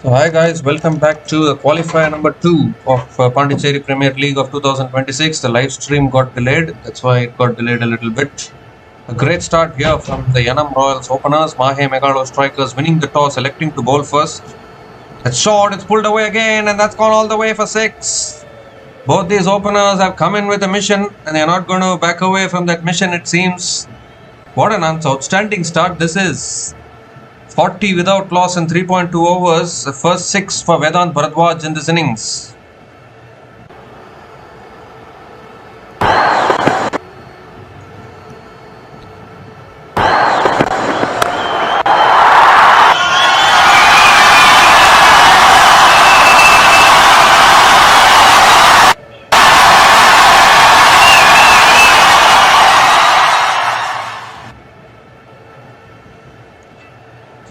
So hi guys, welcome back to the qualifier number 2 of Pondicherry Premier League of 2026. The live stream got delayed, that's why it got delayed a little bit. A great start here from the Yanam Royals openers. Mahe Megalo strikers winning the toss, electing to bowl first. That's short, it's pulled away again, and that's gone all the way for 6. Both these openers have come in with a mission, and they're not going to back away from that mission, it seems. What an outstanding start this is. 40 without loss in 3.2 overs. The first 6 for Vedant Bharadwaj in this innings.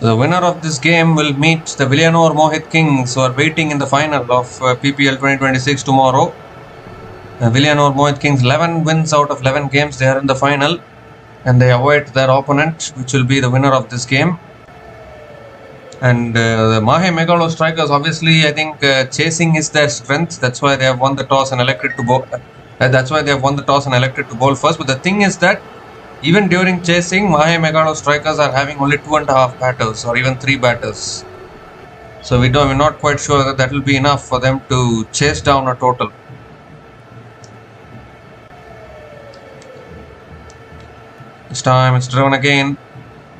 The winner of this game will meet the Villinurmohitkings, who are waiting in the final of PPL 2026 tomorrow. Villinurmohitkings 11 wins out of 11 games. They are in the final, and they await their opponent, which will be the winner of this game. And the Mahe Megalo strikers, obviously, I think chasing is their strength. That's why they have won the toss and elected to bowl. First. But the thing is that even during chasing, Mahe Megalo strikers are having only 2.5 batters or even 3 batters. So we're not quite sure that will be enough for them to chase down a total. This time it's driven again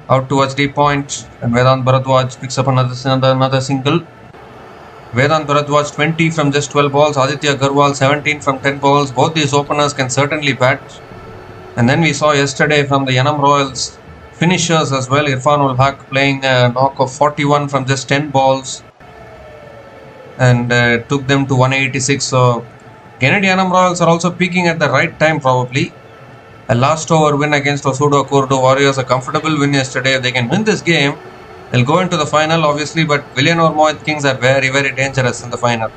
out towards deep point, and Vedant Bharadwaj picks up another single. Vedant Bharadwaj 20 from just 12 balls, Aditya Agarwal 17 from 10 balls. Both these openers can certainly bat. And then we saw yesterday from the Yanam Royals finishers as well, Irfan ul Haq playing a knock of 41 from just 10 balls and took them to 186. So Genid Yanam Royals are also peaking at the right time probably. A last over win against ossuduaccorduwarriors, a comfortable win yesterday. If they can win this game, they'll go into the final obviously, but villinurmohitkings are very, very dangerous in the final.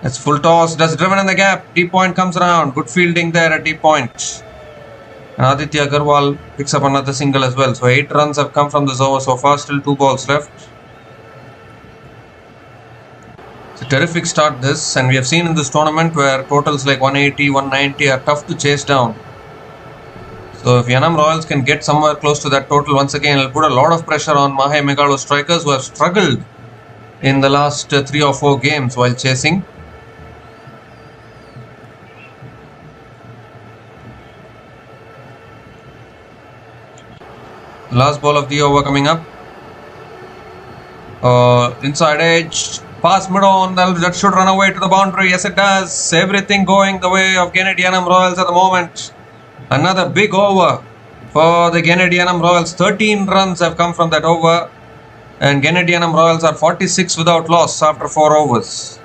It's full toss, just driven in the gap. Deep point comes around. Good fielding there at deep point. And Aditya Agarwal picks up another single as well. So 8 runs have come from this over so far. Still 2 balls left. It's a terrific start this. And we have seen in this tournament where totals like 180, 190 are tough to chase down. So if Yanam Royals can get somewhere close to that total once again, it'll put a lot of pressure on Mahe Megalo strikers, who have struggled in the last 3 or 4 games while chasing. Last ball of the over coming up. Inside edge. Pass mid on. That should run away to the boundary. Yes, it does. Everything going the way of Genid Yanam Royals at the moment. Another big over for the Genid Yanam Royals. 13 runs have come from that over. And Genid Yanam Royals are 46 without loss after 4 overs.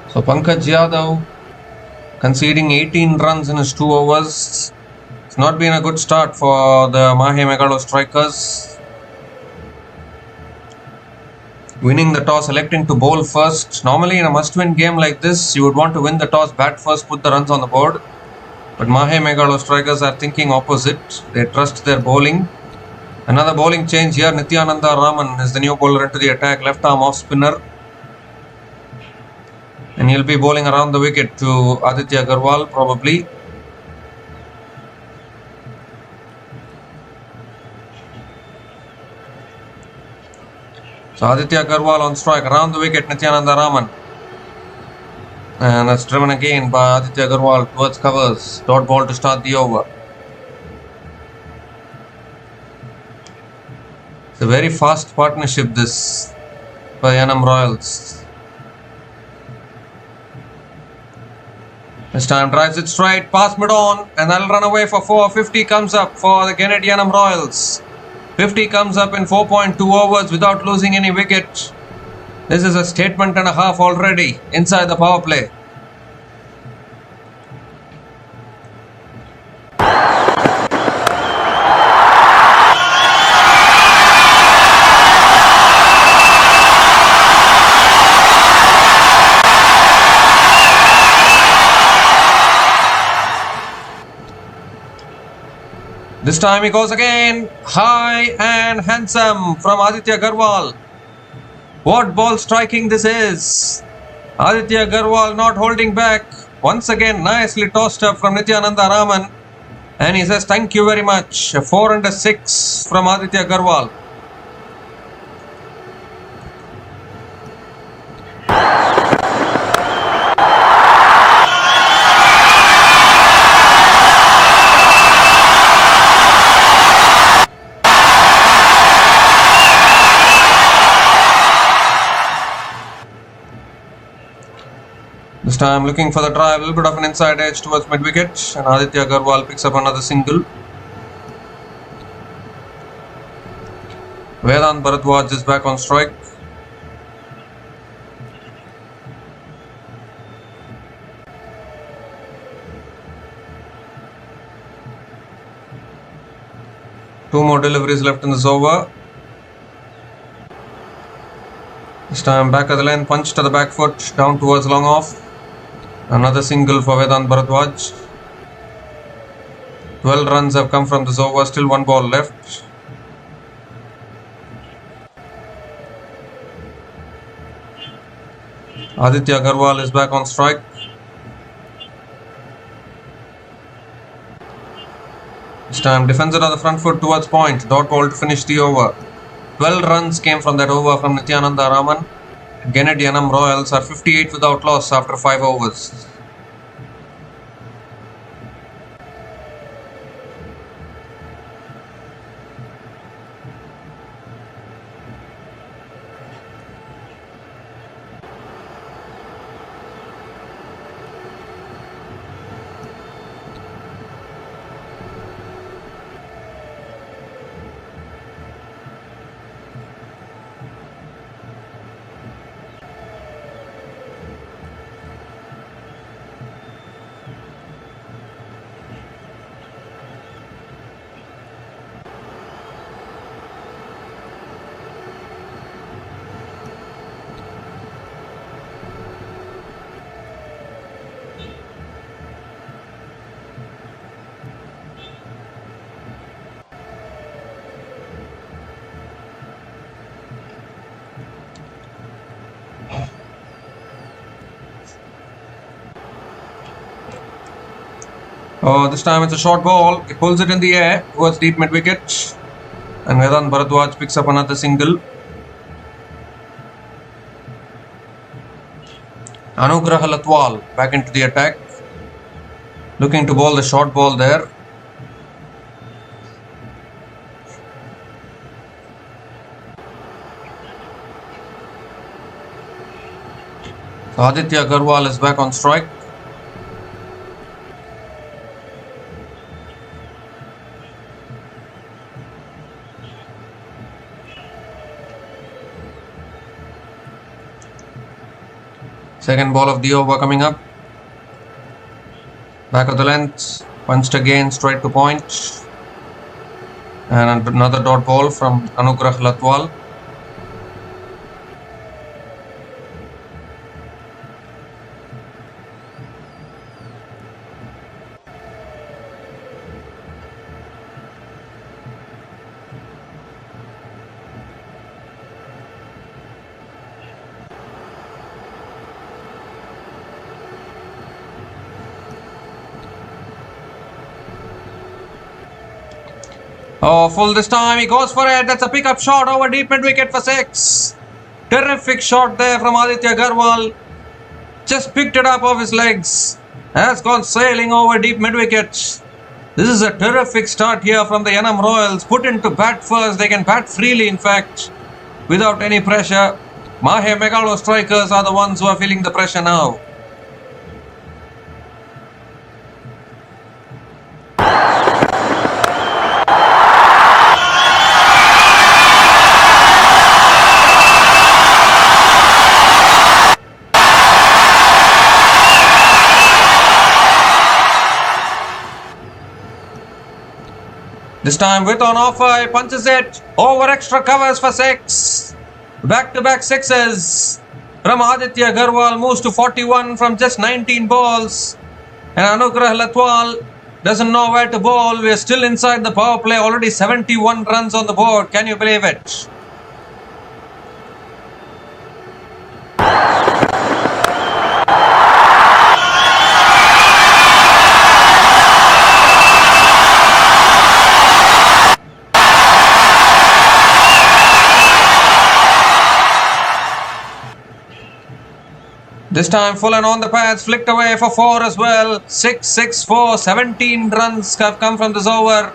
So Pankaj Yadav conceding 18 runs in his 2 overs. It's not been a good start for the Mahe Megalo strikers. Winning the toss, electing to bowl first. Normally in a must-win game like this, you would want to win the toss, bat first, put the runs on the board. But Mahe Megalo strikers are thinking opposite. They trust their bowling. Another bowling change here. Nityananda Raman is the new bowler into the attack. Left arm off spinner. And he'll be bowling around the wicket to Aditya Agarwal probably. So Aditya Agarwal on strike around the wicket, Nityananda Raman. And that's driven again by Aditya Agarwal towards covers. Dot ball to start the over. It's a very fast partnership this for Yanam Royals. This time drives it straight, pass mid on, and that'll run away for 450. Comes up for the Genid Yanam Royals. 50 comes up in 4.2 overs without losing any wicket. This is a statement and a half already inside the power play. This time he goes again, high and handsome from Aditya Agarwal. What ball striking this is. Aditya Agarwal not holding back. Once again nicely tossed up from Nityananda Raman. And he says thank you very much. A 4 and a 6 from Aditya Agarwal. This time looking for the drive, a little bit of an inside edge towards mid-wicket, and Aditya Agarwal picks up another single. Vedant Bharadwaj is back on strike. Two more deliveries left in this over. This time back of the length, punch to the back foot, down towards long off. Another single for Vedant Bharadwaj. 12 runs have come from this over, still one ball left. Aditya Agarwal is back on strike. This time defends it on the front foot towards point. Dot ball to finish the over. 12 runs came from that over from Nityananda Raman. Genid Yanam Royals are 58 without loss after 5 overs. This time it's a short ball. He pulls it in the air towards deep mid wicket. And Vedant Bharadwaj picks up another single. Anugrah Latwal back into the attack. Looking to bowl the short ball there. So Aditya Agarwal is back on strike. Second ball of the over coming up. Back of the length, punched again straight to point. And another dot ball from Anugrah Latwal. Oh, full this time. He goes for it. That's a pickup shot over deep mid wicket for 6. Terrific shot there from Aditya Agarwal. Just picked it up off his legs. Has gone sailing over deep mid wicket. This is a terrific start here from the Yanam Royals. Put into bat first. They can bat freely, in fact, without any pressure. Mahe Megalostrikers are the ones who are feeling the pressure now. This time with on offer, he punches it over extra covers for 6. Back-to-back sixes from Aditya Agarwal, moves to 41 from just 19 balls. And Anugrah Latwal doesn't know where to bowl. We are still inside the power play, already 71 runs on the board. Can you believe it? This time full and on the pads, flicked away for 4 as well. 6, 6, 4, 17 runs have come from this over.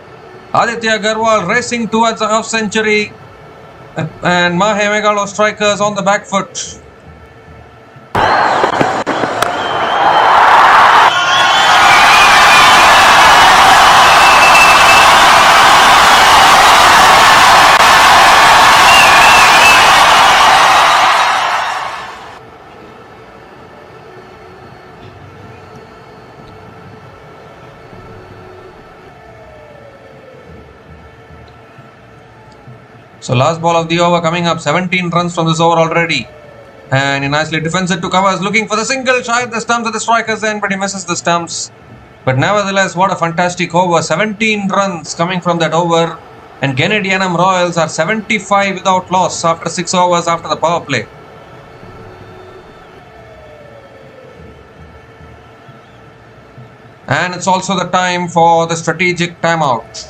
Aditya Agarwal racing towards a half century. And Mahe Megalostrikers on the back foot. So last ball of the over coming up, 17 runs from this over already. And he nicely defends it to covers, looking for the single, shy the stumps of the strikers then, but he misses the stumps. But nevertheless, what a fantastic over, 17 runs coming from that over. And Genid Yanam Royals are 75 without loss after 6 overs after the power play. And it's also the time for the strategic timeout.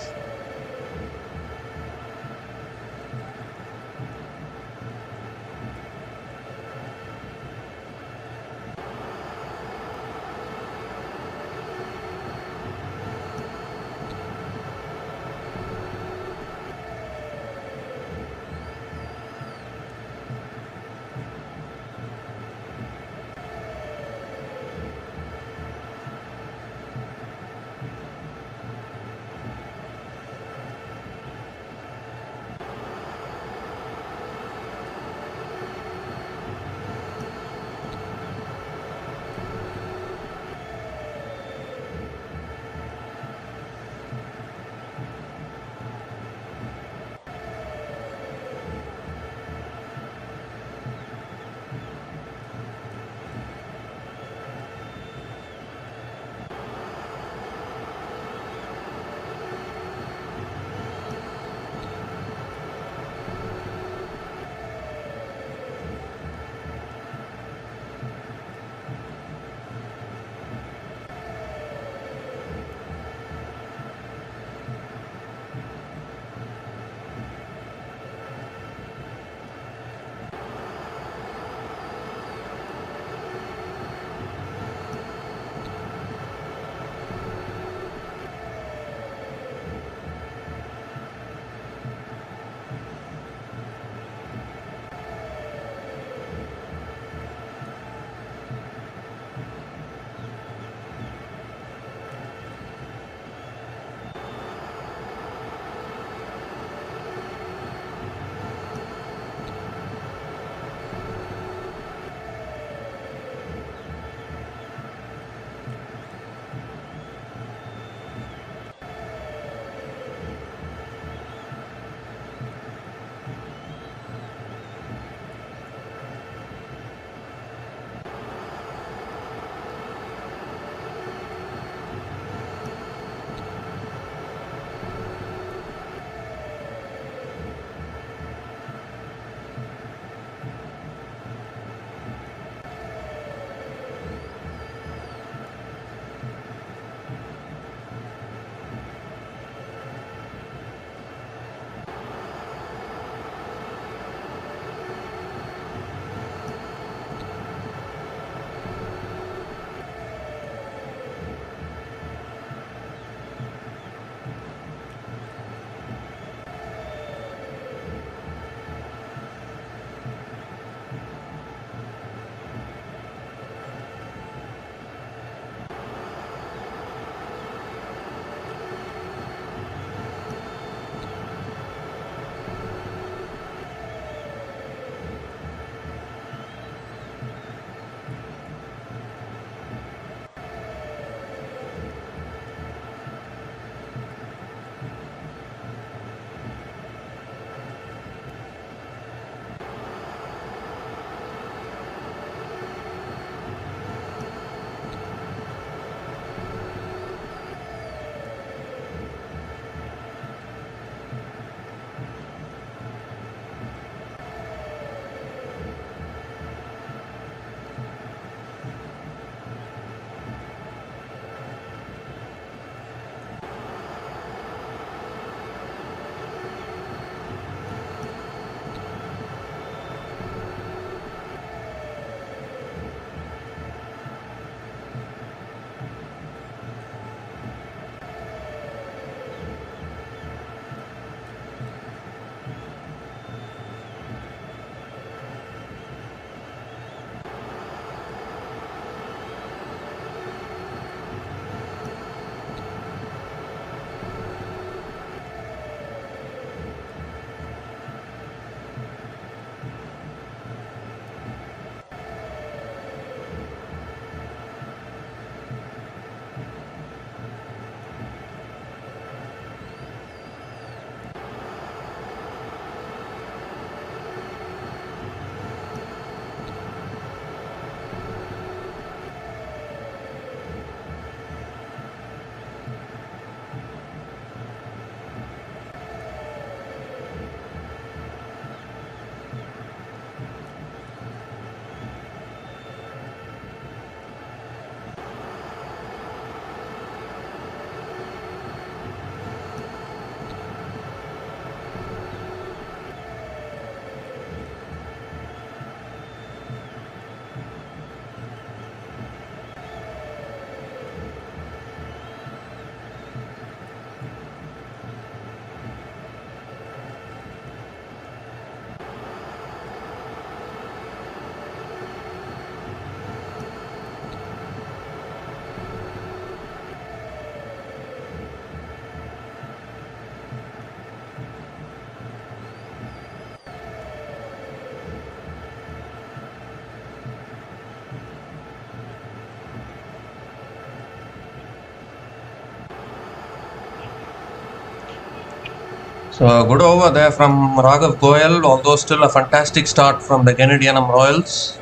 So a good over there from Raghav Goyal, although still a fantastic start from the Genid Yanam-royals.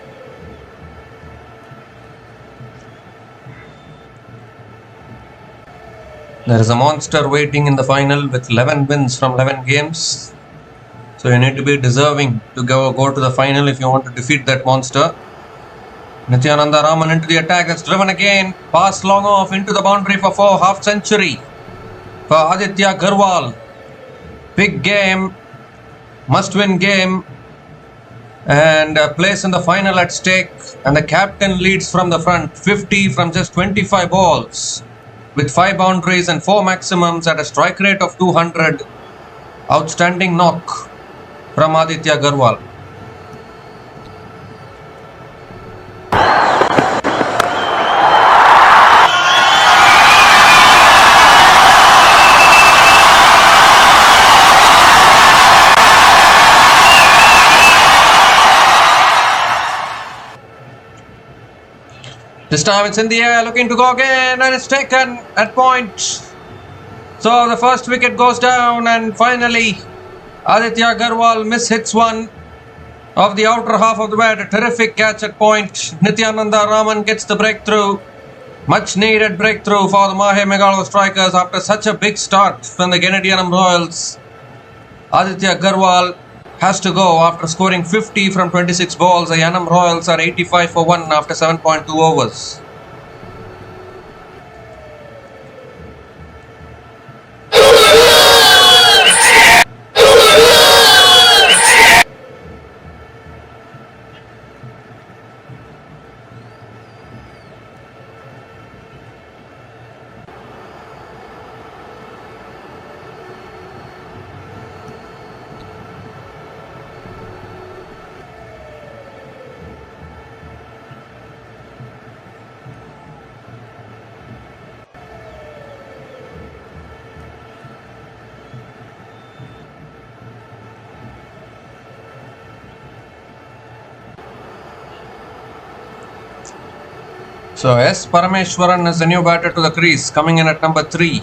There is a monster waiting in the final with 11 wins from 11 games. So you need to be deserving to go to the final if you want to defeat that monster. Nityananda Raman into the attack. That's driven again. Pass long off into the boundary for 4. Half century for Aditya Garwal. Big game. Must win game. And a place in the final at stake. And the captain leads from the front. 50 from just 25 balls. With 5 boundaries and 4 maximums at a strike rate of 200. Outstanding knock from Aditya Garwal. This time it's in the air, looking to go again, and it's taken at point. So the first wicket goes down, and finally Aditya Garwal mishits one of the outer half of the bat. A terrific catch at point. Nityananda Raman gets the breakthrough. Much needed breakthrough for the Mahe Megalo strikers after such a big start from the Genid Yanam-royals. Aditya Garwal has to go after scoring 50 from 26 balls. The Yanam-royals are 85 for 1 after 7.2 overs. So S. Parameshwaran is the new batter to the crease, coming in at number 3.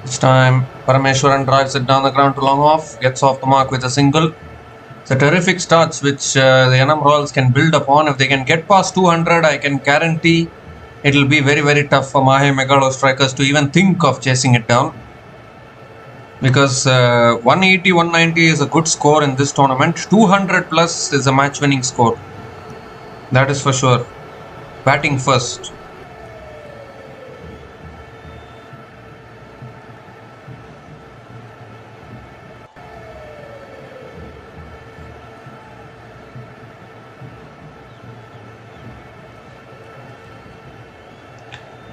This time Parameshwaran drives it down the ground to long off, gets off the mark with a single. It's a terrific starts which the Yanam-royals can build upon. If they can get past 200, I can guarantee it will be very, very tough for mahemegalostrikers to even think of chasing it down. Because 180, 190 is a good score in this tournament. 200 plus is a match-winning score. That is for sure. Batting first.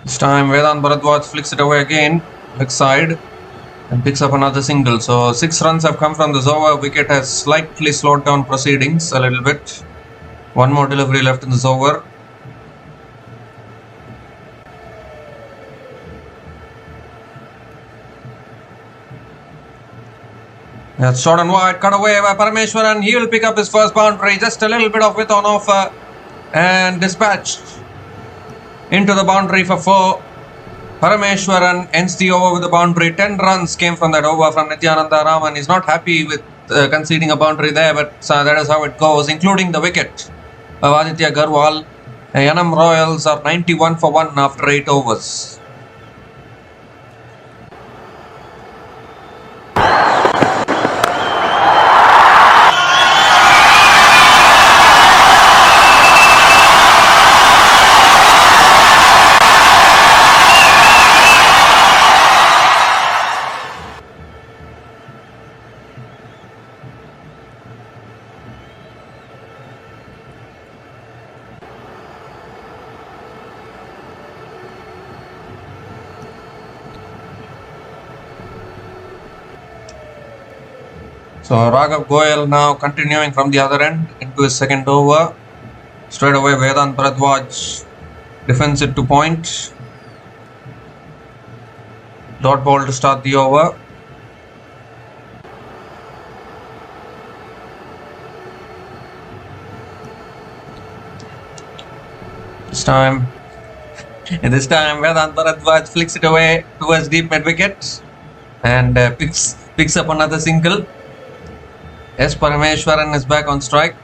This time Vedant Bharadwaj flicks it away again, leg side, and picks up another single. So 6 runs have come from this over. Wicket has slightly slowed down proceedings a little bit. One more delivery left in this over. That's short and wide, cut away by Parameshwaran. He will pick up his first boundary. Just a little bit of width on offer, and dispatched into the boundary for 4. Parameshwaran ends the over with a boundary. 10 runs came from that over from Nityananda Raman. He's not happy with conceding a boundary there, but that is how it goes, including the wicket of Aditya Garwal. The Yanam-royals are 91 for 1 after 8 overs. So Raghav Goyal now continuing from the other end into his second over. Straight away Vedant Bharadwaj defends it to point. Dot ball to start the over. This time Vedant Bharadwaj flicks it away towards deep mid wicket and picks up another single. S. Parameshwaran is back on strike.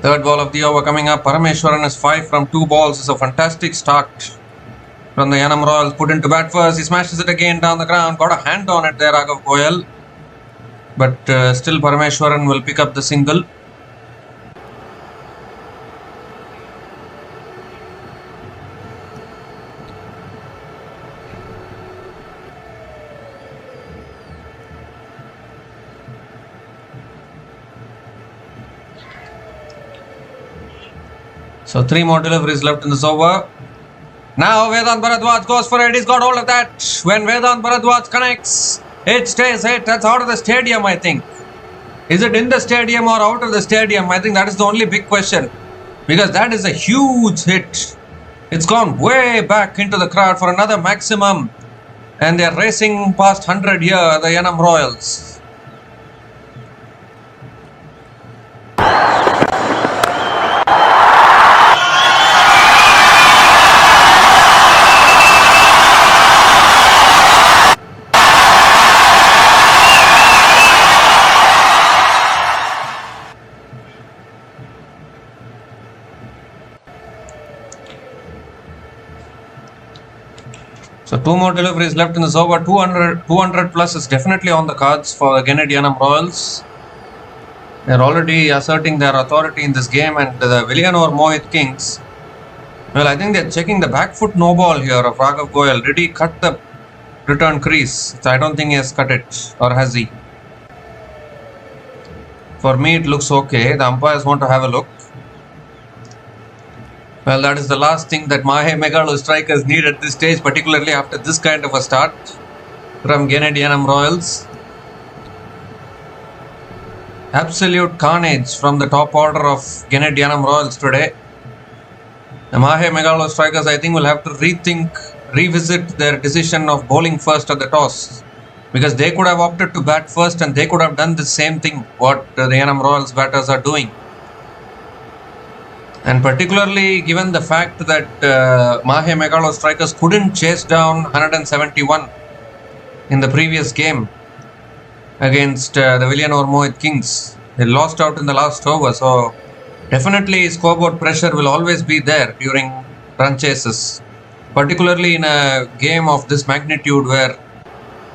Third ball of the over coming up. Parameshwaran is 5 from 2 balls. It's a fantastic start from the Yanam Royals. Put into bat first. He smashes it again down the ground. Got a hand on it there, Raghav Goyal. But still Parameshwaran will pick up the single. So 3 more deliveries left in this over. Now Vedant Bharadwaj goes for it. He's got all of that. When Vedant Bharadwaj connects, it stays hit. That's out of the stadium, I think. Is it in the stadium or out of the stadium? I think that is the only big question. Because that is a huge hit. It's gone way back into the crowd for another maximum. And they are racing past 100 here, the Yanam Royals. So 2 more deliveries left in this over. 200 plus is definitely on the cards for the Genid Yanam Royals. They are already asserting their authority in this game, and the villinurmohitkings, well, I think they are checking the back foot no ball here of Raghav Goyal. Did he cut the return crease? So I don't think he has cut it, or has he? For me it looks okay. The umpires want to have a look. Well, that is the last thing that Mahe Megalostrikers need at this stage, particularly after this kind of a start from Genid Yanam Royals. Absolute carnage from the top order of Genid Yanam Royals today. The Mahe Megalostrikers, I think, will have to revisit their decision of bowling first at the toss, because they could have opted to bat first and they could have done the same thing what the Yanam Royals batters are doing. And particularly given the fact that Mahe Megalostrikers couldn't chase down 171 in the previous game against the villinurmohitkings. They lost out in the last over, so definitely scoreboard pressure will always be there during run chases, particularly in a game of this magnitude where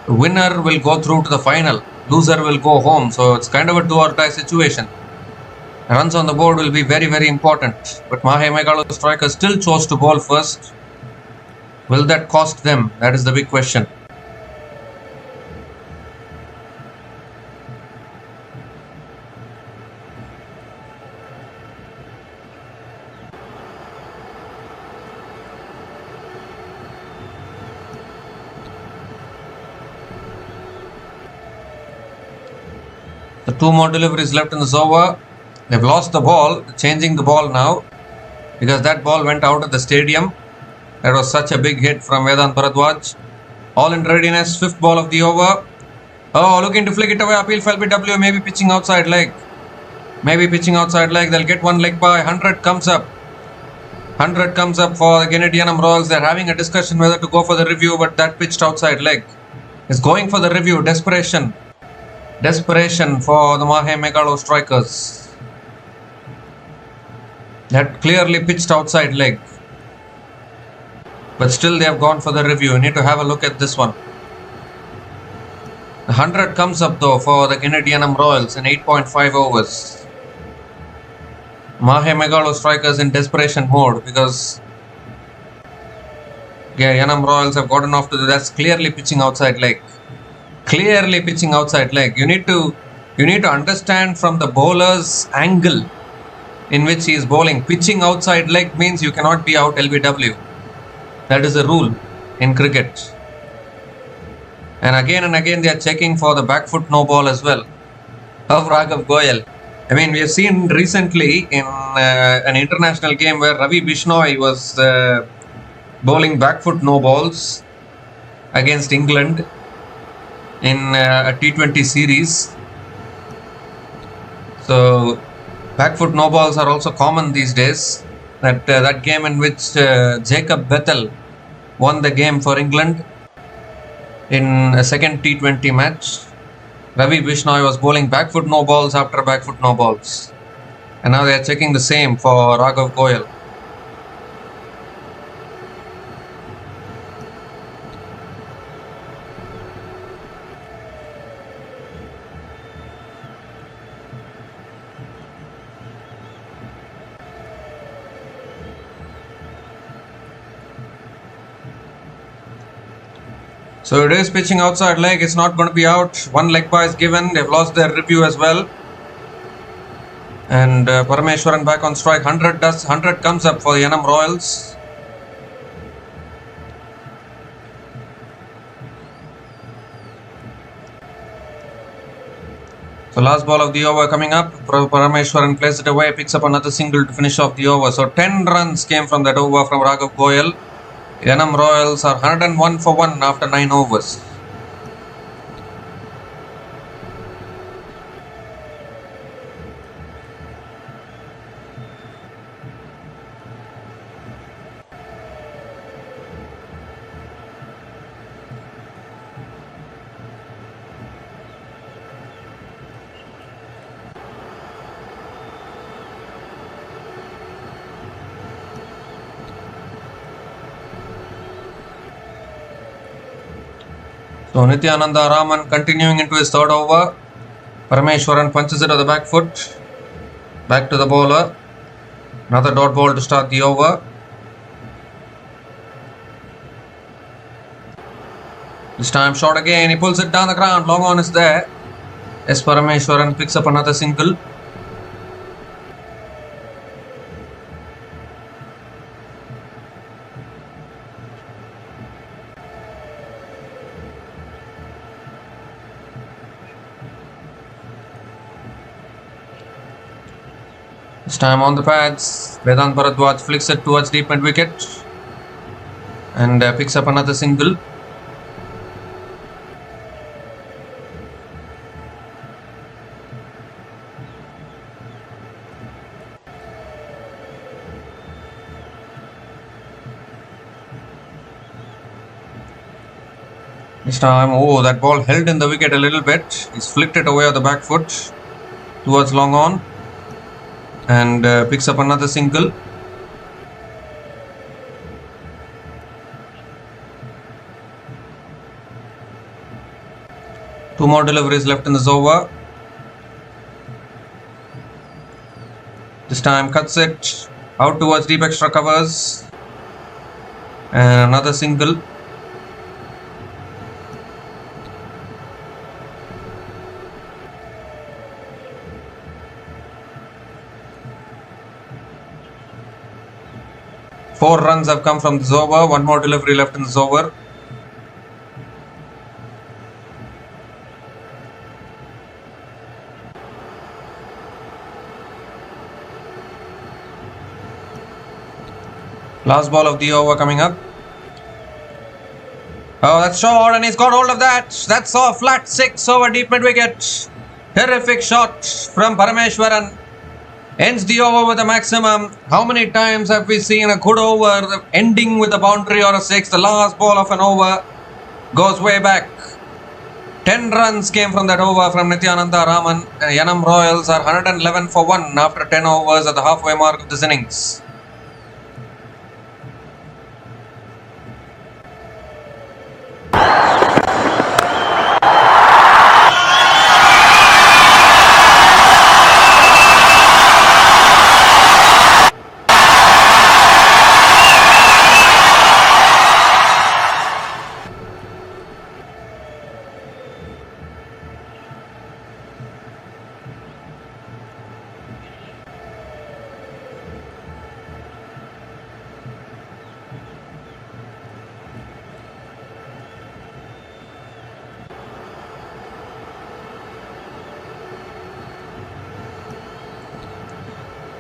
the winner will go through to the final, loser will go home, so it's kind of a do or die situation. Runs on the board will be very, very important. But Mahe Megalostrikers still chose to bowl first. Will that cost them? That is the big question. The 2 more deliveries left in this over. They've lost the ball, changing the ball now, because that ball went out of the stadium. That was such a big hit from Vedant Bharadwaj. All in readiness, 5th ball of the over. Oh, looking to flick it away. Appeal for LBW, maybe pitching outside leg. They'll get 1 leg by. 100 comes up. 100 comes up for the Genid Yanam Royals. They're having a discussion whether to go for the review, but that pitched outside leg is going for the review. Desperation for the Mahe Megalostrikers. That clearly pitched outside leg. But still they have gone for the review. You need to have a look at this one. The 100 comes up though for the Genid Yanam Royals in 8.5 overs. Mahe Megalostrikers in desperation mode, because Yanam Royals have gotten off to that's clearly pitching outside leg. You need to understand from the bowler's angle in which he is bowling. Pitching outside leg means you cannot be out LBW. That is the rule in cricket. And again they are checking for the back foot no ball as well of Raghav Goyal. I mean, we have seen recently in an international game where Ravi Bishnoi was bowling back foot no balls against England in a T20 series. So back foot no balls are also common these days. That game in which Jacob Bethel won the game for England in a second T20 match, Ravi Bishnoi was bowling back foot no balls after back foot no balls. And now they are checking the same for Raghav Goyal. So it is pitching outside leg. It's not going to be out. One leg bye is given. They've lost their review as well. And Parameshwaran back on strike. 100 comes up for the Yanam Royals. So last ball of the over coming up. Parameshwaran plays it away. Picks up another single to finish off the over. So 10 runs came from that over from Raghav Goyal. Yanam Royals are 101 for 1 after 9 overs. So Nityananda Raman continuing into his third over. Parameshwaran punches it to the back foot. Back to the bowler. Another dot ball to start the over. This time shot again. He pulls it down the ground. Long on is there. S. Parameshwaran picks up another single. This time on the pads, Vedant Bharadwaj flicks it towards deep mid wicket and picks up another single. This time, oh, that ball held in the wicket a little bit. He's flicked it away on the back foot towards long on. And picks up another single. Two more deliveries left in this over. This time cuts it out towards deep extra covers. And another single. Four runs have come from this over. One more delivery left in this over. Last ball of the over coming up. Oh, that's short and he's got hold of that. That's a flat 6 over deep mid wicket. Terrific shot from Parameshwaran. Ends the over with a maximum. How many times have we seen a good over ending with a boundary or a 6? The last ball of an over goes way back. 10 runs came from that over from Nityananda Raman. And Yanam Royals are 111 for 1 after 10 overs at the halfway mark of this innings.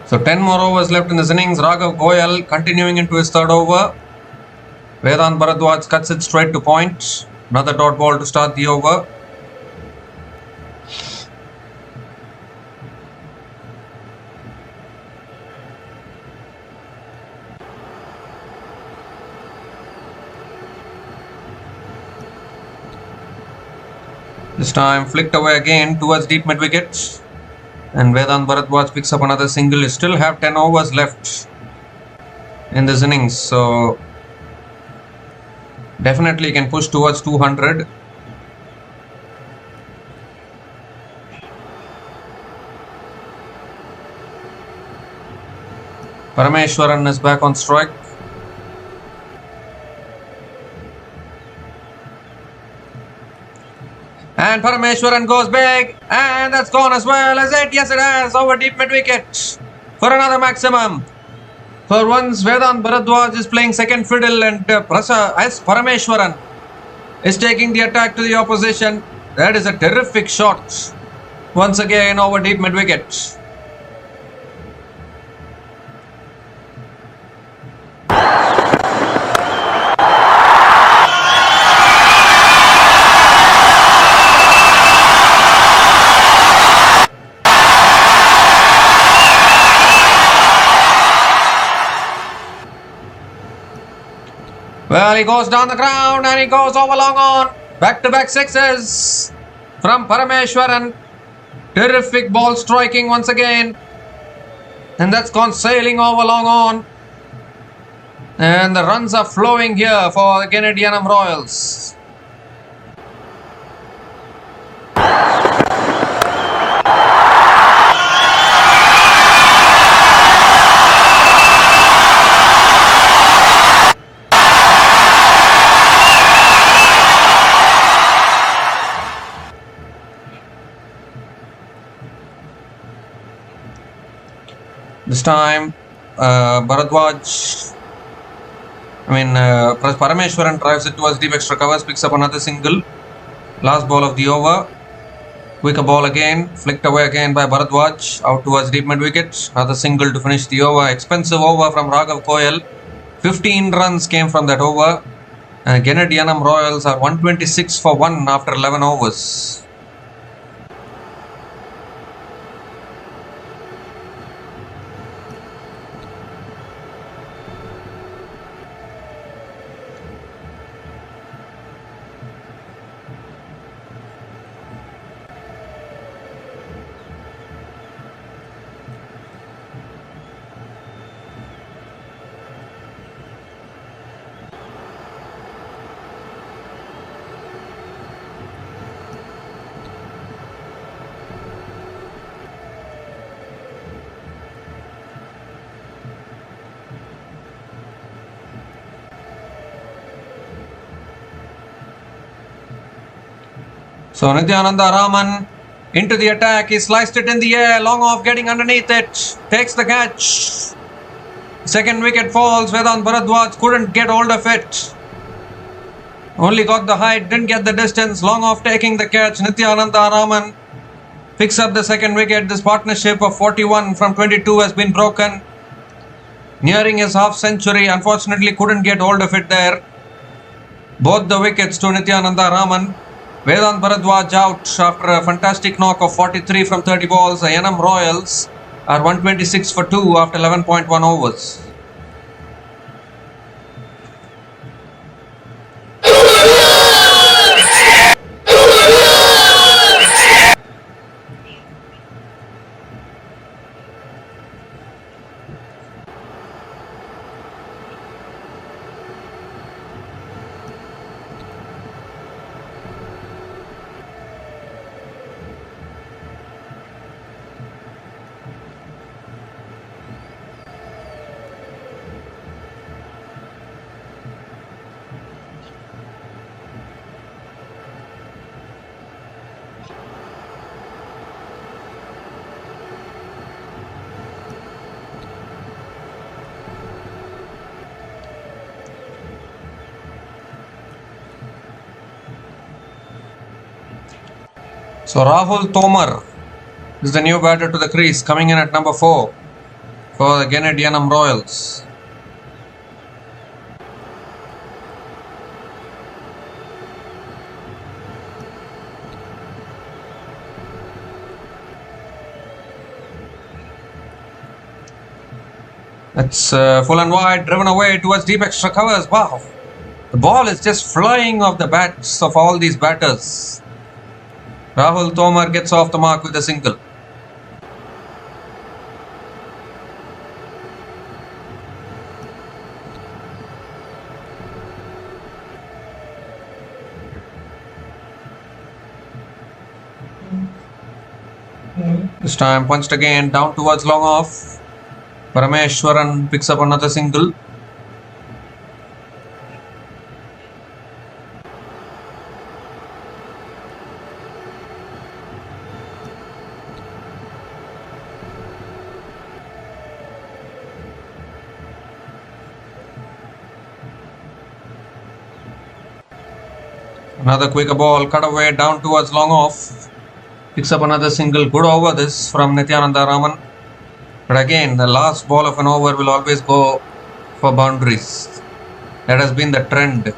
So 10 more overs left in this innings. Raghav Goyal continuing into his third over. Vedant Bharadwaj cuts it straight to point. Another dot ball to start the over. This time flicked away again towards deep mid wicket. And Vedant Bharadwaj picks up another single. You still have 10 overs left in this innings. So definitely can push towards 200. Parameshwaran is back on strike. And Parameshwaran goes big, and that's gone as well, is it? Yes, it has, over deep mid wicket for another maximum. For once, Vedant Bharadwaj is playing second fiddle, and Parameshwaran is taking the attack to the opposition. That is a terrific shot. Once again, over deep mid wicket. Well, he goes down the ground and he goes over long on. Back-to-back sixes from Parameshwaran. Terrific ball striking once again. And that's gone sailing over long on. And the runs are flowing here for the Genid Yanamroyals. This time, Parameshwaran drives it towards deep extra covers, picks up another single. Last ball of the over. Quicker ball again, flicked away again by Bharadwaj, out towards deep mid wicket. Another single to finish the over. Expensive over from Raghav Goyal. 15 runs came from that over. Genid Yanamroyals are 126 for 1 after 11 overs. So Nityananda Raman into the attack. He sliced it in the air. Long off, getting underneath it. Takes the catch. Second wicket falls. Vedant Bharadwaj couldn't get hold of it. Only got the height, didn't get the distance. Long off, taking the catch. Nityananda Raman picks up the second wicket. This partnership of 41 from 22 has been broken. Nearing his half century. Unfortunately, couldn't get hold of it there. Both the wickets to Nityananda Raman. Vedant Bharadwaj out after a fantastic knock of 43 from 30 balls. The Yanamroyals are 126 for 2 after 11.1 overs. So Rahul Tomar is the new batter to the crease, coming in at number 4. for the Genid Yanam Royals. It's full and wide, driven away towards deep extra covers. Wow! The ball is just flying off the bats of all these batters. Rahul Tomar gets off the mark with a single. This time punched again down towards long off. Parameshwaran picks up another single. Another quicker ball cut away down towards long off. Picks up another single. Good over this from Nityananda. But again, the last ball of an over will always go for boundaries. That has been the trend.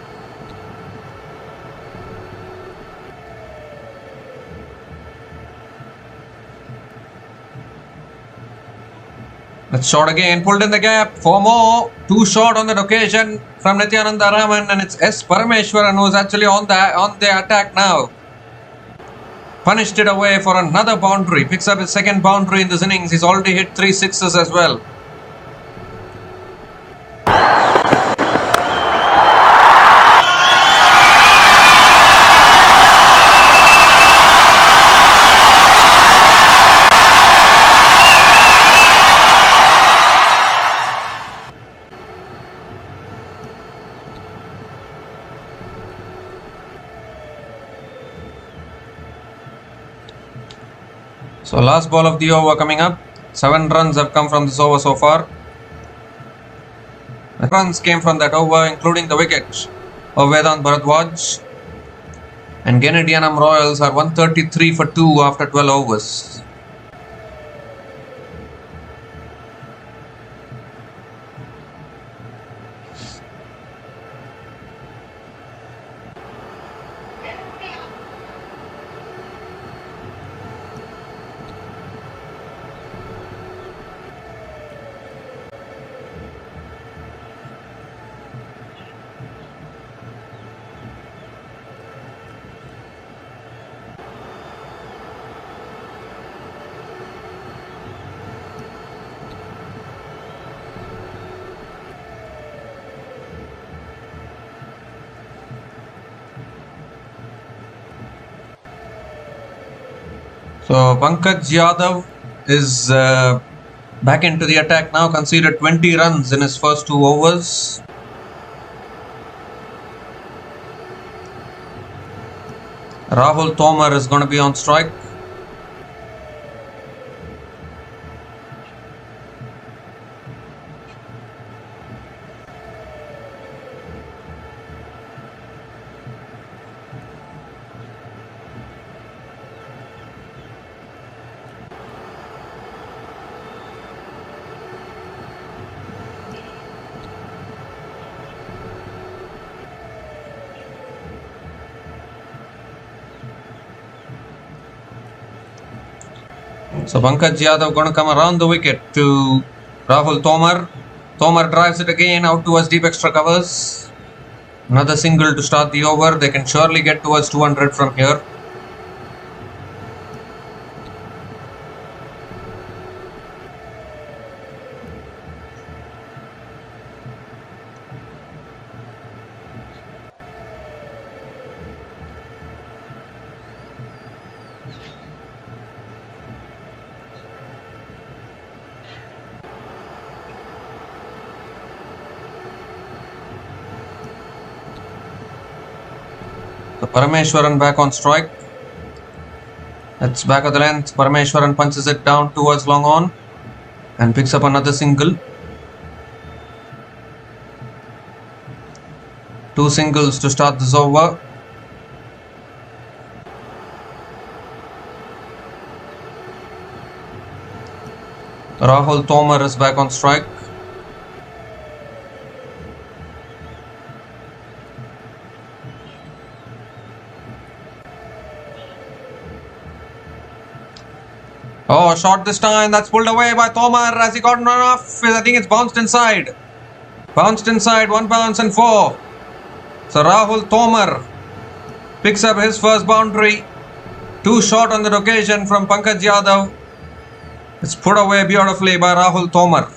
That's short again, pulled in the gap. 4 more. 2 short on that occasion from Nityananda Raman, and it's S. Parameshwaran who's actually on the attack now. Punished it away for another boundary. Picks up his second boundary in this innings. He's already hit 3 sixes as well. So last ball of the over coming up. 7 runs have come from this over so far. The runs came from that over, including the wicket of Vedant Bharadwaj. And Genid Yanam Royals are 133 for 2 after 12 overs. So Pankaj Yadav is back into the attack now, conceded 20 runs in his first 2 overs. Rahul Tomar is going to be on strike. So Pankaj Yadav going to come around the wicket to Rahul Tomar. Tomar drives it again out towards deep extra covers. Another single to start the over. They can surely get towards 200 from here. So Parameshwaran back on strike. That's back of the length. Parameshwaran punches it down towards long on and picks up another single. 2 singles to start this over. Rahul Tomar is back on strike. Oh, shot this time. That's pulled away by Tomar. Has he gotten enough? I think it's bounced inside. Bounced inside. 1 bounce and 4. So Rahul Tomar picks up his first boundary. 2 short on that occasion from Pankaj Yadav. It's put away beautifully by Rahul Tomar.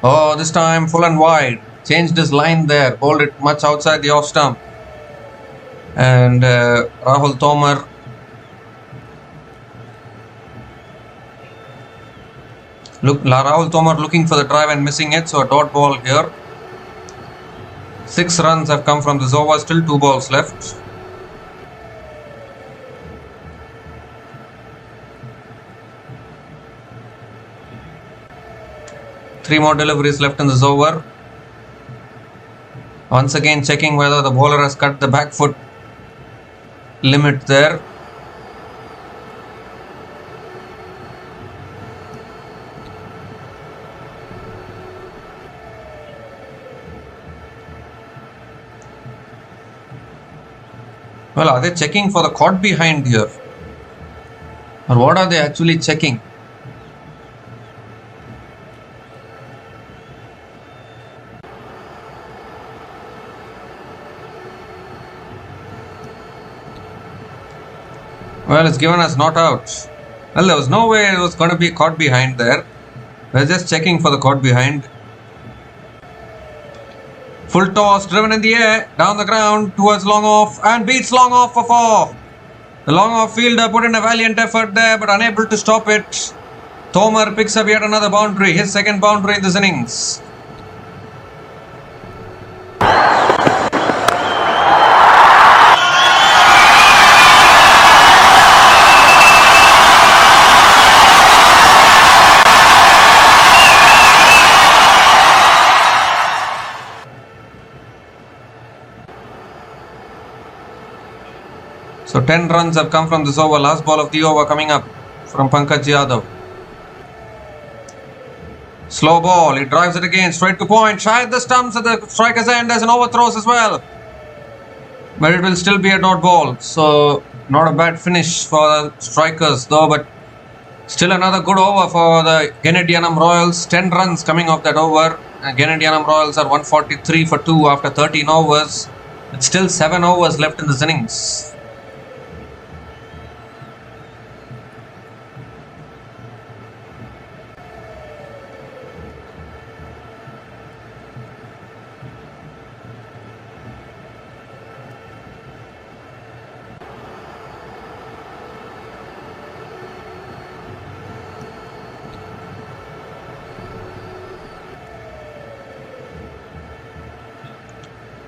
Oh, this time full and wide. Changed his line there. Bowled it much outside the off stump. And Rahul Tomar Rahul Tomar looking for the drive and missing it. So a dot ball here. 6 runs have come from this over. Still 2 balls left. Three more deliveries left in this over. Once again checking whether the bowler has cut the back foot limit there. Well, are they checking for the caught behind here? Or what are they actually checking? Well, it's given us not out. Well, there was no way it was going to be caught behind there. We're just checking for the caught behind. Full toss, driven in the air, down the ground towards long off and beats long off for 4. The long off fielder put in a valiant effort there but unable to stop it. Tomar picks up yet another boundary, his second boundary in this innings. So 10 runs have come from this over. Last ball of the over coming up from Pankaj Yadav. Slow ball. He drives it again straight to point. Shy at the stumps at the striker's end. There's an overthrows as well. But it will still be a dot ball. So not a bad finish for the strikers though. But still another good over for the Genid Yanamroyals. 10 runs coming off that over. Genid Yanamroyals are 143 for 2 after 13 overs. It's still 7 overs left in this innings.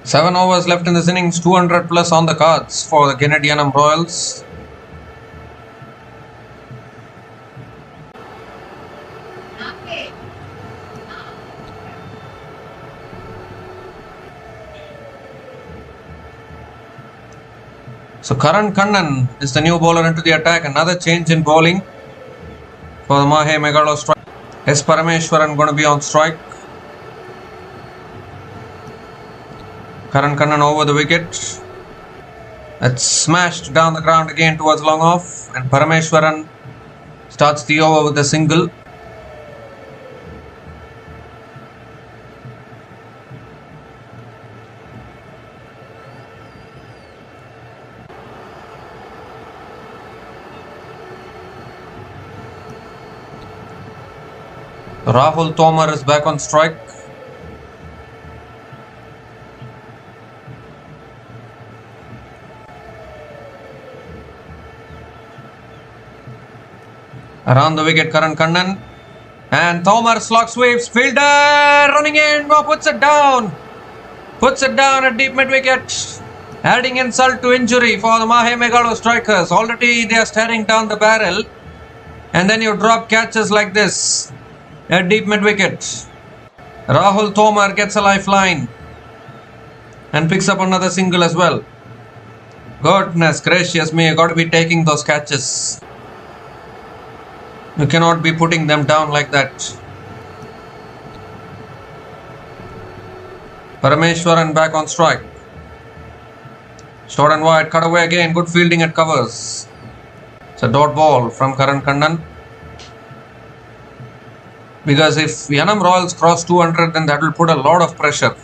Seven overs left in this innings, 200 plus on the cards for the Genid Yanamroyals. So Karan Kannan is the new bowler into the attack. Another change in bowling for the Mahe Megalostrikers. S. Parameshwaran going to be on strike. Karan Kannan over the wicket. That's smashed down the ground again towards long off. And Parameshwaran starts the over with a single. Rahul Tomar is back on strike. Around the wicket, Karan Kannan. And Tomar slog sweeps. Fielder running in. Puts it down. Puts it down at deep mid wicket. Adding insult to injury for the mahemegalostrikers. Already they are staring down the barrel. And then you drop catches like this at deep mid-wicket. Rahul Tomar gets a lifeline and picks up another single as well. Goodness gracious me, you got to be taking those catches. You cannot be putting them down like that. Parameshwaran back on strike. Short and wide, cut away again. Good fielding at covers. It's a dot ball from Karaikalknights. Because if Yanam Royals cross 200, then that will put a lot of pressure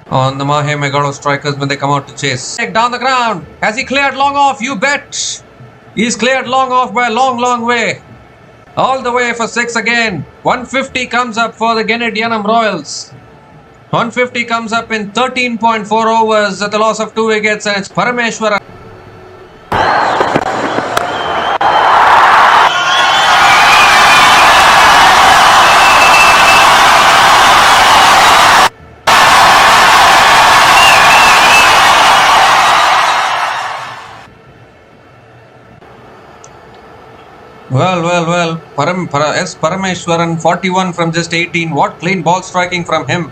on the Mahe Megalo strikers when they come out to chase. Down the ground. Has he cleared long off? You bet. He's cleared long off by a long way. All the way for 6 again. 150 comes up for the Genid Yanam Royals. 150 comes up in 13.4 overs at the loss of 2 wickets, and it's Parameshwaran. Well. Parameshwaran, 41 from just 18. What clean ball striking from him.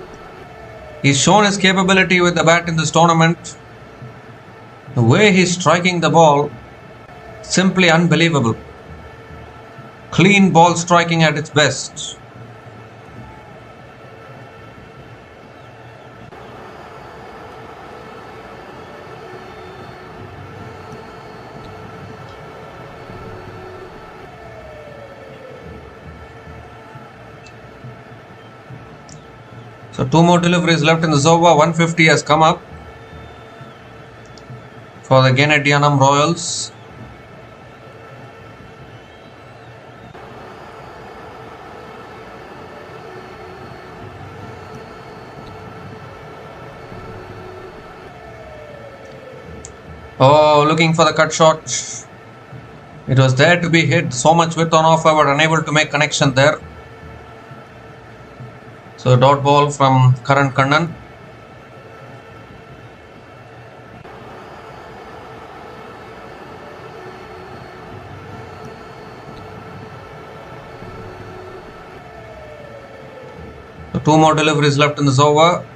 He's shown his capability with the bat in this tournament. The way he's striking the ball, simply unbelievable. Clean ball striking at its best. So 2 more deliveries left in the over. 150 has come up for the Genid Yanam Royals. Oh, looking for the cut shot. It was there to be hit. So much width on offer, but unable to make connection there. So dot ball from Karaikalknights. So 2 more deliveries left in this over.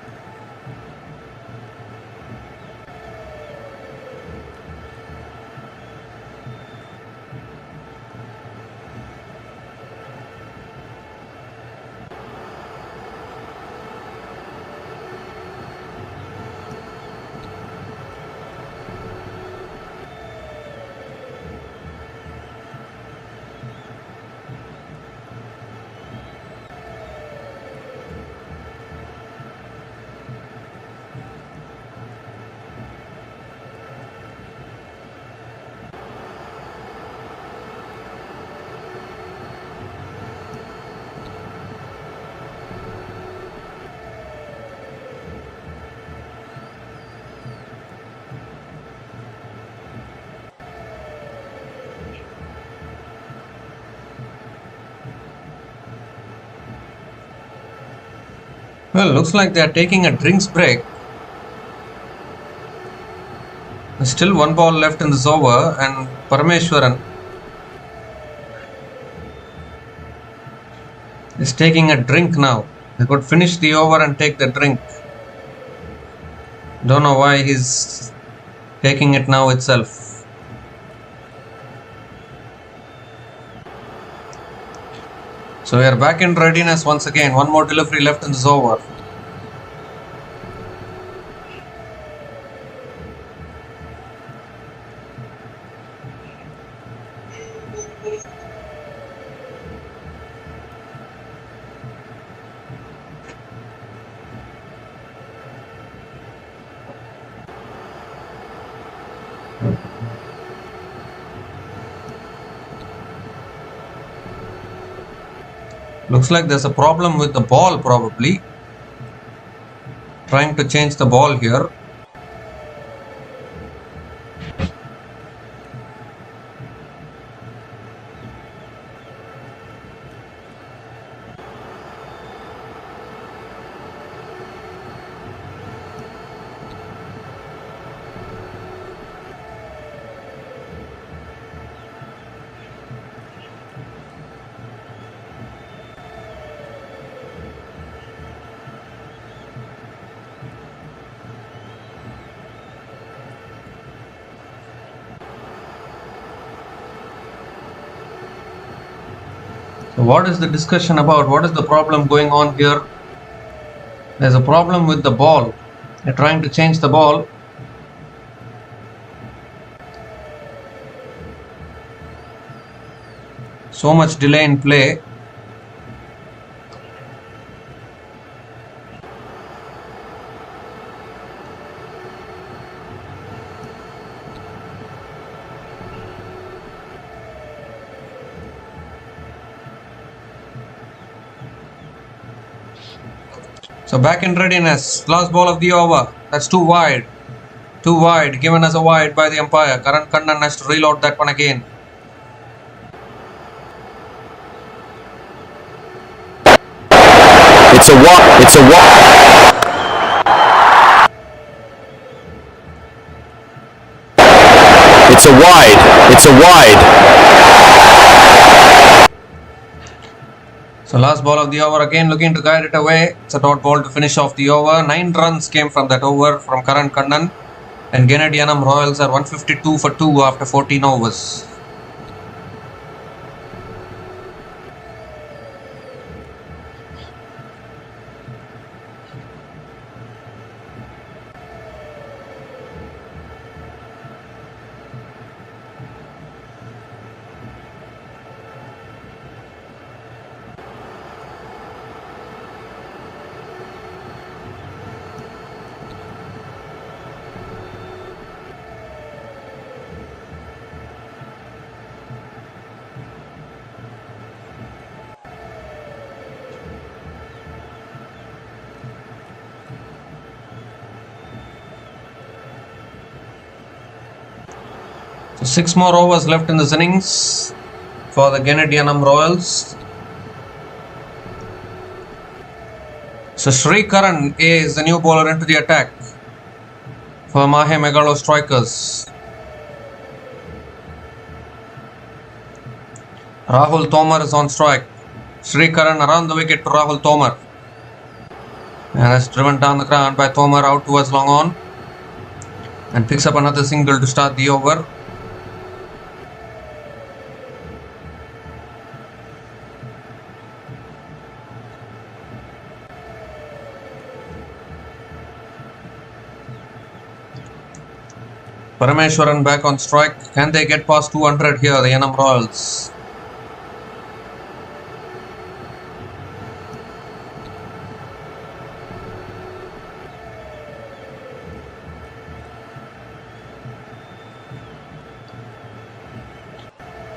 Well, looks like they are taking a drinks break. There's still 1 ball left in this over, and Parameshwaran is taking a drink now. They could finish the over and take the drink. Don't know why he's taking it now itself. So we are back in readiness once again. 1 more delivery left in this over. Looks like there's a problem with the ball probably. Trying to change the ball here. So what is the discussion about? What is the problem going on here? There's a problem with the ball. They're trying to change the ball. So much delay in play. So back in readiness. Last ball of the over. That's too wide. Too wide. Given as a wide by the umpire. Karaikalknights has to reload that one again. It's a walk. It's a walk. It's a wide. It's a wide. So last ball of the over again looking to guide it away. It's a dot ball to finish off the over. 9 runs came from that over from Karaikalknights. And Genid Yanam Royals are 152 for 2 after 14 overs. So 6 more overs left in this innings for the Genid Yanam Royals. So Srikaran is the new bowler into the attack for Mahe Megalostrikers. Rahul Tomar is on strike. Srikaran around the wicket to Rahul Tomar. And that's driven down the ground by Tomar out towards long on. And picks up another single to start the over. Parameshwaran back on strike. Can they get past 200 here, the Yanam Royals?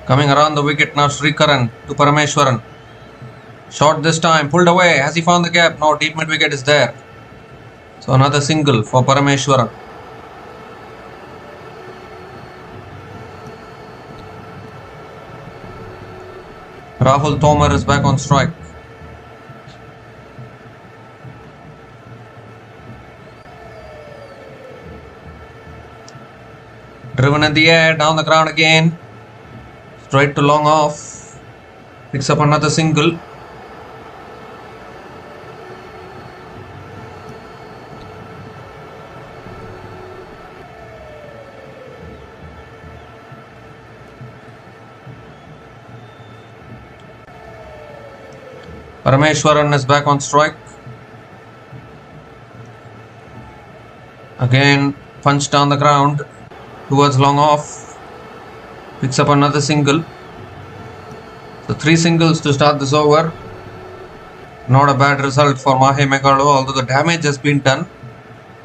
Coming around the wicket now, Srikaran to Parameshwaran. Shot this time, pulled away. Has he found the gap? No, deep mid wicket is there. So another single for Parameshwaran. Rahul Tomar is back on strike. Driven in the air, down the ground again. Straight to long off. Picks up another single. Parameshwaran is back on strike. Again, punch down the ground towards long off. Picks up another single. So 3 singles to start this over. Not a bad result for Mahe Megalo, although the damage has been done.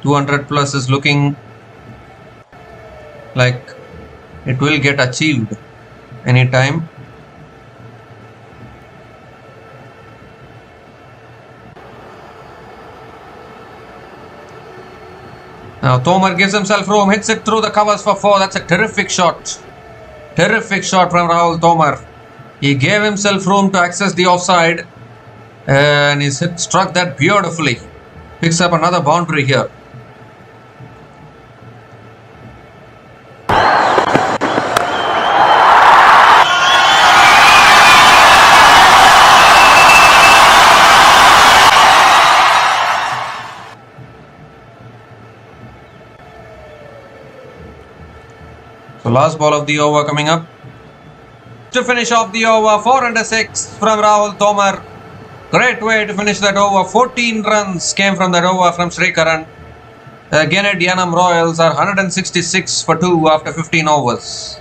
200 plus is looking like it will get achieved anytime. Now Tomar gives himself room, hits it through the covers for 4. That's a terrific shot. Terrific shot from Rahul Tomar. He gave himself room to access the offside and he struck that beautifully. Picks up another boundary here. So last ball of the over coming up. to finish off the over. 4 under 6 from Rahul Tomar. Great way to finish that over. 14 runs came from that over from Sri Karan. The Genid Yanam Royals are 166 for 2 after 15 overs.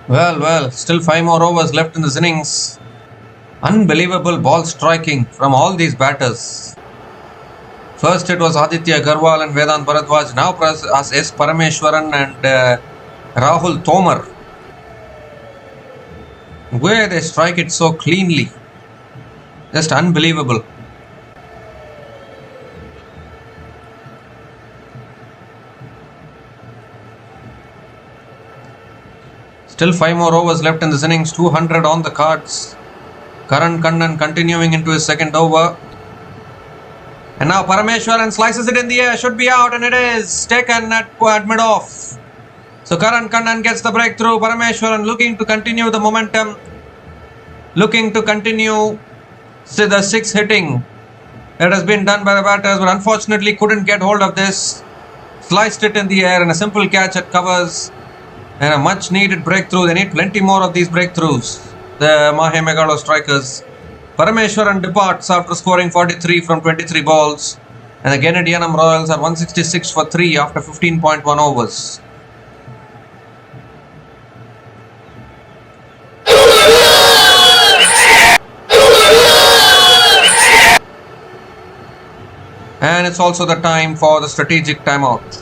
Well, still 5 more overs left in this innings. Unbelievable ball striking from all these batters. First it was Aditya Agarwal and Vedant Bharadwaj, now as S. Parameshwaran and Rahul Tomar. Where they strike it so cleanly. Just unbelievable. Still 5 more overs left in this innings. 200 on the cards. Karan Kannan continuing into his second over. And now Parameshwaran slices it in the air. Should be out, and it is taken at mid-off. So Karan Kannan gets the breakthrough. Parameshwaran looking to continue the momentum. Looking to continue the 6 hitting that has been done by the batters, but unfortunately couldn't get hold of this. Sliced it in the air, and a simple catch at covers. And a much needed breakthrough. They need plenty more of these breakthroughs. The Mahe Megalostrikers. Parameshwaran departs after scoring 43 from 23 balls. And the Genid Yanam Royals are 166 for 3 after 15.1 overs. And it's also the time for the strategic timeout.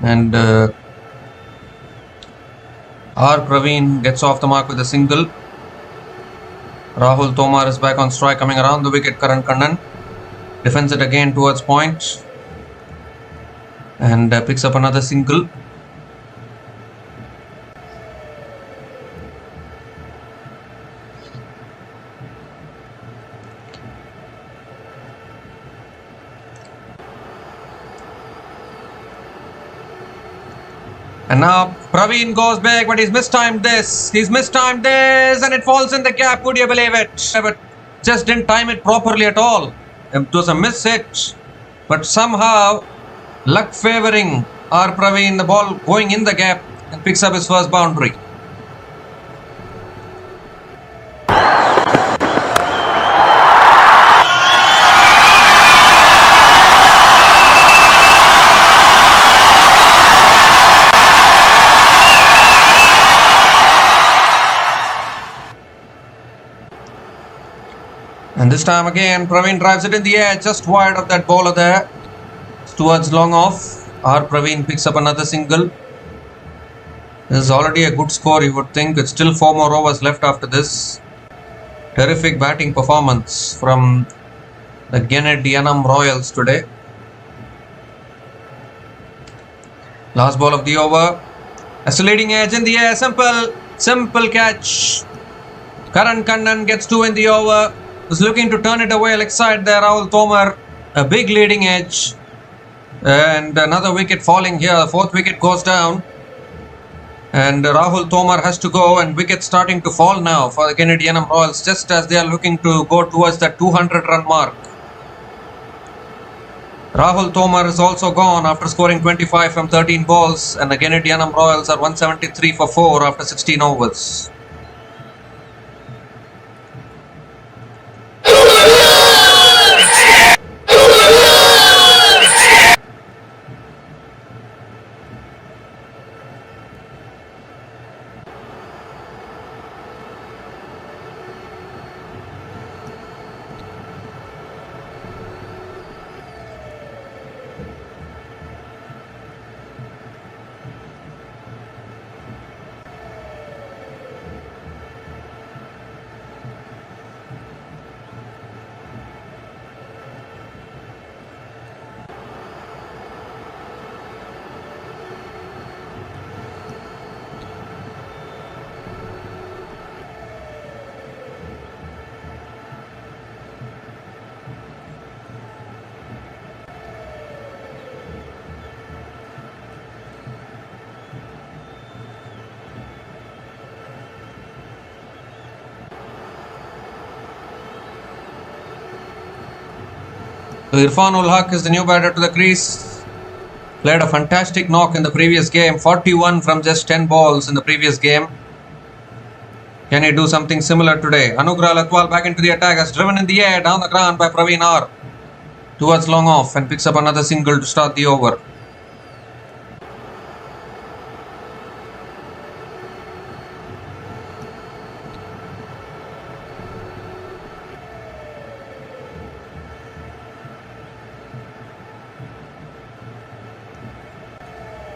And R. Praveen gets off the mark with a single. Rahul Tomar is back on strike, coming around the wicket. Karan Kannan. Defends it again towards point. And picks up another single. And now Praveen goes back, but he's mistimed this. And it falls in the gap. Would you believe it? But just didn't time it properly at all. It was a miss hit. But somehow, luck favoring our Praveen, the ball going in the gap and picks up his first boundary. And this time again, Praveen drives it in the air, just wide of that bowler there. It's towards long off. Our Praveen picks up another single. This is already a good score, you would think. It's still 4 more overs left after this. Terrific batting performance from the Genid Yanam Royals today. Last ball of the over. As a leading edge in the air, simple catch. Karan Kannan gets 2 in the over. Was looking to turn it away leg side there, Rahul Tomar. A big leading edge. And another wicket falling here. The 4th wicket goes down. And Rahul Tomar has to go, and wickets starting to fall now for the Genid Yanam Royals, just as they are looking to go towards that 200 run mark. Rahul Tomar is also gone after scoring 25 from 13 balls, and the Genid Yanam Royals are 173 for 4 after 16 overs. So Irfan ul Haq is the new batter to the crease. Played a fantastic knock in the previous game. 41 from just 10 balls in the previous game. Can he do something similar today? Anugrah Latwal back into the attack. Has driven in the air down the ground by Praveen R. Towards long off and picks up another single to start the over.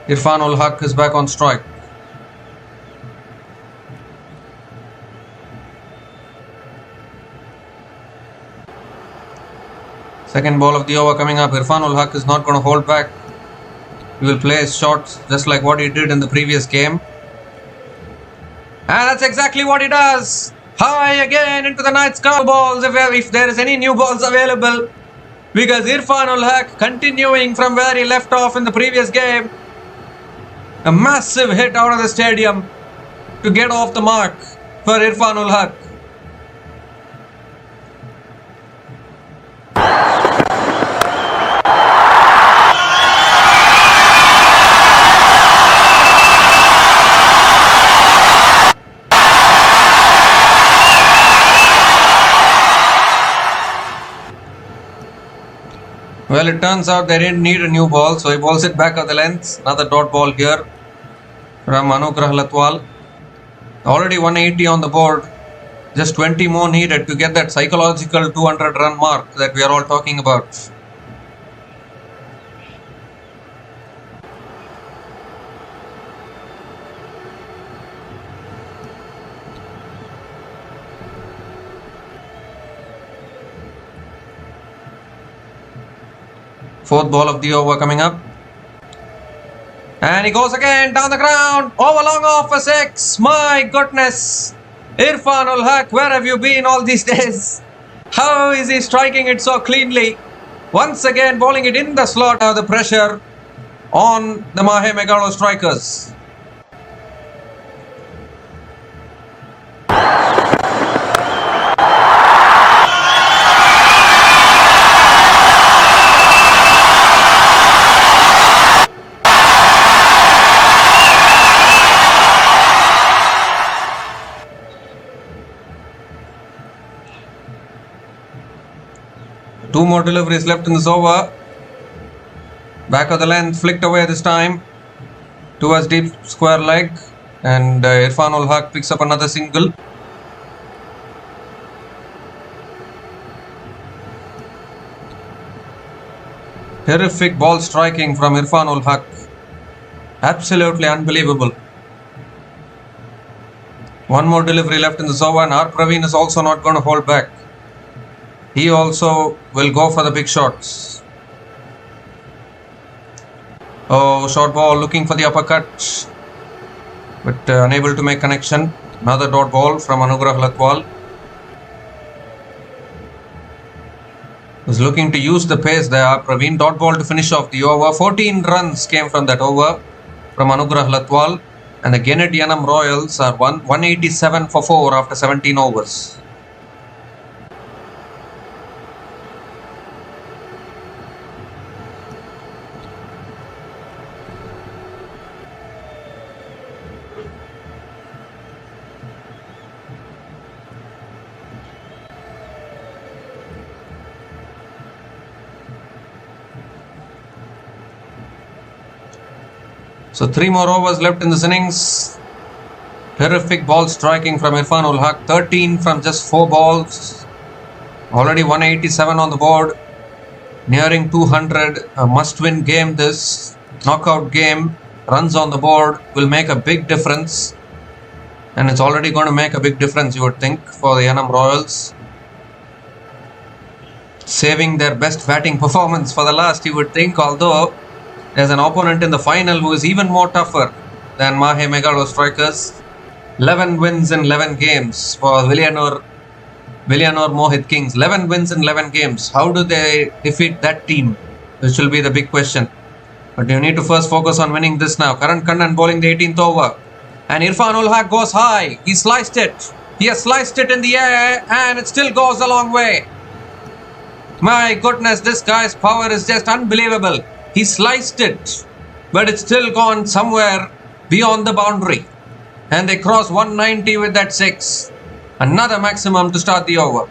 Irfan ul Haq is back on strike. Second ball of the over coming up. Irfan ul Haq is not going to hold back. He will play his shots just like what he did in the previous game. And that's exactly what he does. High again into the night sky balls if there is any new balls available. Because Irfan ul Haq continuing from where he left off in the previous game. A massive hit out of the stadium to get off the mark for Irfan ul Haq. Well, it turns out they didn't need a new ball, so he balls it back of the length. Another dot ball here from Anugrah Latwal. Already 180 on the board. Just 20 more needed to get that psychological 200 run mark that we are all talking about. Fourth ball of the over coming up. And he goes again down the ground. Over long off for 6. My goodness. Irfan ul Haq, where have you been all these days? How is he striking it so cleanly? Once again bowling it in the slot of the pressure on the Mahe Megalo strikers. Two more deliveries left in this over. Back of the length, flicked away this time towards deep square leg, and Irfan ul Haq picks up another single. Terrific ball striking from Irfan ul Haq. Absolutely unbelievable. One more delivery left in this over, and R. Praveen is also not going to hold back. He also will go for the big shots. Oh, short ball looking for the uppercut, but unable to make connection. Another dot ball from Anugrah Latwal. Was looking to use the pace there. Praveen, dot ball to finish off the over. 14 runs came from that over from Anugrah Latwal, and the Genid Yanam Royals are 187 for 4 after 17 overs. So 3 more overs left in this innings. Terrific ball striking from Irfan ul Haq. 13 from just 4 balls. Already 187 on the board. Nearing 200. A must-win game this. Knockout game. Runs on the board will make a big difference. And it's already going to make a big difference, you would think, for the Yanam Royals. Saving their best batting performance for the last, you would think, although there's an opponent in the final who is even more tougher than Mahe Megalostrikers. 11 wins in 11 games for Villinurmohitkings. 11 wins in 11 games. How do they defeat that team? Which will be the big question. But you need to first focus on winning this now. Karan Kannan bowling the 18th over. And Irfan ul Haq goes high. He sliced it. He has sliced it in the air, and it still goes a long way. My goodness, this guy's power is just unbelievable. He sliced it, but it's still gone somewhere beyond the boundary. And they cross 190 with that 6. Another maximum to start the over.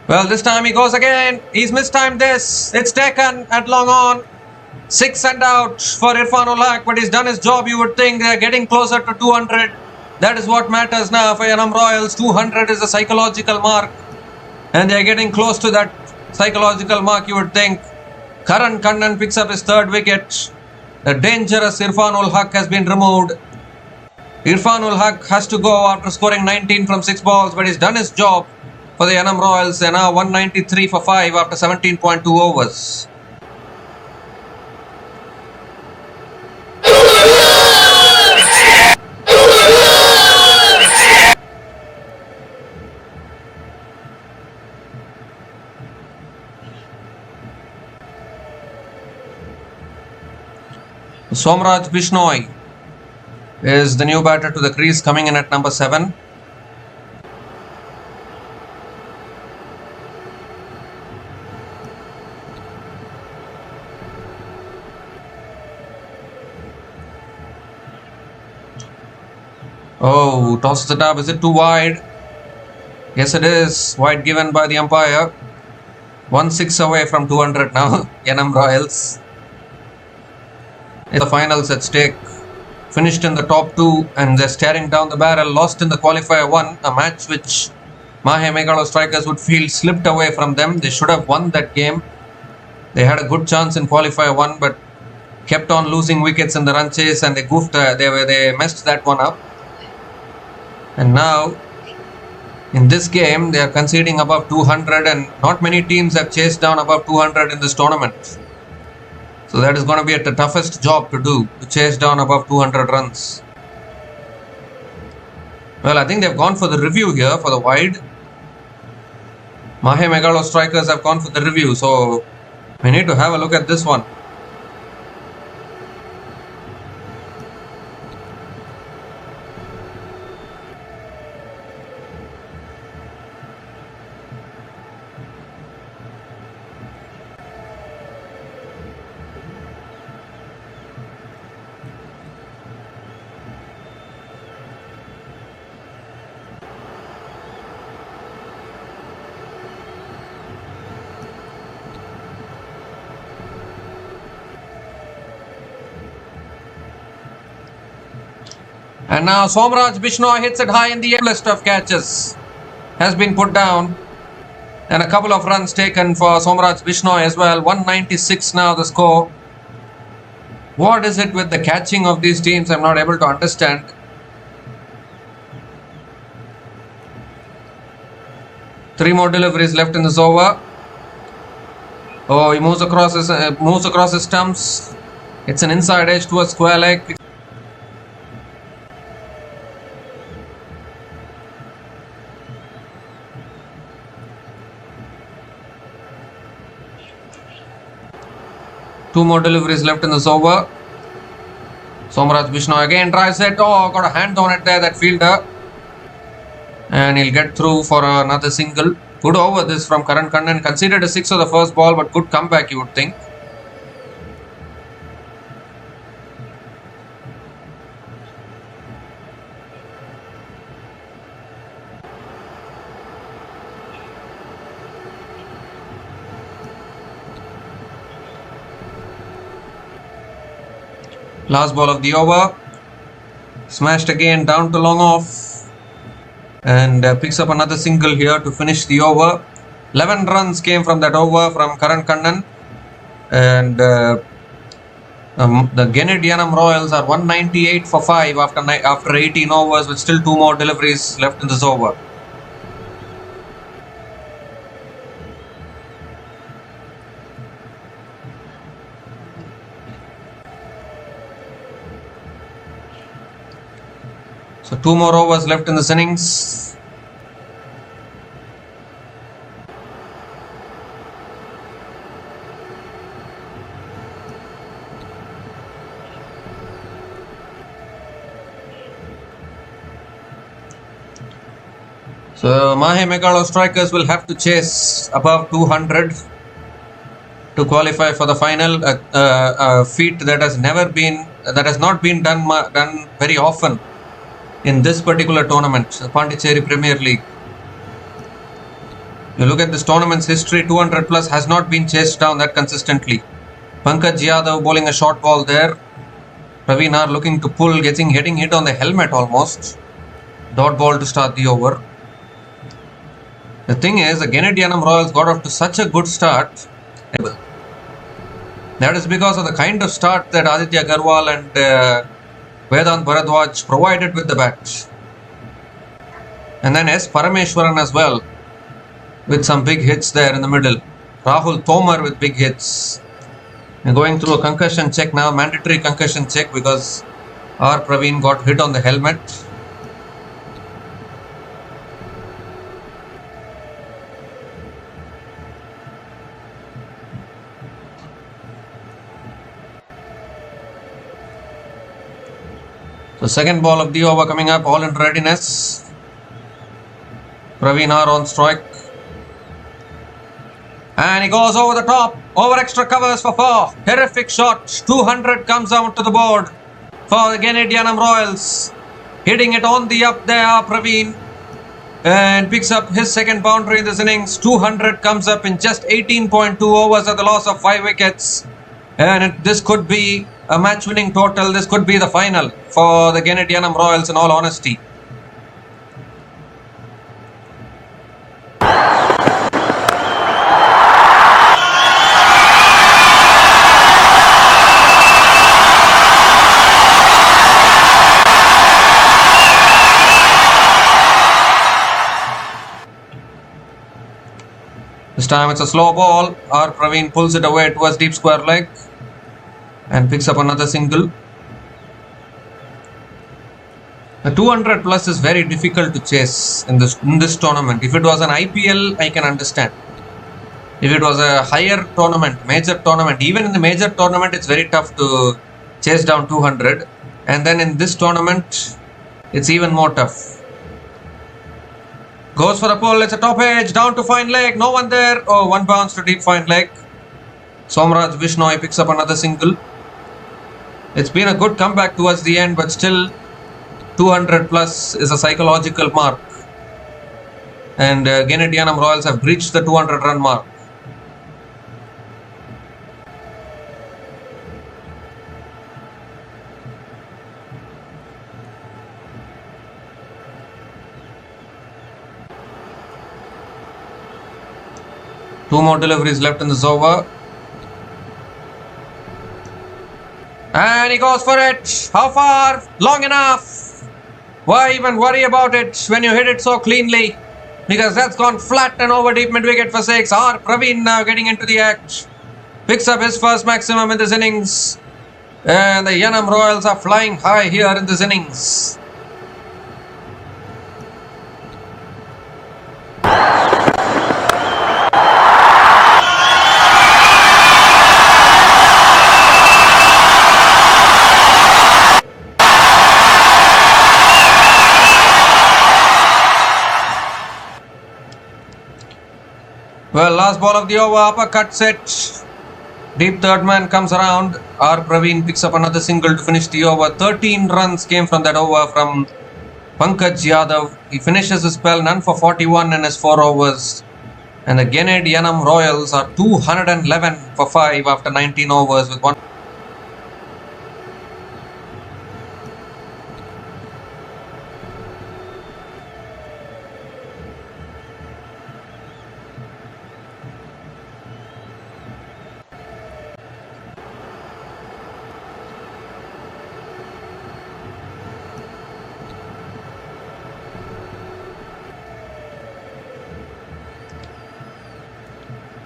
Well, this time he goes again. He's mistimed this. It's taken at long on. 6 and out for Irfan ul Haq, but he's done his job, you would think. They're getting closer to 200. That is what matters now for Yanam Royals. 200 is a psychological mark, and they're getting close to that psychological mark, you would think. Karan Kannan picks up his 3rd wicket. The dangerous Irfan ul Haq has been removed. Irfan ul Haq has to go after scoring 19 from 6 balls, but he's done his job for the Yanam Royals. They're now 193 for 5 after 17.2 overs. Somraj Bishnoi is the new batter to the crease, coming in at number 7. Oh, tosses it up. Is it too wide? Yes, it is. Wide given by the umpire. 1-6 away from 200 now. Yanam Royals. The finals at stake. Finished in the top 2, and they're staring down the barrel. Lost in the Qualifier 1, a match which Mahemegalostrikers would feel slipped away from them. They should have won that game. They had a good chance in Qualifier 1, but kept on losing wickets in the run chase, and they goofed. They messed that one up. And now, in this game, they are conceding above 200, and not many teams have chased down above 200 in this tournament. So that is going to be the toughest job to do, to chase down above 200 runs. Well, I think they've gone for the review here for the wide. Mahe Megalo strikers have gone for the review, so we need to have a look at this one. And now Somraj Bishnoi hits it high in the list of catches. Has been put down. And a couple of runs taken for Somraj Bishnoi as well. 196 now the score. What is it with the catching of these teams? I'm not able to understand. Three more deliveries left in this over. Oh, he moves across his stumps. It's an inside edge to a square leg. Two more deliveries left in this over. Somraj Bishnoi again tries it. Oh, got a hand on it there, that fielder. And he'll get through for another single. Good over this from Karaikalknights. Conceded a 6 of the first ball, but good comeback, you would think. Last ball of the over. Smashed again down to long off. And picks up another single here to finish the over. 11 runs came from that over from Karaikalknights. And the Genid Yanam Royals are 198 for 5 after 18 overs, with still 2 more deliveries left in this over. So 2 more overs left in this innings. So Mahe Megalo strikers will have to chase above 200 to qualify for the final. A feat that has not been done very often in this particular tournament, the Pondicherry Premier League. You look at this tournament's history, 200 plus has not been chased down that consistently. Pankaj Yadav bowling a short ball there. Praveen R looking to pull, getting hit on the helmet almost. Dot ball to start the over. The thing is, the Genid Yanam Royals got off to such a good start. That is because of the kind of start that Aditya Agarwal and Vedant Bharadwaj provided with the bat. And then S. Parameshwaran as well, with some big hits there in the middle. Rahul Tomar with big hits. And going through a concussion check now, mandatory concussion check, because R. Praveen got hit on the helmet. So second ball of the over coming up, all in readiness. Praveen R on strike. And he goes over the top, over extra covers for 4. Terrific shot. 200 comes out to the board for the Genid Yanam Royals. Hitting it on the up there, Praveen. And picks up his second boundary in this innings. 200 comes up in just 18.2 overs at the loss of 5 wickets. And this could be a match-winning total. This could be the final for the Genid Yanam Royals, in all honesty. time it's a slow ball. R. Praveen pulls it away towards deep square leg and picks up another single. The 200 plus is very difficult to chase in this tournament. If it was an IPL, I can understand. If it was a higher tournament, major tournament, even in the major tournament, it's very tough to chase down 200. And then in this tournament, it's even more tough. Goes for a pull, it's a top edge, down to fine leg, no one there. Oh, one bounce to deep fine leg. Somraj Bishnoi picks up another single. It's been a good comeback towards the end, but still 200 plus is a psychological mark. And Genid Yanam have breached the 200 run mark. Two more deliveries left in this over. And he goes for it. How far? Long enough. Why even worry about it when you hit it so cleanly? Because that's gone flat and over deep mid wicket for 6. R. Praveen now getting into the act. Picks up his first maximum in this innings. And the Yanam Royals are flying high here in this innings. Well, last ball of the over, uppercut set. Deep third man comes around. R. Praveen picks up another single to finish the over. 13 runs came from that over from Pankaj Yadav. He finishes his spell, none for 41 in his 4 overs. And the Genid Yanam Royals are 211 for 5 after 19 overs with 1.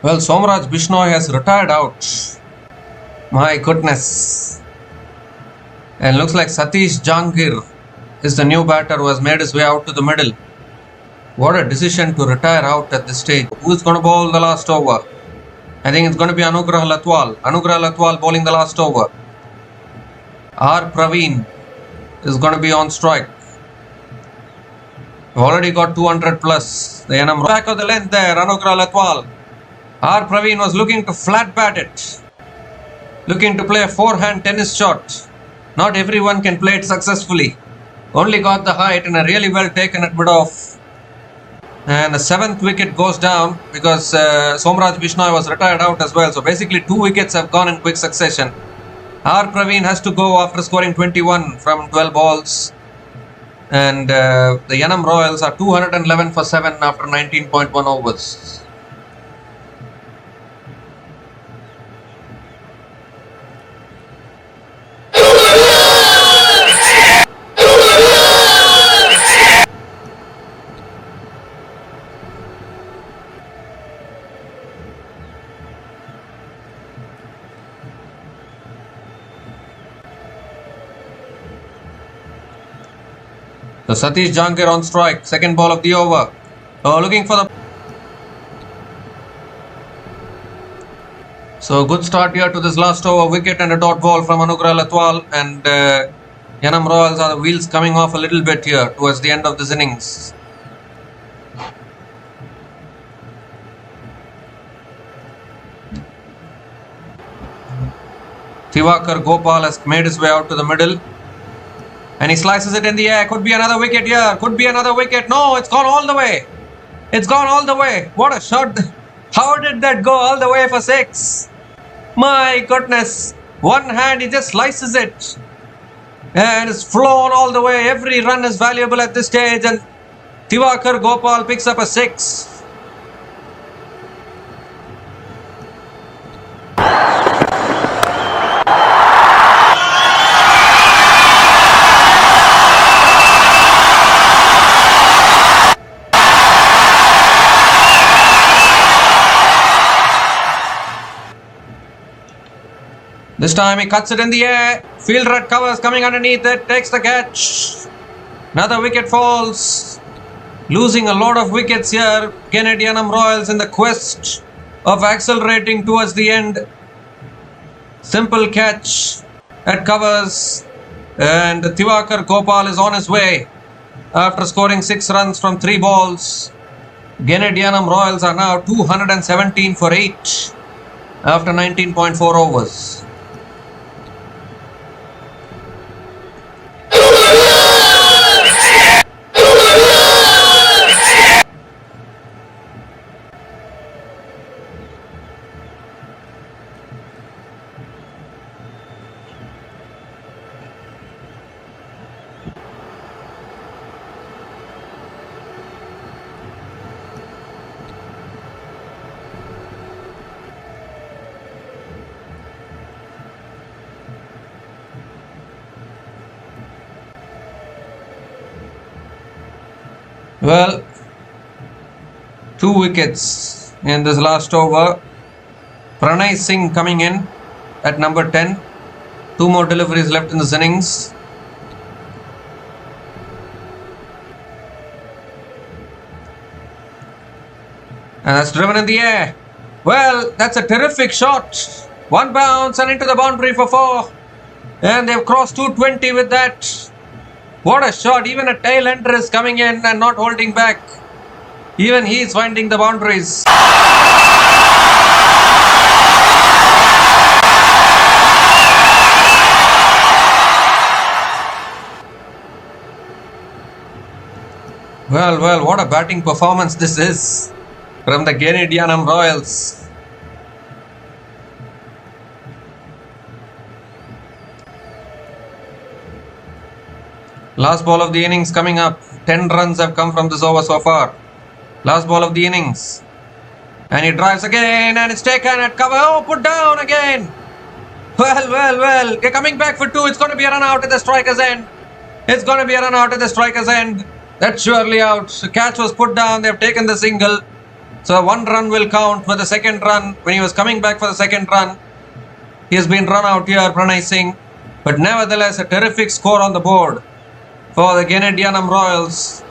Well, Somraj Bishnoi has retired out. My goodness. And looks like Satish Jangir is the new batter who has made his way out to the middle. What a decision to retire out at this stage. Who is going to bowl the last over? I think it's going to be Anugrah Latwal. Anugrah Latwal bowling the last over. R. Praveen is going to be on strike. We've already got 200 plus. The Yanam back of the length there, Anugrah Latwal. R. Praveen was looking to flat bat it. Looking to play a forehand tennis shot. Not everyone can play it successfully. Only got the height and a really well taken at mid-off. And the 7th wicket goes down because Somraj Bishnoi was retired out as well. So basically 2 wickets have gone in quick succession. R. Praveen has to go after scoring 21 from 12 balls. And the Yanam Royals are 211 for 7 after 19.1 overs. So Satish Jangir on strike, second ball of the over. Looking for the... So good start here to this last over, wicket and a dot ball from Anugrah Latwal, and Yanam Royals are the wheels coming off a little bit here towards the end of this innings. Diwakar Gopal has made his way out to the middle. And he slices it in the air. Could be another wicket here. Could be another wicket. No, it's gone all the way. It's gone all the way. What a shot. How did that go all the way for 6? My goodness. One hand, he just slices it. And it's flown all the way. Every run is valuable at this stage. And Diwakar Gopal picks up a 6. This time he cuts it in the air. Fielder at covers coming underneath it. Takes the catch. Another wicket falls. Losing a lot of wickets here. Genid Yanam Royals in the quest of accelerating towards the end. Simple catch at covers. And Divakar Gopal is on his way after scoring 6 runs from 3 balls. Genid Yanam Royals are now 217 for 8 after 19.4 overs. Well, 2 wickets in this last over. Pranay Singh coming in at number 10. 2 more deliveries left in this innings. And that's driven in the air. Well, that's a terrific shot. 1 bounce and into the boundary for 4. And they've crossed 220 with that. What a shot. Even a tail ender is coming in and not holding back. Even he is finding the boundaries. Well, what a batting performance this is from the Genid Yanam Royals. Last ball of the innings coming up. 10 runs have come from this over so far. Last ball of the innings. And he drives again and it's taken at cover. Oh, put down again. Well. They're coming back for 2. It's going to be a run out at the striker's end. It's going to be a run out at the striker's end. That's surely out. The catch was put down. They've taken the single. So 1 run will count for the second run. When he was coming back for the second run, he has been run out here, Pranay Singh. But nevertheless, a terrific score on the board for the Genid Yanam Royals.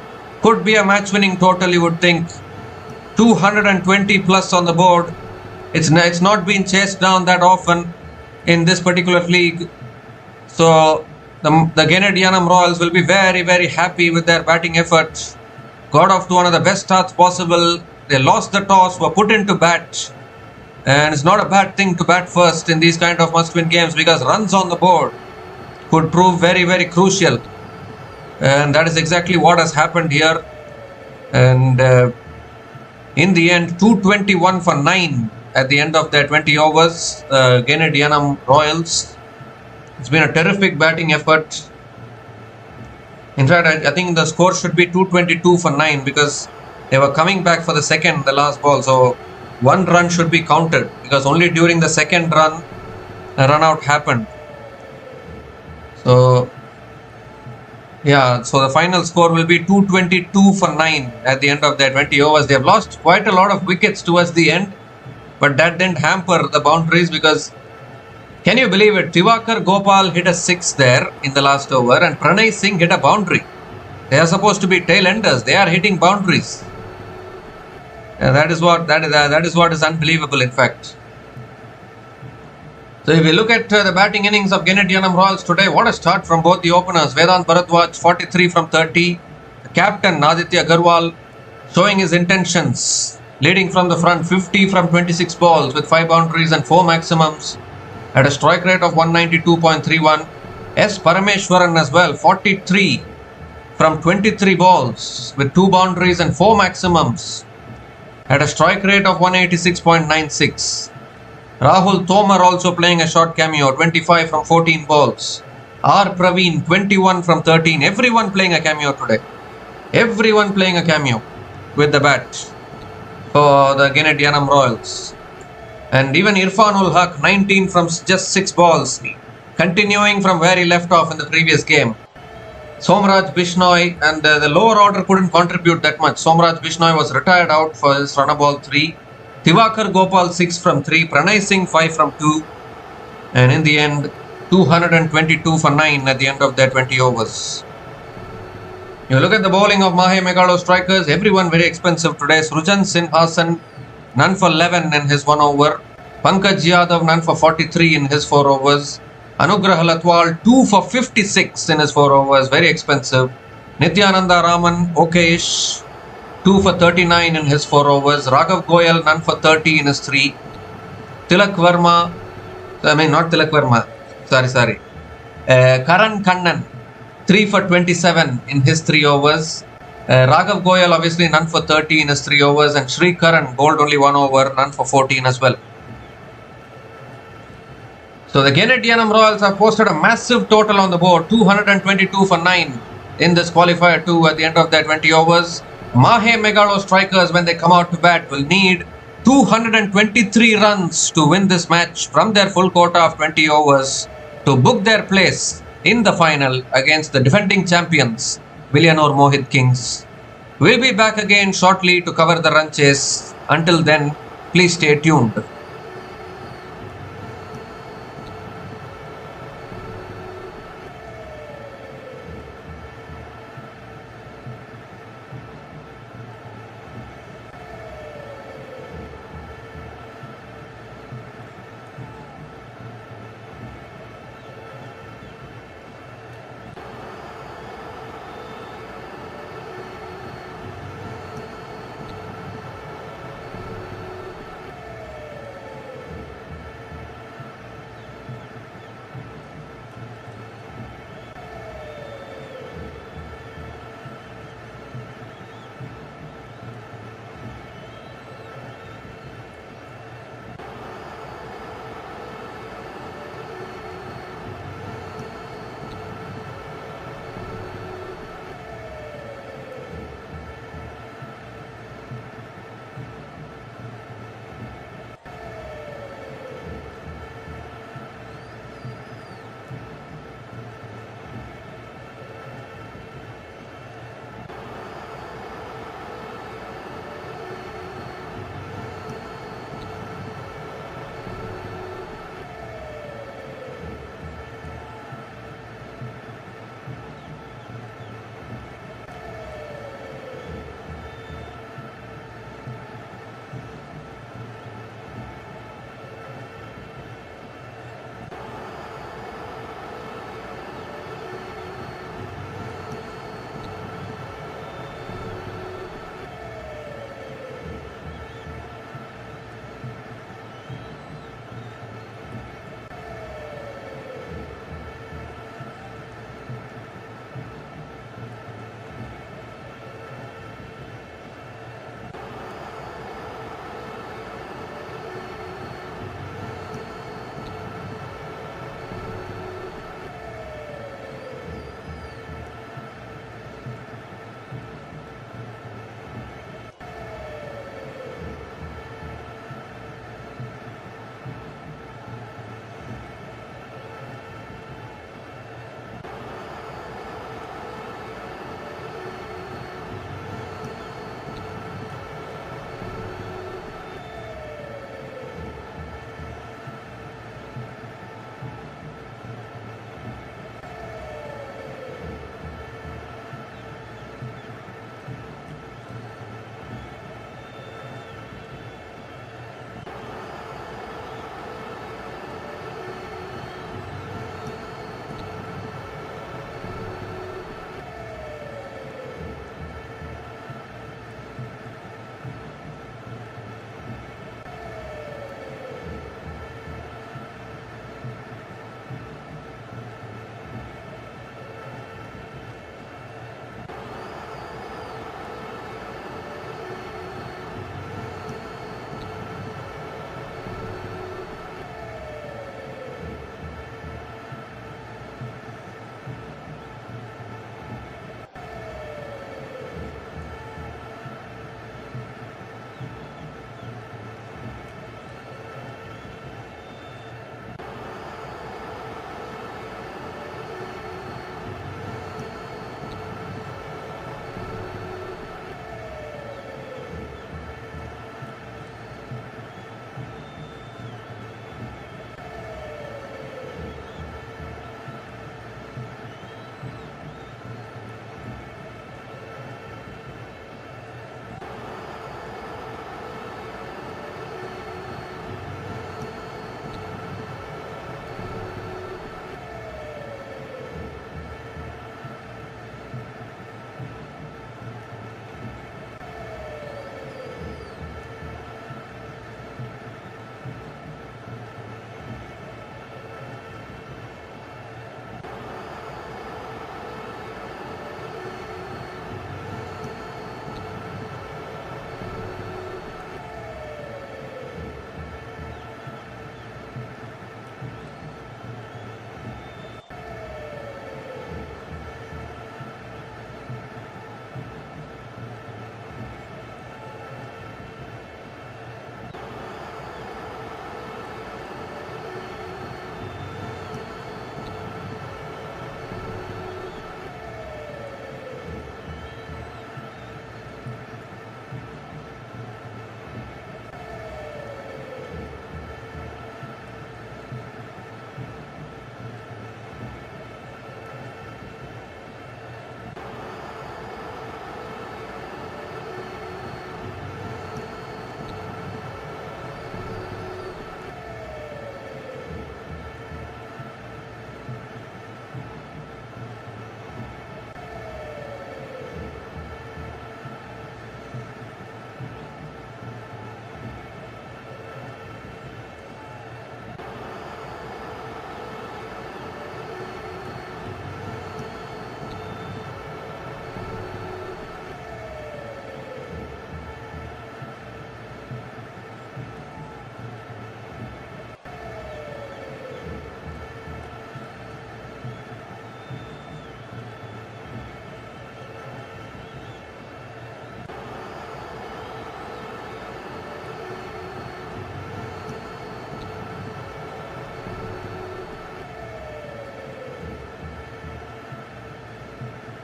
Could be a match-winning total, you would think. 220 plus on the board. It's not been chased down that often in this particular league. So the Genid Yanam Royals will be very, very happy with their batting effort. Got off to one of the best starts possible. They lost the toss, were put into bat. And it's not a bad thing to bat first in these kind of must-win games because runs on the board could prove very, very crucial. And that is exactly what has happened here. And in the end, 221 for 9 at the end of their 20 overs. Genid Yanam Royals. It's been a terrific batting effort. In fact, I think the score should be 222 for 9 because they were coming back for the last ball. So 1 run should be counted because only during the second run, a run out happened. So yeah, so the final score will be 222 for 9 at the end of their 20 overs. They have lost quite a lot of wickets towards the end, but that didn't hamper the boundaries because, can you believe it, Divakar Gopal hit a 6 there in the last over and Pranay Singh hit a boundary. They are supposed to be tail enders. They are hitting boundaries. And that is what is unbelievable, in fact. So if we look at the batting innings of Genid Yanam Royals today, what a start from both the openers. Vedant Bharadwaj 43 from 30. The captain Aditya Agarwal showing his intentions. Leading from the front 50 from 26 balls with 5 boundaries and 4 maximums. At a strike rate of 192.31. S. Parameshwaran as well 43 from 23 balls with 2 boundaries and 4 maximums. At a strike rate of 186.96. Rahul Tomar also playing a short cameo, 25 from 14 balls. R. Praveen, 21 from 13. Everyone playing a cameo today. Everyone playing a cameo with the bat for the Genid Yanam Royals. And even Irfan ul Haq, 19 from just 6 balls. Continuing from where he left off in the previous game. Somraj Bishnoi and the lower order couldn't contribute that much. Somraj Bishnoi was retired out for his run ball 3. Divakar Gopal 6 from 3, Pranay Singh 5 from 2, And in the end, 222 for 9 at the end of their 20 overs. You look at the bowling of Mahe Megalo strikers, everyone very expensive today. Srujan Sinhasan, none for 11 in his 1 over. Pankaj Yadav, none for 43 in his 4 overs. Anugrah Latwal, 2 for 56 in his 4 overs, very expensive. Nityananda Raman, okayish, 2 for 39 in his 4 overs. Raghav Goyal, none for 30 in his 3. Tilak Verma, not Tilak Verma, sorry. Karan Kannan, 3 for 27 in his 3 overs. Raghav Goyal, obviously none for 30 in his 3 overs. And Sri Karan, bowled only 1 over, none for 14 as well. So the Genid Yanam Royals have posted a massive total on the board, 222 for 9 in this qualifier 2 at the end of their 20 overs. Mahe Megalo strikers, when they come out to bat, will need 223 runs to win this match from their full quota of 20 overs to book their place in the final against the defending champions, Villinurmohitkings. We'll be back again shortly to cover the run chase. Until then, please stay tuned.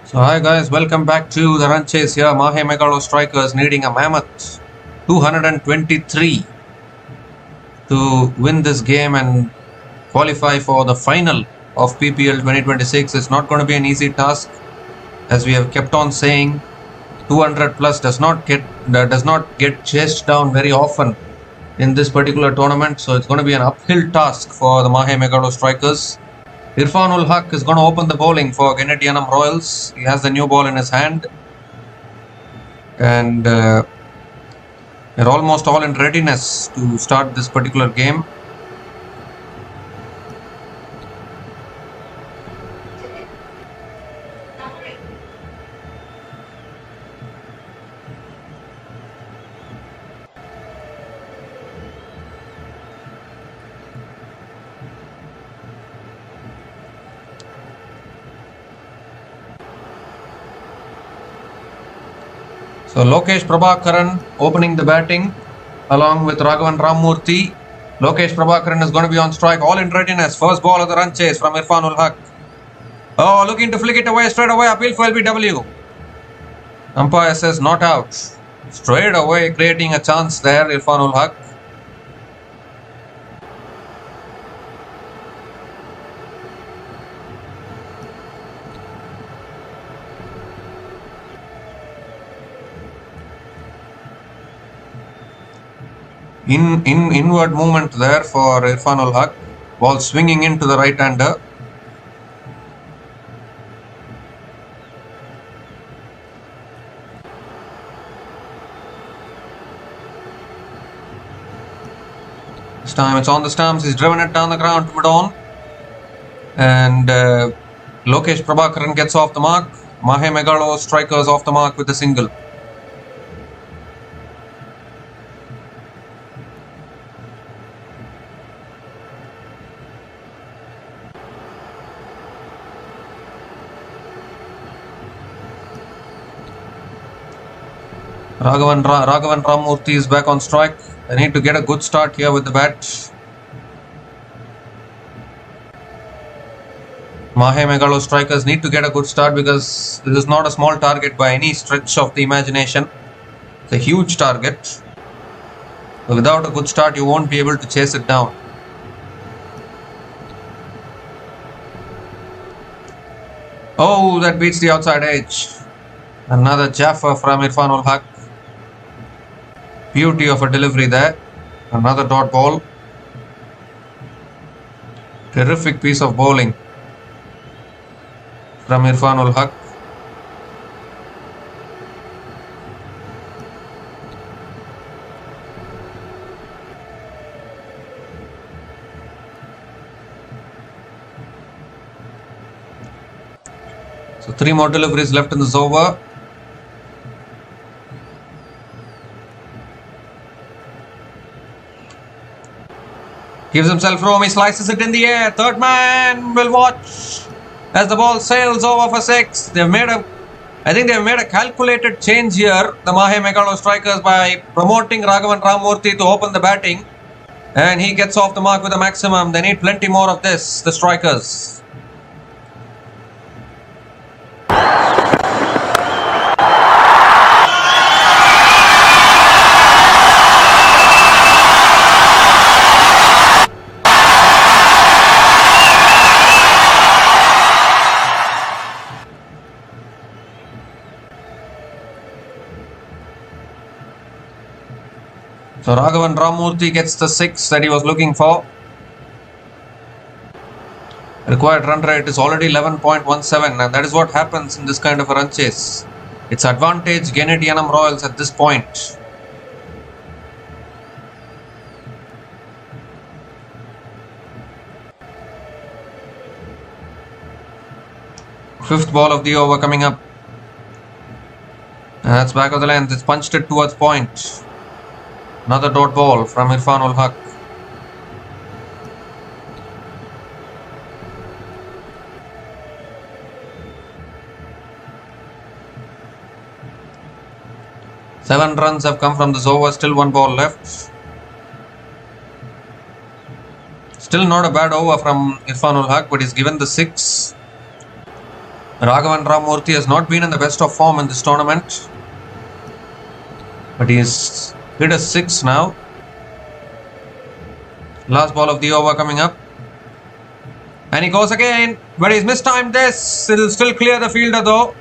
So hi guys, welcome back to the run chase here. Mahe Megalostrikers needing a mammoth 223 to win this game and qualify for the final of PPL 2026. It's not going to be an easy task, as we have kept on saying. 200 plus does not get chased down very often in this particular tournament, so it's going to be an uphill task for the Mahe Megalostrikers. Irfanul Haq is going to open the bowling for Genid Yanamroyals. He has the new ball in his hand, and they're almost all in readiness to start this particular game. So Lokesh Prabhakaran opening the batting along with Raghavan Ramamurthy. Lokesh Prabhakaran is going to be on strike, all in readiness. First ball of the run chase from Irfanul Haq. Oh, looking to flick it away straight away. Appeal for LBW. Umpire says not out. Straight away creating a chance there, Irfanul Haq. Inward movement there for Irfanul Haq. Ball swinging into the right-hander. This time it's on the stumps. He's driven it down the ground to mid-on. And Lokesh Prabhakaran gets off the mark. Mahe Megalostrikers off the mark with a single. Raghavan Ramamurthy is back on strike. They need to get a good start here with the bat. Mahe Megalostrikers need to get a good start because this is not a small target by any stretch of the imagination. It's a huge target. So without a good start, you won't be able to chase it down. Oh, that beats the outside edge. Another Jaffa from Irfanul Haq. Beauty of a delivery there. Another dot ball. Terrific piece of bowling from Irfanul Haq. So 3 more deliveries left in this over. Gives himself room, he slices it in the air. Third man will watch as the ball sails over for 6. I think they've made a calculated change here, the Mahe Megalostrikers, by promoting Raghavan Ramamurthy to open the batting. And he gets off the mark with a maximum. They need plenty more of this, the strikers. So Raghavan Ramamurthy gets the 6 that he was looking for. Required run rate is already 11.17, and that is what happens in this kind of a run chase. It's advantage Genid Yanamroyals at this point. Fifth ball of the over coming up. And that's back of the length. It's punched it towards point. Another dot ball from Irfanul Haq. Seven runs have come from this over. Still 1 ball left. Still not a bad over from Irfanul Haq, but he's given the 6. Raghavan Ramamurthy has not been in the best of form in this tournament, but he's hit a 6 now. Last ball of the over coming up. And he goes again, but he's mistimed this. It will still clear the fielder though.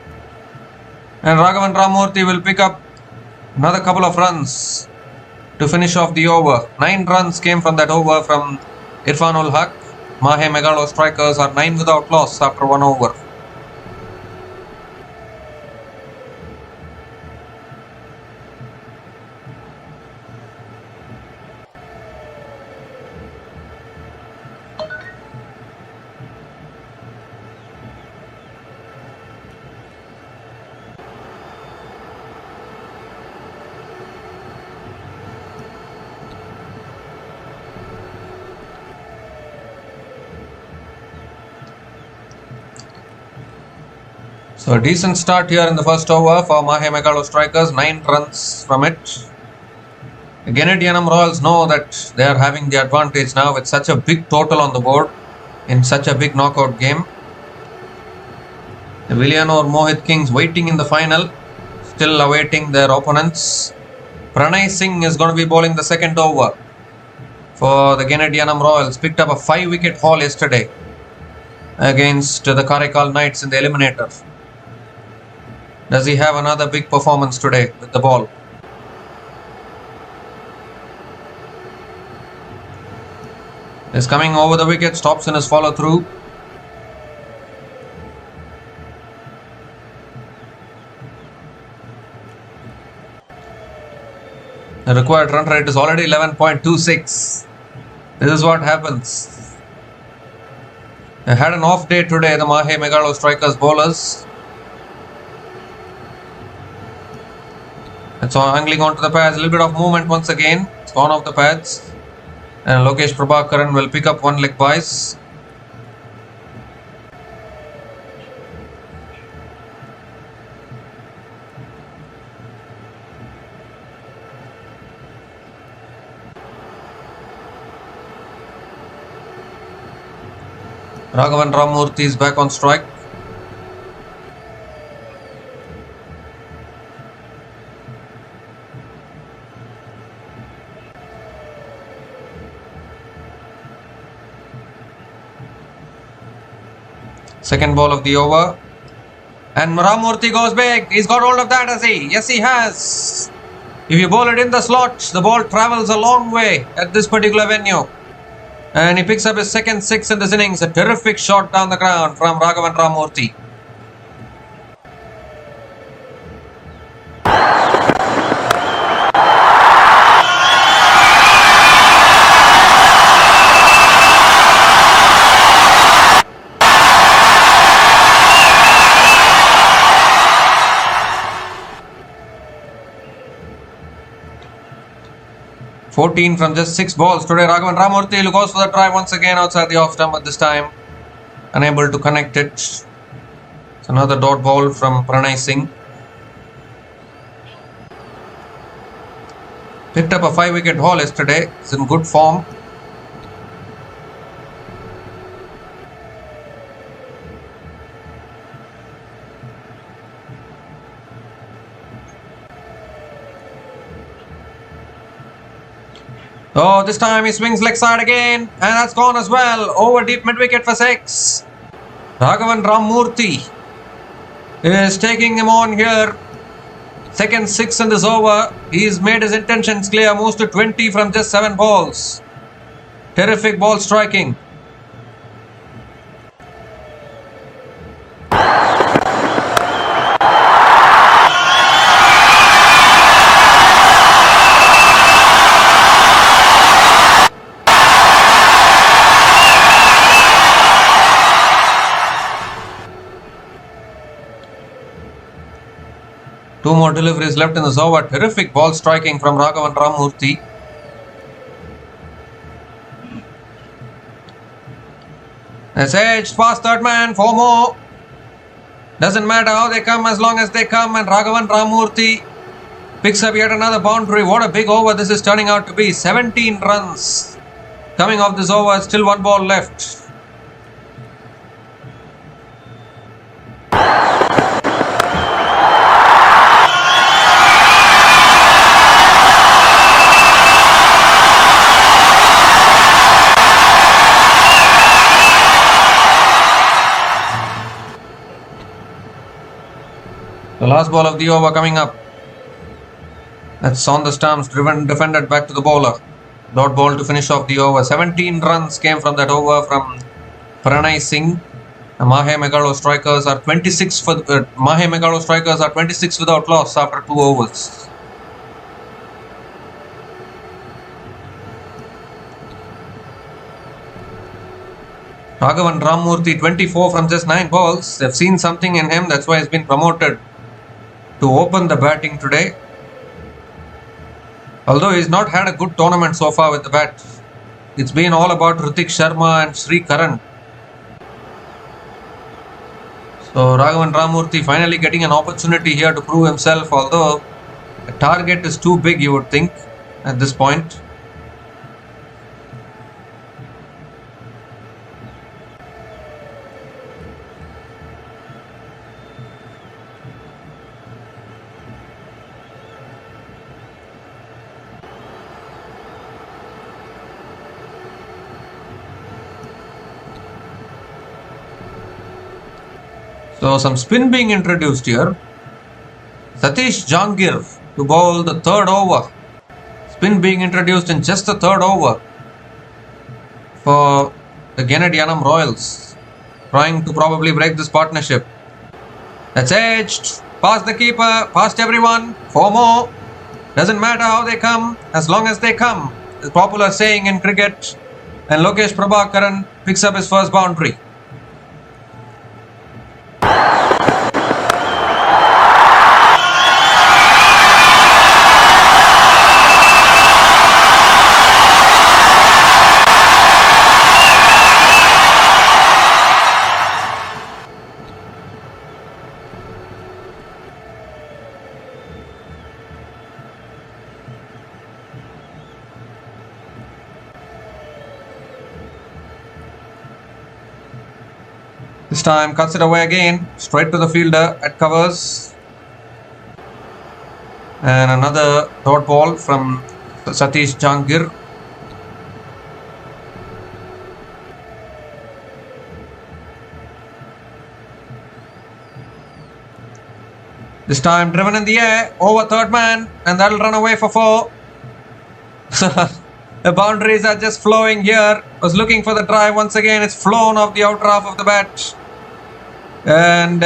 And Raghavan Ramamurthy will pick up another couple of runs to finish off the over. 9 runs came from that over from Irfanul Haq. Mahe Megalo strikers are 9 without loss after 1 over. So a decent start here in the first over for Mahe Megalo strikers, 9 runs from it. The Genid Yanam Royals know that they are having the advantage now with such a big total on the board in such a big knockout game. The villinurmohitkings waiting in the final, still awaiting their opponents. Pranay Singh is going to be bowling the second over for the Genid Yanam Royals. Picked up a 5-wicket haul yesterday against the Karaikalkniights in the eliminator. Does he have another big performance today with the ball? Is coming over the wicket, stops in his follow through. The required run rate is already 11.26. This is what happens. They had an off day today, the Mahe Megalo strikers bowlers. It's angling onto the pads, a little bit of movement once again. It's gone off the pads. And Lokesh Prabhakaran will pick up one leg byes. Raghavan Ramamurthy is back on strike. Second ball of the over. And Ramamurthy goes big. He's got hold of that, has he? Yes, he has. If you bowl it in the slot, the ball travels a long way at this particular venue. And he picks up his second 6 in this innings. A terrific shot down the ground from Raghavan Ramamurthy. $14 from just 6 balls today. Raghavan Ramamurthy goes for the try once again outside the off stump at this time. Unable to connect it. It's another dot ball from Pranay Singh. Picked up a 5-wicket haul yesterday. It's in good form. Oh, this time he swings leg side again, and that's gone as well. Over deep mid wicket for 6. Raghavan Ramamurthy is taking him on here. Second 6 in this over. He's made his intentions clear. Moves to 20 from just 7 balls. Terrific ball striking. Two more deliveries left in this over. Terrific ball striking from Raghavan Ramamurthy. It's edged past third man. 4 more. Doesn't matter how they come as long as they come. And Raghavan Ramamurthy picks up yet another boundary. What a big over this is turning out to be. 17 runs coming off this over. Still 1 ball left. The last ball of the over coming up. That's on the stumps, defended back to the bowler. Dot ball to finish off the over. 17 runs came from that over from Pranay Singh. The Mahe Megalo strikers are 26 for Mahe Megalo strikers are 26 without loss after 2 overs. Raghavan Ramamurthy 24 from just 9 balls. They've seen something in him, that's why he's been promoted to open the batting today. Although he's not had a good tournament so far with the bat. It's been all about Hrithik Sharma and Sri Karan. So Raghavan Ramamurthy finally getting an opportunity here to prove himself, although the target is too big, you would think, at this point. So some spin being introduced here. Satish Jangir to bowl the 3rd over. Spin being introduced in just the 3rd over for the Genid Yanam Royals, trying to probably break this partnership. That's edged, past the keeper, past everyone, 4 more. Doesn't matter how they come, as long as they come. The popular saying in cricket. And Lokesh Prabhakaran picks up his first boundary. This time cuts it away again, straight to the fielder at covers. And another dot ball from Satish Jangir. This time driven in the air, over 3rd man, and that'll run away for 4. The boundaries are just flowing here. Was looking for the drive once again. It's flown off the outer half of the bat. And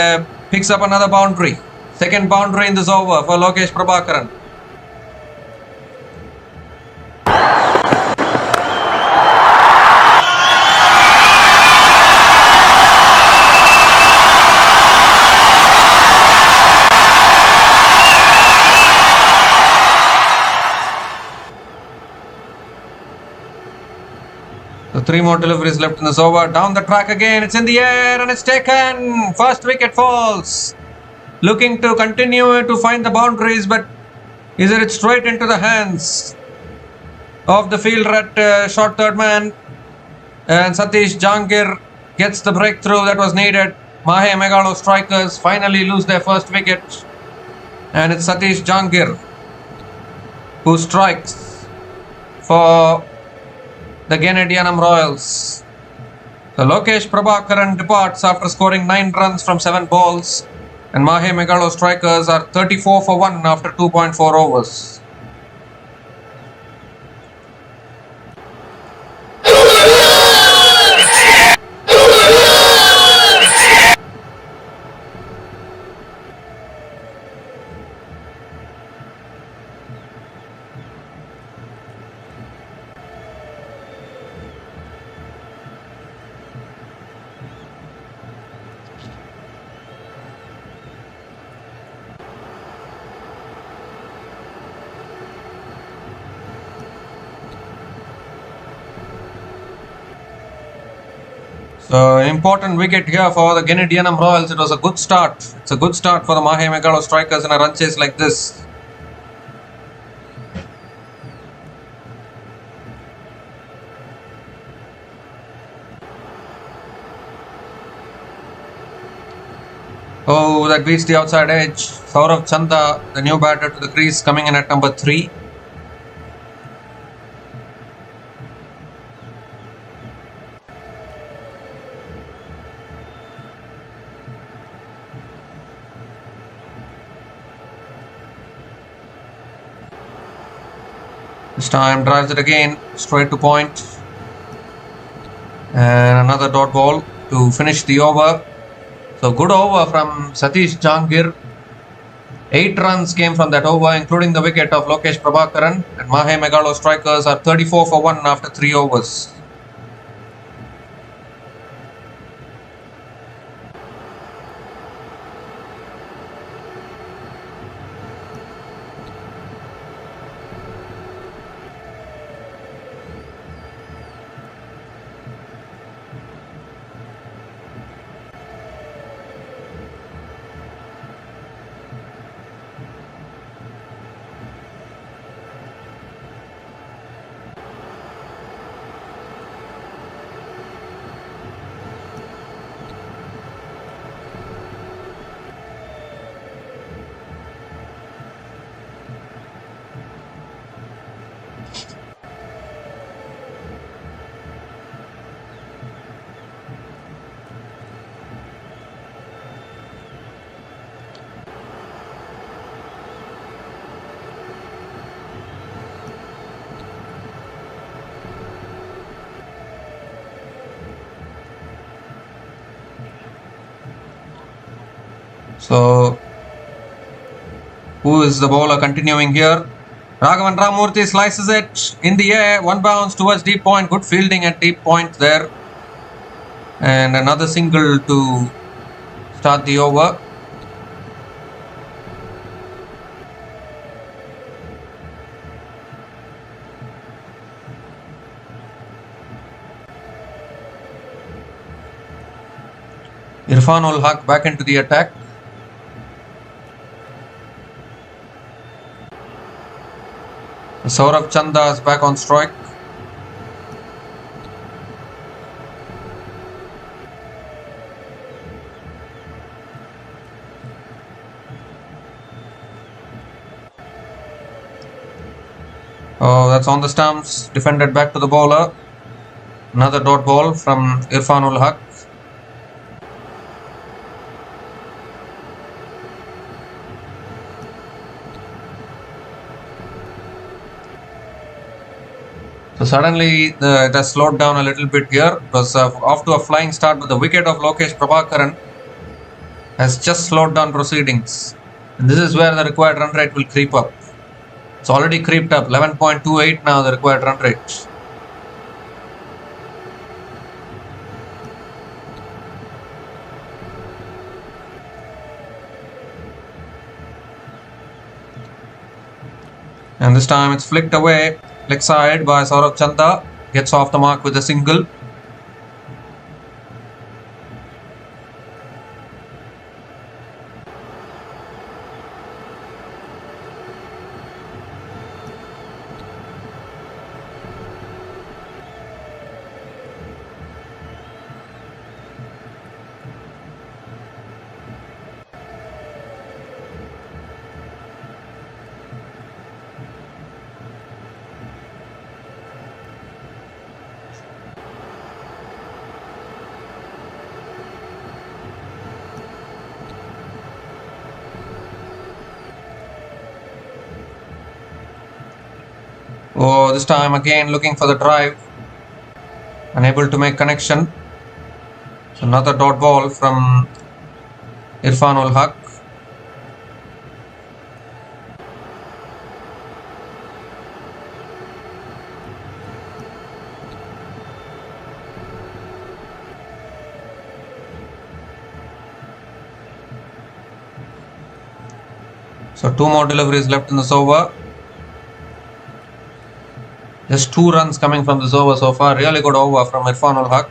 picks up another boundary. 2nd boundary in this over for Lokesh Prabhakaran. So 3 more deliveries left in this over. Down the track again. It's in the air and it's taken. First wicket falls. Looking to continue to find the boundaries, but is it straight into the hands of the fielder at short 3rd man. And Satish Jangir gets the breakthrough that was needed. Mahe Megalo strikers finally lose their first wicket. And it's Satish Jangir who strikes for the Genid Yanam Royals. So Lokesh Prabhakaran departs after scoring 9 runs from 7 balls, and Mahe Megalo strikers are 34 for 1 after 2.4 overs. So an important wicket here for the Genid Yanam Royals. It was a good start. It's a good start for the Mahe Megalo strikers in a run chase like this. Oh, that beats the outside edge. Saurav Chanda, the new batter to the crease, coming in at number 3. This time drives it again, straight to point. And another dot ball to finish the over. So good over from Satish Jangir. 8 runs came from that over, including the wicket of Lokesh Prabhakaran, and Mahe Megalostrikers are 34 for 1 after 3 overs. So, who is the bowler continuing here? Raghavan Ramurthy slices it in the air, 1 bounce towards deep point. Good fielding at deep point there. And another single to start the over. Irfan ul Haq back into the attack. Saurabh Chanda is back on strike. Oh, that's on the stumps. Defended back to the bowler. Another dot ball from Irfan ul Haq. So suddenly it has slowed down a little bit here. It was off to a flying start, but the wicket of Lokesh Prabhakaran has just slowed down proceedings. And this is where the required run rate will creep up. It's already creeped up, 11.28 now the required run rate. And this time it's flicked away. Leg side by Saurabh Chanda, gets off the mark with a single. Oh, this time again looking for the drive. Unable to make connection. So another dot ball from Irfan ul Haq. So 2 more deliveries left in this over. Just 2 runs coming from this over so far. Really good over from Irfan ul Haq.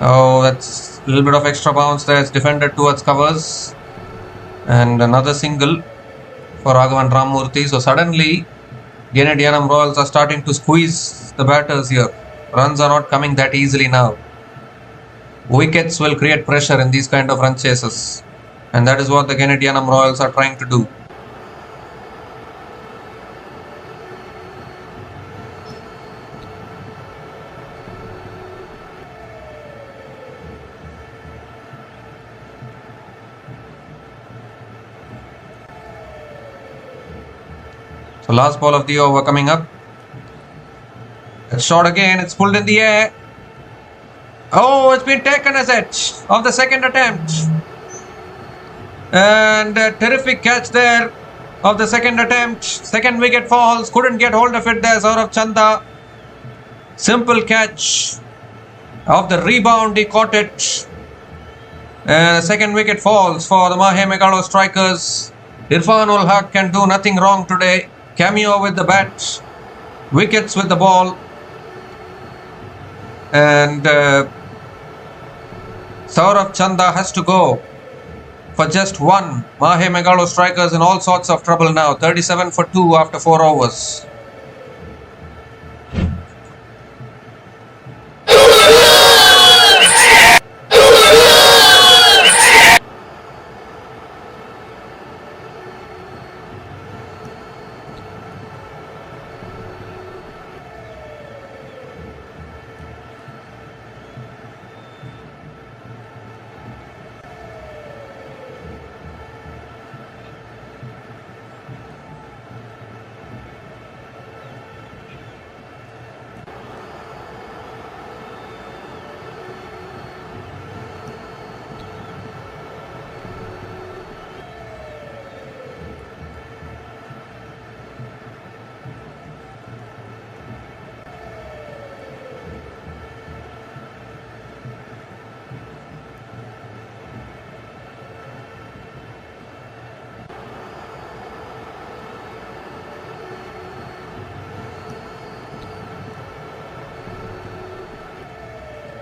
Oh, that's a little bit of extra bounce there. It's defended towards covers. And another single for Raghavan Ramurthy. So suddenly, Genid Yanam are starting to squeeze the batters here. Runs are not coming that easily now. Wickets will create pressure in these kind of run chases. And that is what the Genid Yanam Royals are trying to do. So last ball of the over coming up. It's shot again. It's pulled in the air. Oh, it's been taken as it of the second attempt. And a terrific catch there of the second attempt. Second wicket falls. Couldn't get hold of it there, Saurabh Chanda. Simple catch. Of the rebound, he caught it. Second wicket falls for the Mahe Megalo strikers. Irfan ul Haq can do nothing wrong today. Cameo with the bat. Wickets with the ball. And Saurabh Chanda has to go for just one. Mahe Megalo strikers in all sorts of trouble now. 37 for 2 after 4 overs.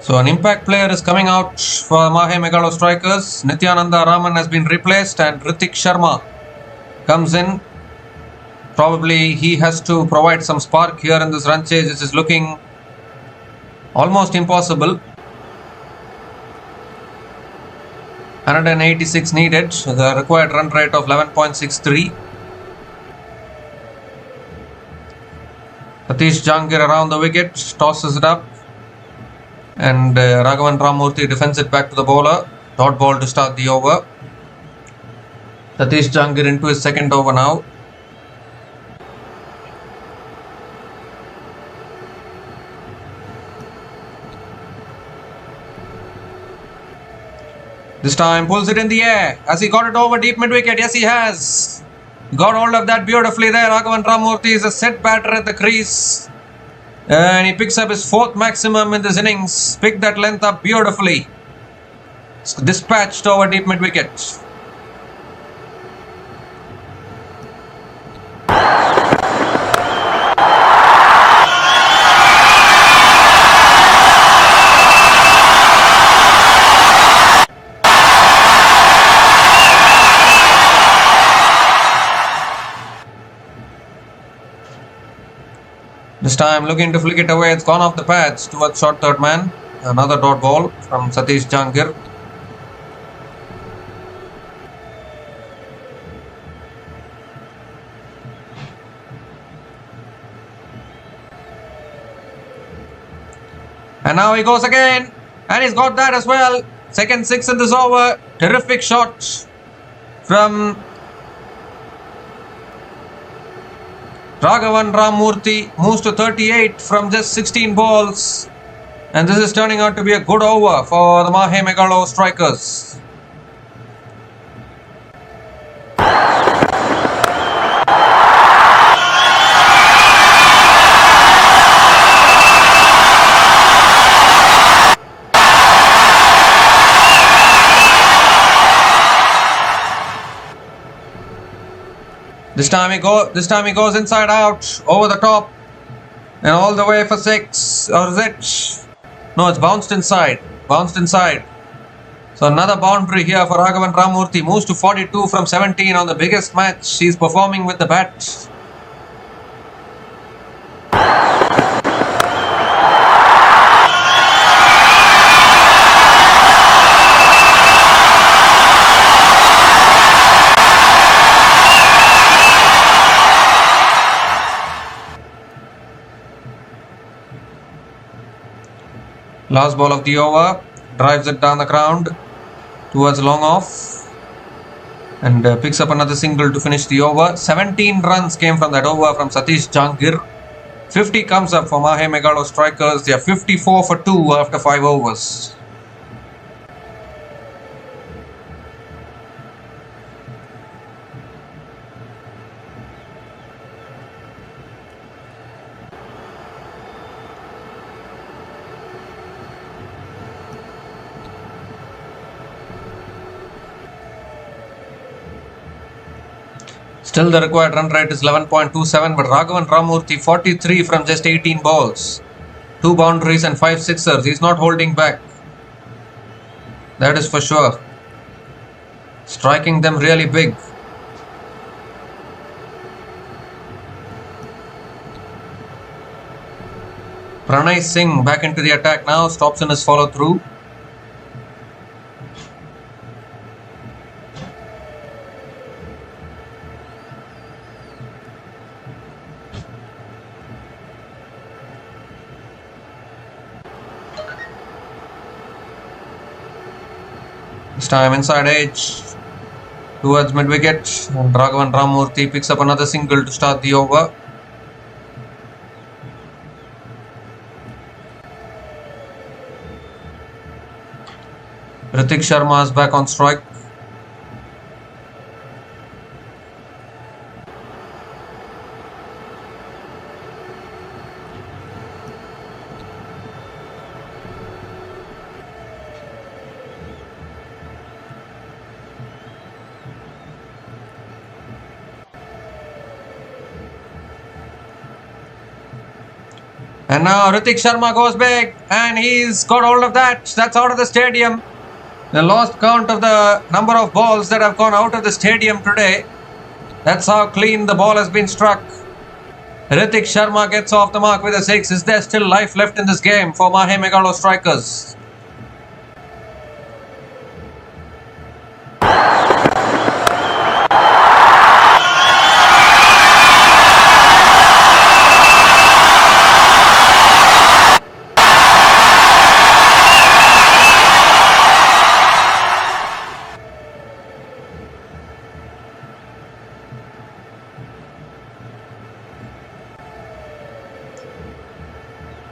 So an impact player is coming out for Mahe Megalo strikers. Nityananda Raman has been replaced and Ritik Sharma comes in. Probably he has to provide some spark here in this run chase. This is looking almost impossible. 186 needed. The required run rate of 11.63. Satish Jangir around the wicket, tosses it up. And Raghavan Ramamurthy defends it back to the bowler. Dot ball to start the over. Satish Jangir into his second over now. This time pulls it in the air. Has he got it over deep mid wicket? Yes, he has. Got hold of that beautifully there. Raghavan Ramamurthy is a set batter at the crease. And he picks up his 4th maximum in this innings. Picked that length up beautifully. Dispatched over deep mid wicket. This time looking to flick it away. It's gone off the pads towards short third man. Another dot ball from Satish Jangir. And now he goes again. And he's got that as well. Second 6 in this over. Terrific shot from Raghavan Ramamurthy. Moves to 38 from just 16 balls. And this is turning out to be a good over for the Mahe Megalo strikers. This time he goes inside out, over the top, and all the way for 6. Or is it? No, it's bounced inside. So another boundary here for Raghavan Ramamurthy. Moves to 42 from 17 on the biggest match. He's performing with the bat. Last ball of the over, drives it down the ground towards long off. and picks up another single to finish the over. 17 runs came from that over from Satish Jangir. 50 comes up for Mahe Megalostrikers. They are 54 for 2 after 5 overs. Still the required run rate is 11.27, but Raghavan Ramurthy 43 from just 18 balls. 2 boundaries and 5 sixers. He's not holding back. That is for sure. Striking them really big. Pranay Singh back into the attack now. Stops in his follow through. This time inside edge towards mid wicket, and Raghavan Ramurthy picks up another single to start the over. Ritik Sharma is back on strike. And now Ritik Sharma goes big, and he's got hold of that. That's out of the stadium. The lost count of the number of balls that have gone out of the stadium today. That's how clean the ball has been struck. Ritik Sharma gets off the mark with a 6. Is there still life left in this game for Mahe Megalostrikers?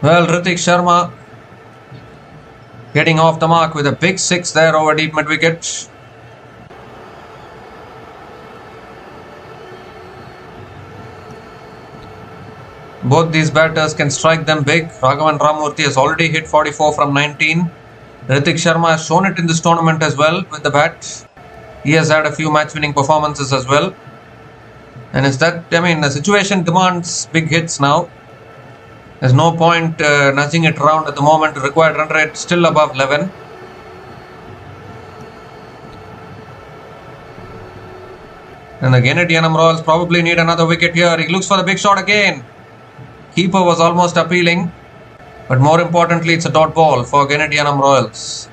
Well, Ritik Sharma getting off the mark with a big 6 there over deep mid wicket. Both these batters can strike them big. Raghavan Ramurthy has already hit 44 from 19. Ritik Sharma has shown it in this tournament as well with the bat. He has had a few match-winning performances as well. And is that, the situation demands big hits now. There's no point nudging it around at the moment. Required run rate still above 11. And the Genid Yanam probably need another wicket here. He looks for the big shot again. Keeper was almost appealing. But more importantly, it's a dot ball for Genid Yanam.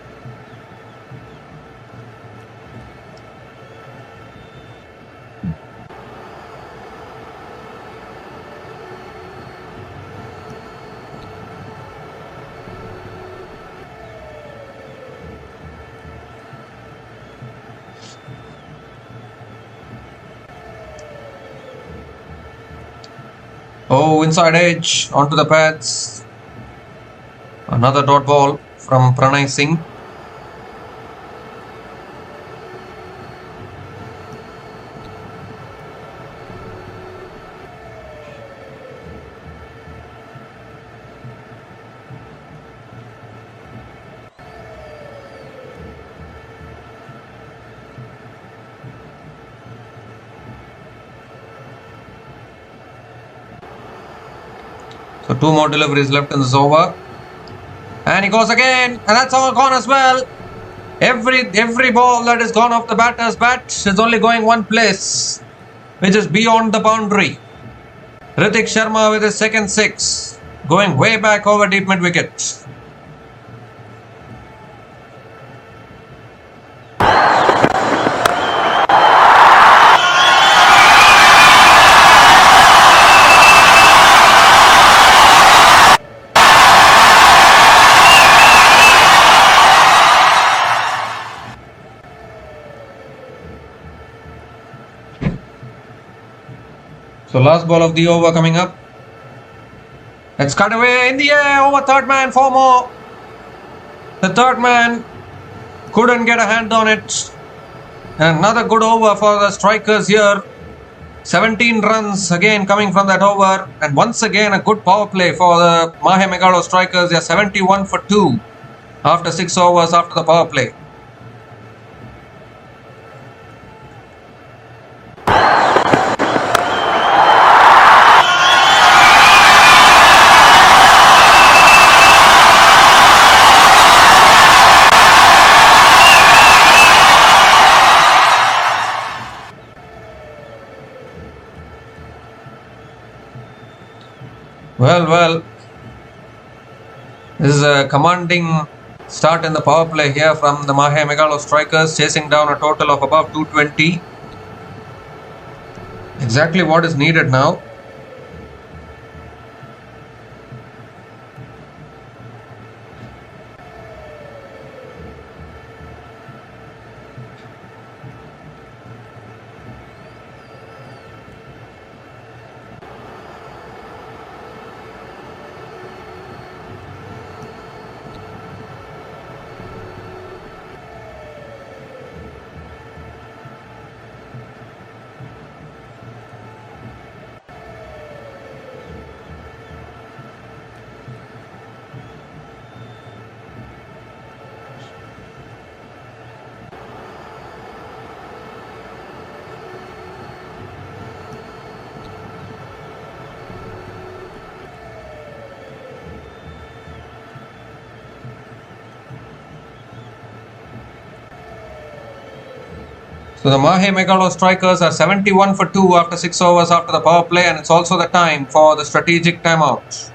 Oh, inside edge onto the pads. Another dot ball from Pranay Singh. So 2 more deliveries left in this over. And he goes again. And that's all gone as well. Every ball that has gone off the batter's bat is only going one place, which is beyond the boundary. Ritik Sharma with his second 6. Going way back over deep mid wicket. last ball of the over coming up. It's cut away in the air over third man, 4 more. The third man couldn't get a hand on it. Another good over for the strikers here. 17 runs again coming from that over, and once again a good power play for the Mahe Megalo strikers. They are 71 for 2 after 6 overs after the power play. Well, this is a commanding start in the power play here from the Mahe Megalo strikers, chasing down a total of above 220. Exactly what is needed now. So the Mahe Megalo strikers are 71 for 2 after 6 overs after the power play, and it's also the time for the strategic timeout.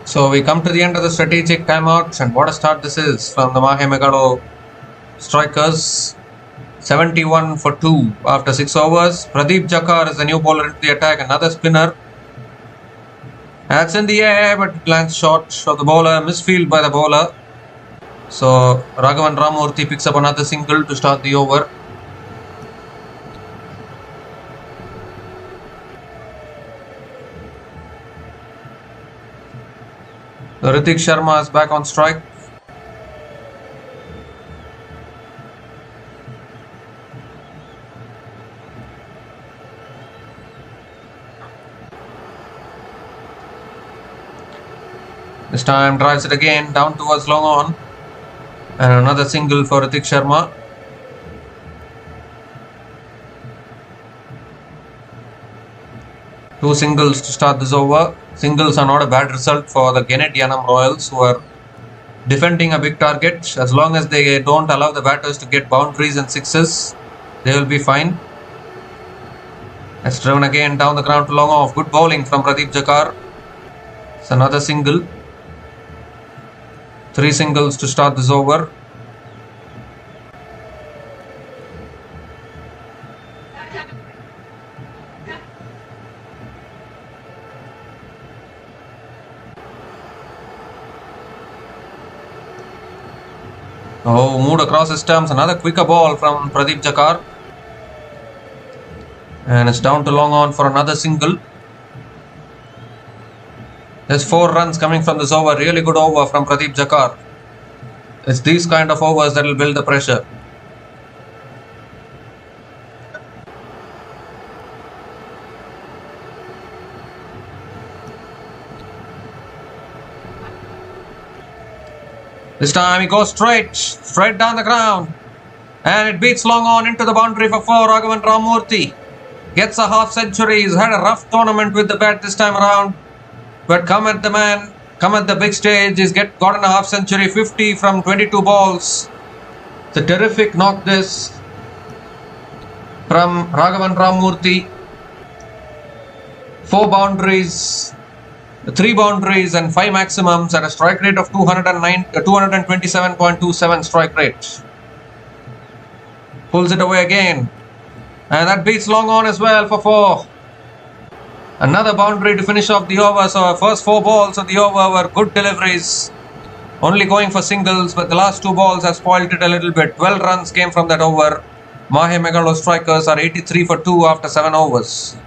So we come to the end of the strategic timeout, and what a start this is from the Mahe Megalo strikers. 71 for 2 after 6 overs. Pradeep Jakar is the new bowler into the attack, another spinner. That's in the air, but it lands short of the bowler, misfield by the bowler. So Raghavan Ramurthy picks up another single to start the over. Ritik Sharma is back on strike. This time drives it again down towards long on. And another single for Ritik Sharma. Two singles to start this over. Singles are not a bad result for the Genid Yanam Royals, who are defending a big target. As long as they don't allow the batters to get boundaries and sixes, they will be fine. It's driven again down the ground to long off. Good bowling from Pradeep Jakar. It's another single. 3 singles to start this over. Oh, moved across his stumps. Another quicker ball from Pradeep Jakar. And it's down to long on for another single. There's 4 runs coming from this over. Really good over from Pradeep Jakar. It's these kind of overs that will build the pressure. This time he goes straight down the ground. And it beats long on into the boundary for 4. Raghavan Ramamurthy gets a half century. He's had a rough tournament with the bat this time around. But come at the big stage. He's gotten a half century, 50 from 22 balls. It's a terrific knock this from Raghavan Ramamurthy. 4 boundaries, 3 boundaries and 5 maximums at a strike rate of 227.27 strike rate. Pulls it away again. And that beats long on as well for 4. Another boundary to finish off the over. So our first 4 balls of the over were good deliveries. Only going for singles, but the last 2 balls have spoiled it a little bit. 12 runs came from that over. Mahe Megalostrikers are 83 for 2 after 7 overs.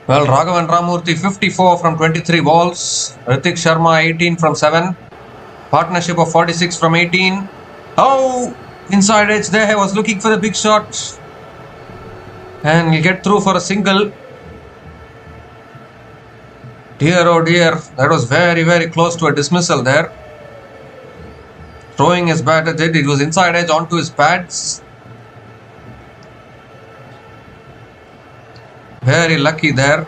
Well, Raghavan Ramamurthy 54 from 23 balls. Ritik Sharma 18 from 7. Partnership of 46 from 18. Oh, inside edge there. He was looking for the big shot. And he'll get through for a single. Dear oh dear. That was very, very close to a dismissal there. Throwing his bat at it. It was inside edge onto his pads. Very lucky there.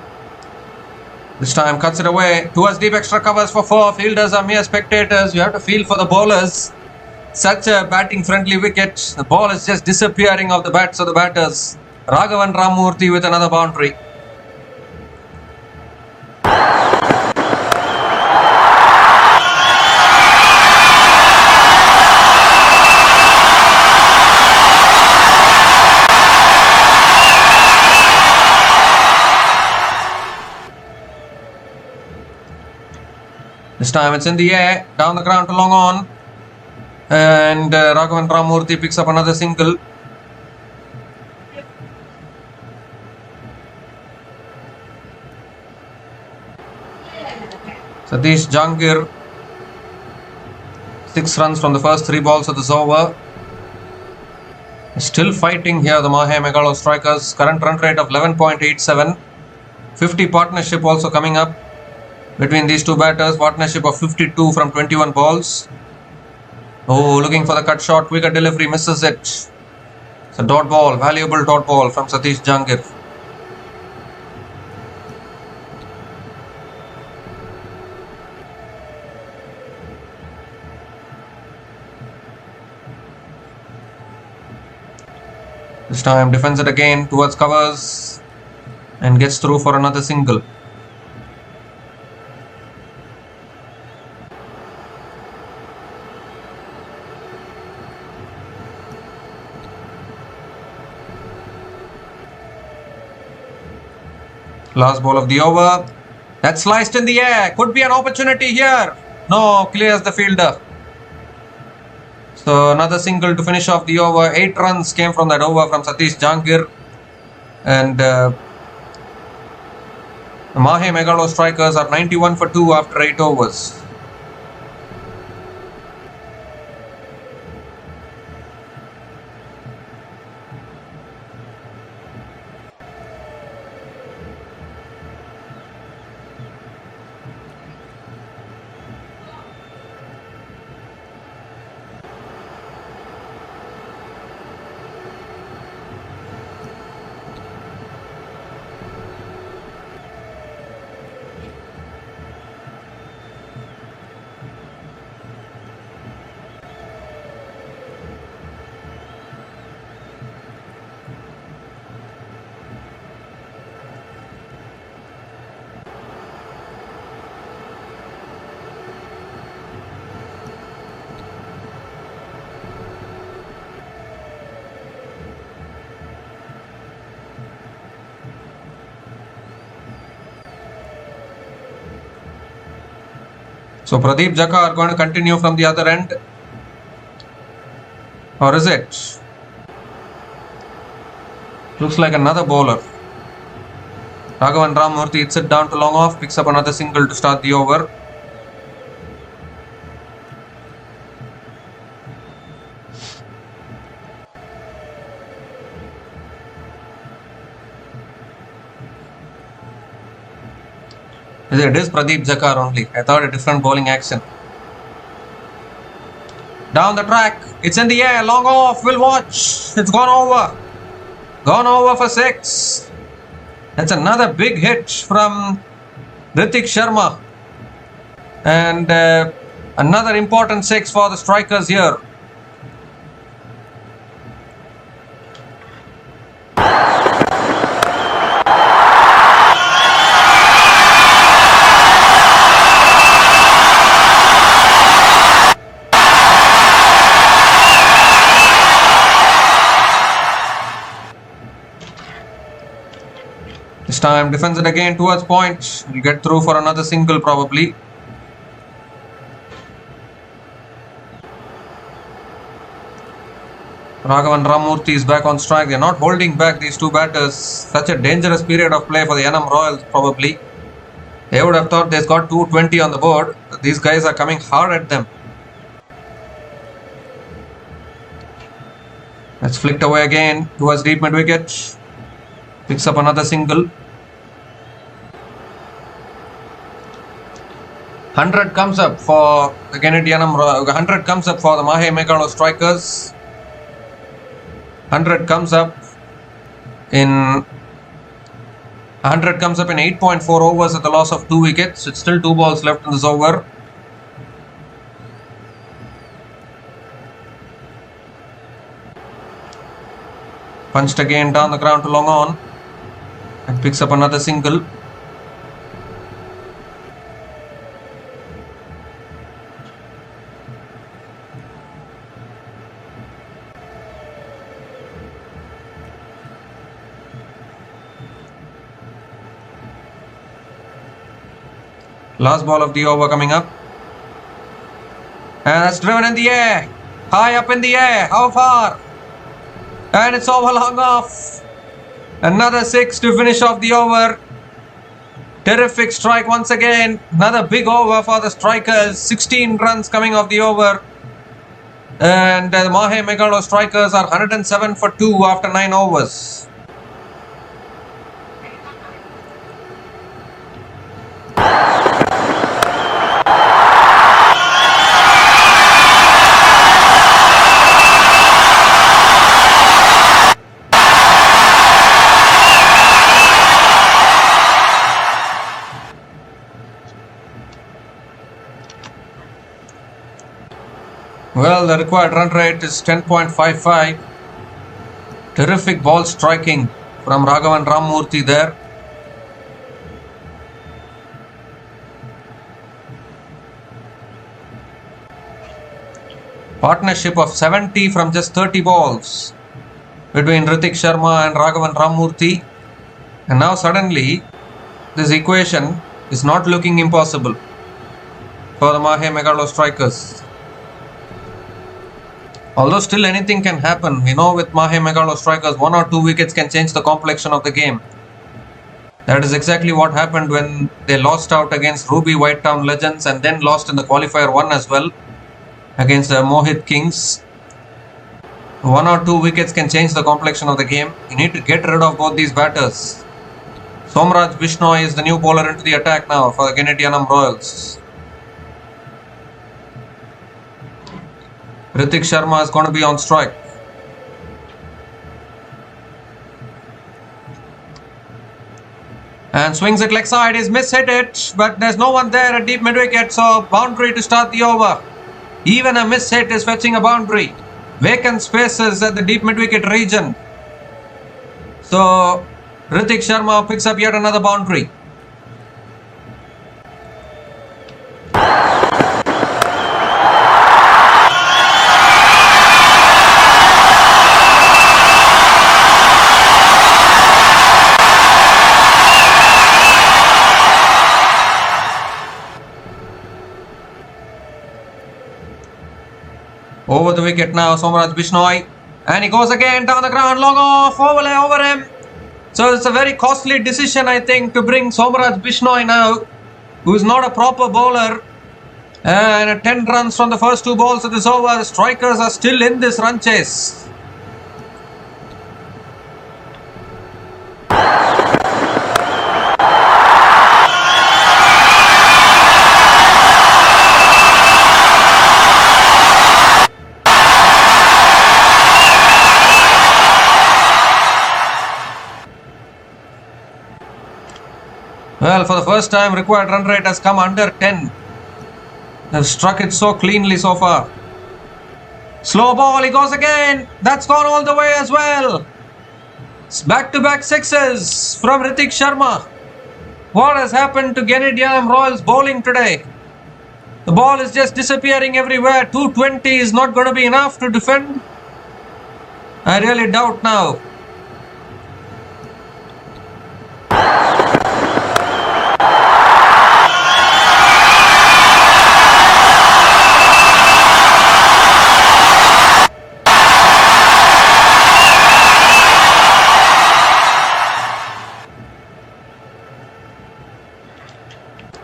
This time cuts it away. Towards deep extra covers for 4. Fielders are mere spectators. You have to feel for the bowlers. Such a batting friendly wicket. The ball is just disappearing off the bats of the batters. Raghavan Ramamurthy with another boundary. This time it's in the air, down the ground to long on. And Raghavan Ramamurthy picks up another single. Satish Jangir, 6 runs from the first 3 balls of this over. Still fighting here, the Mahe Megalostrikers. Current run rate of 11.87. 50 partnership also coming up between these 2 batters. Partnership of 52 from 21 balls. Oh, looking for the cut shot. Wicket delivery, misses it. It's a dot ball, valuable dot ball from Satish Jangir. This time defends it again towards covers and gets through for another single. Last ball of the over. That's sliced in the air. Could be an opportunity here. No, clears the fielder. So another single to finish off the over. 8 runs came from that over from Satish Jangir. And the Mahe Megalostrikers are 91 for 2 after 8 overs. So Pradeep Jakar going to continue from the other end, or is it? Looks like another bowler. Raghavan Ramamurthy hits it down to long off, picks up another single to start the over. It is Pradeep Jakar only. I thought a different bowling action. Down the track, it's in the air, long off, we'll watch. It's gone over. Gone over for 6. That's another big hit from Ritik Sharma. And another important 6 for the strikers here. This time defends it again towards point. Will get through for another single probably. Raghavan Ramamurthy is back on strike. They are not holding back, these two batters. Such a dangerous period of play for the Yanam Royals probably. They would have thought they've got 220 on the board. These guys are coming hard at them. That's flicked away again towards deep mid wicket. Picks up another single. 100 comes up for the Genid Yanam. 100 comes up for the Mahe Megalostrikers. 100 comes up in 8.4 overs at the loss of 2 wickets. It's still 2 balls left in this over. Punched again down the ground to long on. And picks up another single. Last ball of the over coming up. And that's driven in the air. High up in the air. How far? And it's over long off. Another 6 to finish off the over. Terrific strike once again. Another big over for the strikers. 16 runs coming off the over. And the Mahe Megalostrikers are 107 for 2 after 9 overs. Well, the required run rate is 10.55. Terrific ball striking from Raghavan Ramamurthy there. Partnership of 70 from just 30 balls between Ritik Sharma and Raghavan Ramamurthy. And now suddenly this equation is not looking impossible for the Mahe Megalostrikers. Although still anything can happen. We know with Mahe Megalostrikers 1 or 2 wickets can change the complexion of the game. That is exactly what happened when they lost out against Washingtonfreedom and then lost in the Qualifier 1 as well against the Villinurmohitkings. 1 or 2 wickets can change the complexion of the game. You need to get rid of both these batters. Somraj Bishnoi is the new bowler into the attack now for the Genid Yanam Royals. Ritik Sharma is going to be on strike. And swings it leg side. He's mishit it, but there's no one there at deep mid wicket, so boundary to start the over. Even a mishit is fetching a boundary. Vacant spaces at the deep mid wicket region. So Ritik Sharma picks up yet another boundary. Over the wicket now, Somraj Bishnoi. And he goes again down the ground, long off, overlay over him. So it's a very costly decision, I think, to bring Somraj Bishnoi now, who is not a proper bowler. And 10 runs from the first 2 balls of this over. The strikers are still in this run chase. Well, for the first time, required run rate has come under 10. They've struck it so cleanly so far. Slow ball, he goes again. That's gone all the way as well. It's back-to-back sixes from Hrithik Sharma. What has happened to Genid Yanamroyals bowling today? The ball is just disappearing everywhere. 220 is not going to be enough to defend. I really doubt now.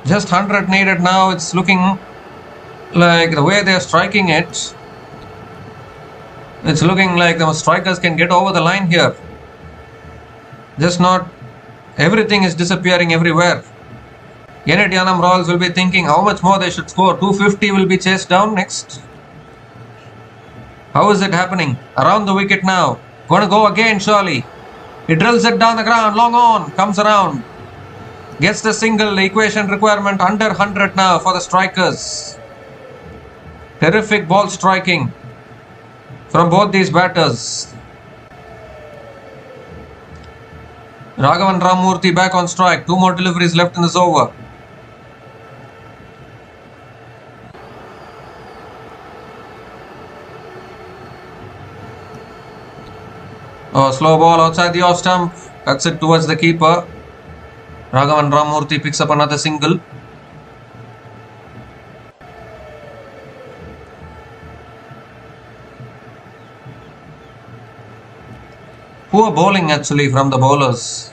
Just 100 needed now. It's looking like the way they are striking it. It's looking like the strikers can get over the line here. Just not everything is disappearing everywhere. Genid Yanamroyals will be thinking how much more they should score. 250 will be chased down next. How is it happening? Around the wicket now. Gonna go again surely. He drills it down the ground. Long on. Comes around. Gets the single. Equation requirement under 100 now for the strikers. Terrific ball striking from both these batters. Raghavan Ramamurthy back on strike. 2 more deliveries left in this over. Oh, slow ball outside the off stump. Cuts it towards the keeper. Raghavan Ramamurthy picks up another single. Poor bowling actually from the bowlers.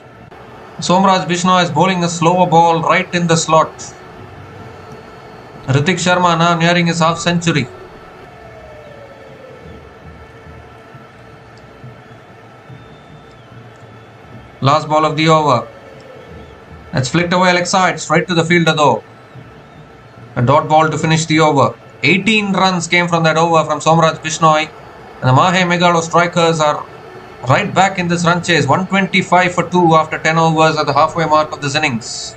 Somraj Bishnoi is bowling a slower ball right in the slot. Hrithik Sharma now nearing his half century. Last ball of the over. That's flicked away leg side, straight to the fielder though. A dot ball to finish the over. 18 runs came from that over from Somraj Bishnoi. And the Mahe Megalo strikers are right back in this run chase. 125 for 2 after 10 overs at the halfway mark of this innings.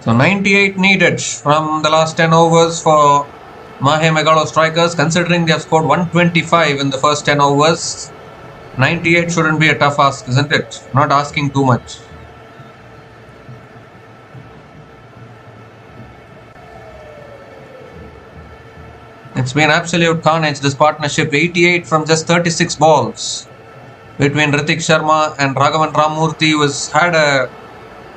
So 98 needed from the last 10 overs for Mahe Megalo strikers, considering they have scored 125 in the first 10 overs. 98 shouldn't be a tough ask, isn't it? Not asking too much. It's been absolute carnage, this partnership. 88 from just 36 balls between Hrithik Sharma and Raghavan Ramamurthy, who has had a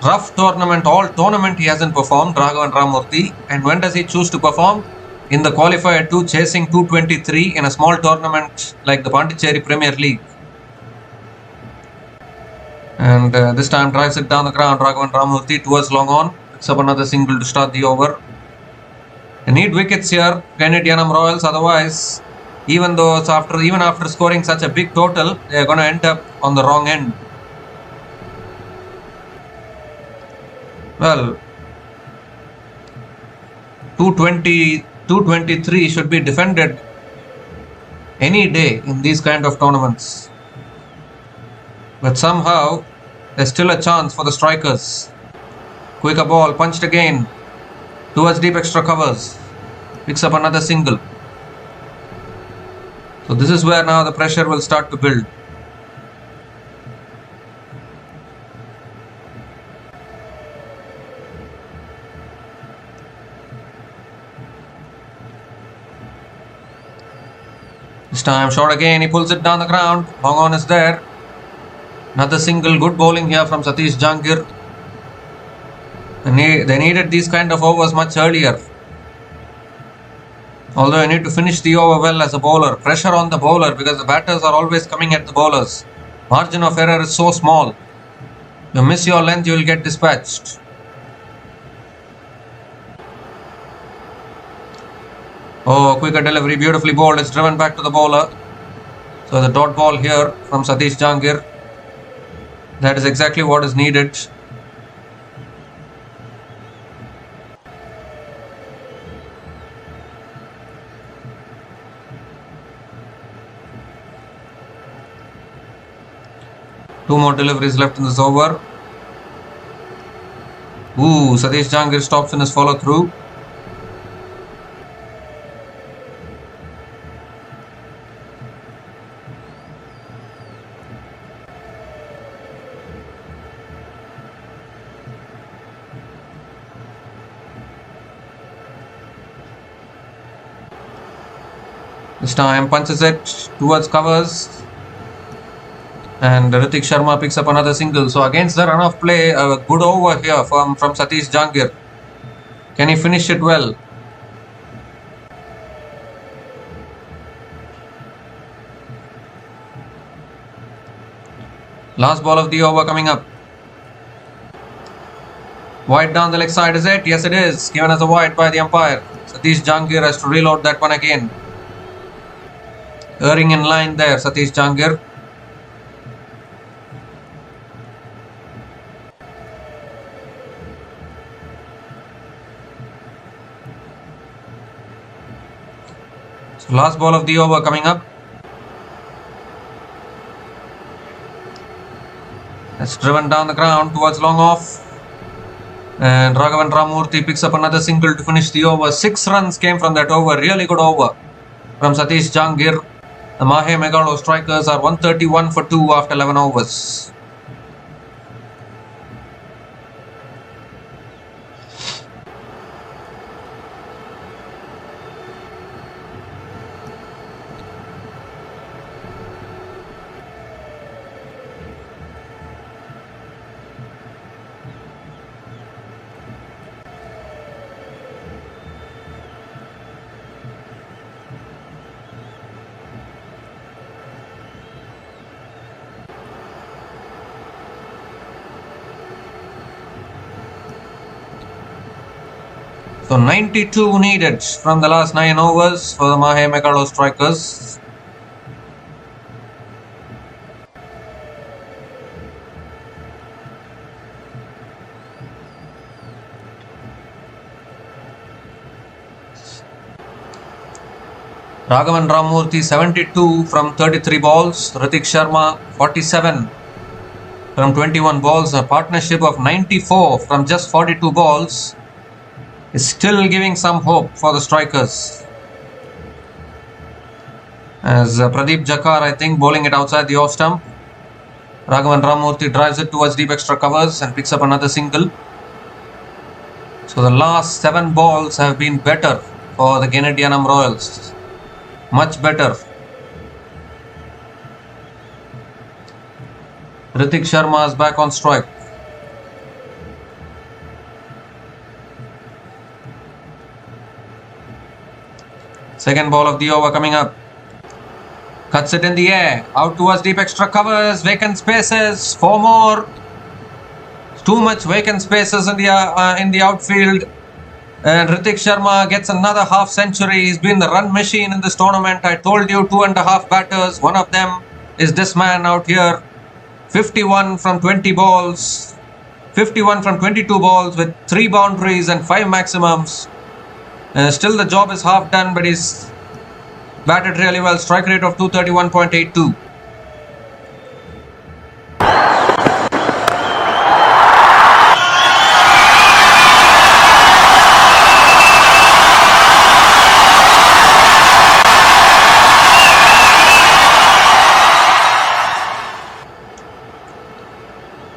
rough tournament. All tournament he hasn't performed, Raghavan Ramamurthy. And when does he choose to perform? In the qualifier 2, chasing 223 in a small tournament like the Pondicherry Premier League. And this time drives it down the ground. Raghavan Ramamurthy towards long on. Picks up another single to start the over. They need wickets here, Genid Yanamroyals. Otherwise, even after scoring such a big total, they are going to end up on the wrong end. Well, 223 should be defended any day in these kind of tournaments. But somehow, there's still a chance for the strikers. Quicker ball, punched again towards deep extra covers. Picks up another single. So this is where now the pressure will start to build. This time shot again, he pulls it down the ground. Long on is there. Another single, good bowling here from Satish Jangir. They needed these kind of overs much earlier. Although you need to finish the over well as a bowler. Pressure on the bowler because the batters are always coming at the bowlers. Margin of error is so small. You miss your length, you will get dispatched. Oh, quicker delivery, beautifully bowled. It's driven back to the bowler. So the dot ball here from Satish Jangir. That is exactly what is needed. Two more deliveries left in this over. Ooh, Satish Jangir stops in his follow through. This time punches it towards covers. And Ritik Sharma picks up another single. So against the run of play, a good over here from Satish Jangir. Can he finish it well? Last ball of the over coming up. Wide down the leg side, is it? Yes, it is. Given as a wide by the umpire. Satish Jangir has to reload that one again. Erring in line there, Satish Jangir. So last ball of the over coming up. It's driven down the ground towards long off. And Raghavan Ramurthy picks up another single to finish the over. 6 runs came from that over. Really good over from Satish Jangir. The Mahe Megalo strikers are 131 for 2 after 11 overs. So 92 needed from the last 9 overs for the Mahe Megalo strikers. Raghavan Ramurthy 72 from 33 balls. Ritik Sharma 47 from 21 balls. A partnership of 94 from just 42 balls. Is still giving some hope for the strikers. As Pradeep Jakar, I think, bowling it outside the off stump. Raghavan Ramurthy drives it towards deep extra covers and picks up another single. So the last 7 balls have been better for the Genid Yanam Royals. Much better. Ritik Sharma is back on strike. Second ball of the over coming up. Cuts it in the air. Out towards deep extra covers. Vacant spaces. 4 more. Too much vacant spaces in the outfield. And Ritik Sharma gets another half century. He's been the run machine in this tournament. I told you 2.5 batters. One of them is this man out here. 51 from 20 balls. 51 from 22 balls with 3 boundaries and 5 maximums. Still the job is half done, but he's batted really well. Strike rate of 231.82.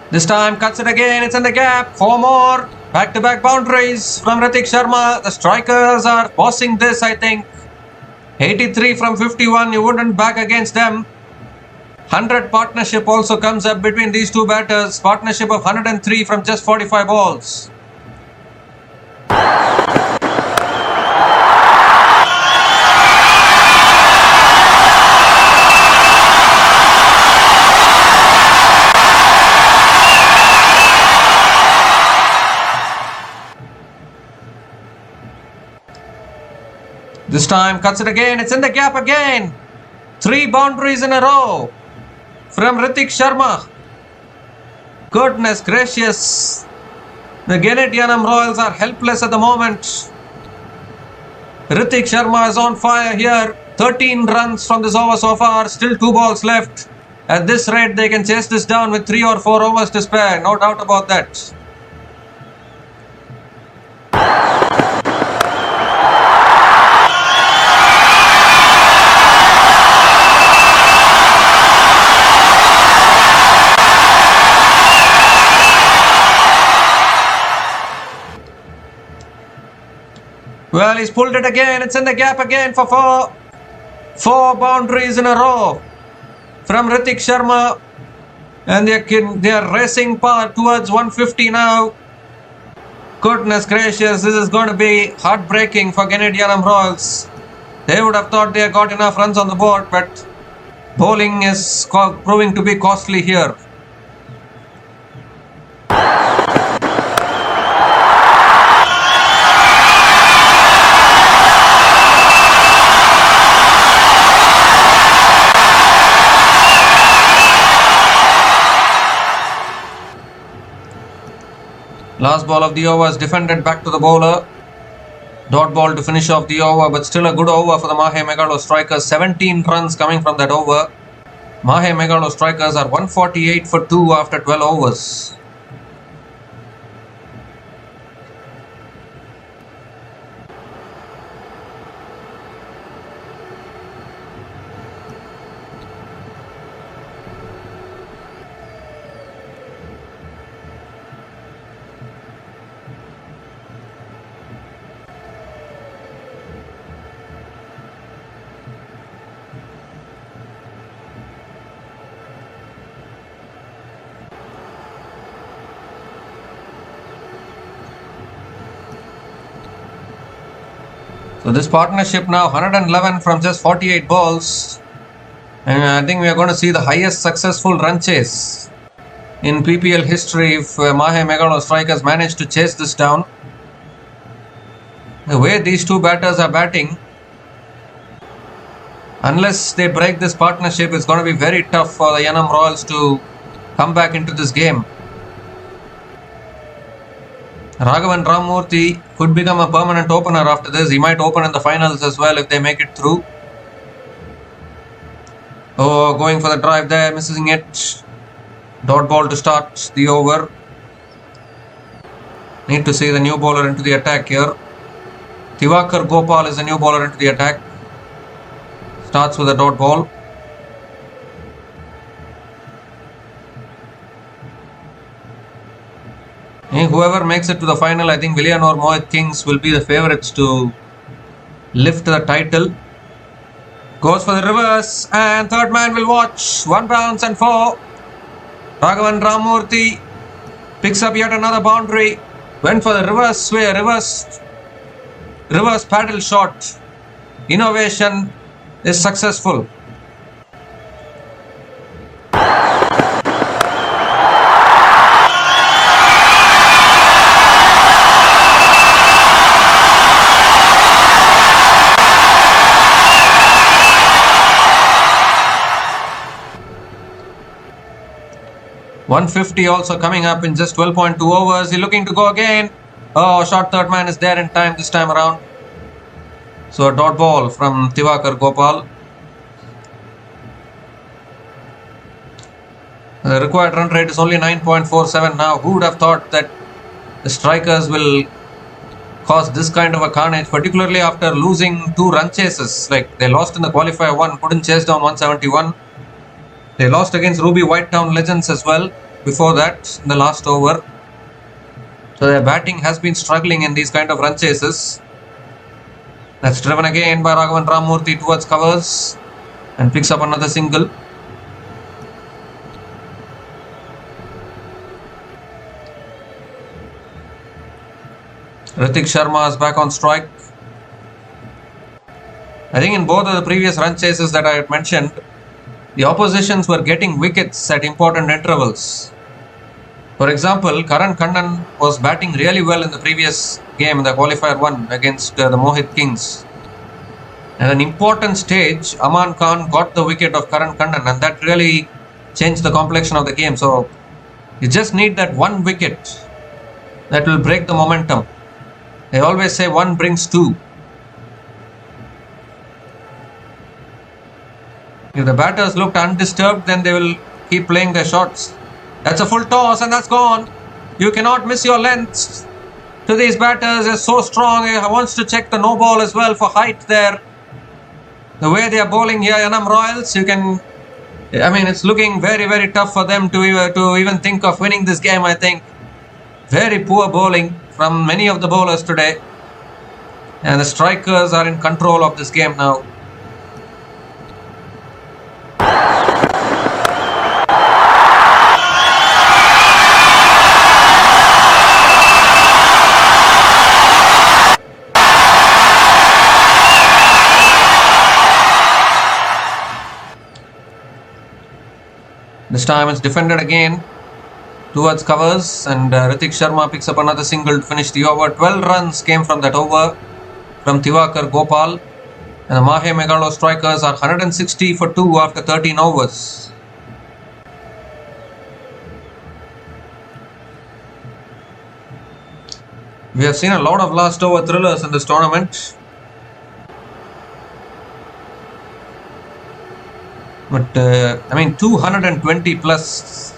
This time cuts it again. It's in the gap. 4 more. Back-to-back boundaries from Hrithik Sharma. The strikers are bossing this, I think. 83 from 51. You wouldn't back against them. 100 partnership also comes up between these two batters. Partnership of 103 from just 45 balls. This time cuts it again. It's in the gap again. 3 boundaries in a row from Hrithik Sharma. Goodness gracious. The Genid Yanam Royals are helpless at the moment. Hrithik Sharma is on fire here. 13 runs from this over so far. Still 2 balls left. At this rate, they can chase this down with 3 or 4 overs to spare. No doubt about that. Well, he's pulled it again. It's in the gap again for 4. 4 boundaries in a row from Hrithik Sharma. And they are racing towards 150 now. Goodness gracious, this is going to be heartbreaking for Genid Yanam Royals. They would have thought they have got enough runs on the board, but bowling is proving to be costly here. Last ball of the over is defended back to the bowler. Dot ball to finish off the over, but still a good over for the Mahe Megalo strikers. 17 runs coming from that over. Mahe Megalo strikers are 148 for 2 after 12 overs. So this partnership now 111 from just 48 balls. And I think we are going to see the highest successful run chase in PPL history if Mahe Megalo strikers manage to chase this down. The way these two batters are batting, unless they break this partnership, it's going to be very tough for the Yanam Royals to come back into this game. Raghavan Ramamurthy could become a permanent opener after this. He might open in the finals as well if they make it through. Oh, going for the drive there, missing it. Dot ball to start the over. Need to see the new bowler into the attack here. Diwakar Gopal is the new bowler into the attack. Starts with a dot ball. Whoever makes it to the final, I think villinurmohitkings will be the favourites to lift the title. Goes for the reverse and third man will watch. 1 bounce and 4. Raghavan Ramamurthy picks up yet another boundary. Went for the reverse sway, reverse paddle shot. Innovation is successful. .150 also coming up in just 12.2 overs. He's looking to go again. Oh, short third man is there in time this time around. So a dot ball from Diwakar Gopal. The required run rate is only 9.47 now. Who would have thought that the strikers will cause this kind of a carnage, particularly after losing 2 run chases. Like they lost in the qualifier 1, couldn't chase down 171. They lost against Washingtonfreedom as well, before that in the last over. So their batting has been struggling in these kind of run chases. That's driven again by Raghavan Ramamurthy towards covers and picks up another single. Ritik Sharma is back on strike. I think in both of the previous run chases that I had mentioned, the oppositions were getting wickets at important intervals. For example, Karan Kannan was batting really well in the previous game, the qualifier 1 against the Mohit-kings. At an important stage, Aman Khan got the wicket of Karan Kannan, and that really changed the complexion of the game. So you just need that one wicket that will break the momentum. They always say one brings two. If the batters looked undisturbed, then they will keep playing their shots. That's a full toss and that's gone. You cannot miss your lengths. To these batters is so strong. He wants to check the no ball as well for height there. The way they are bowling here, YanamRoyals, it's looking very, very tough for them to even think of winning this game, I think. Very poor bowling from many of the bowlers today. And the strikers are in control of this game now. This time it's defended again towards covers, and Ritik Sharma picks up another single to finish the over. 12 runs came from that over from Tivakar Gopal, and the Mahe Megalo strikers are 160 for 2 after 13 overs. We have seen a lot of last over thrillers in this tournament. But 220 plus.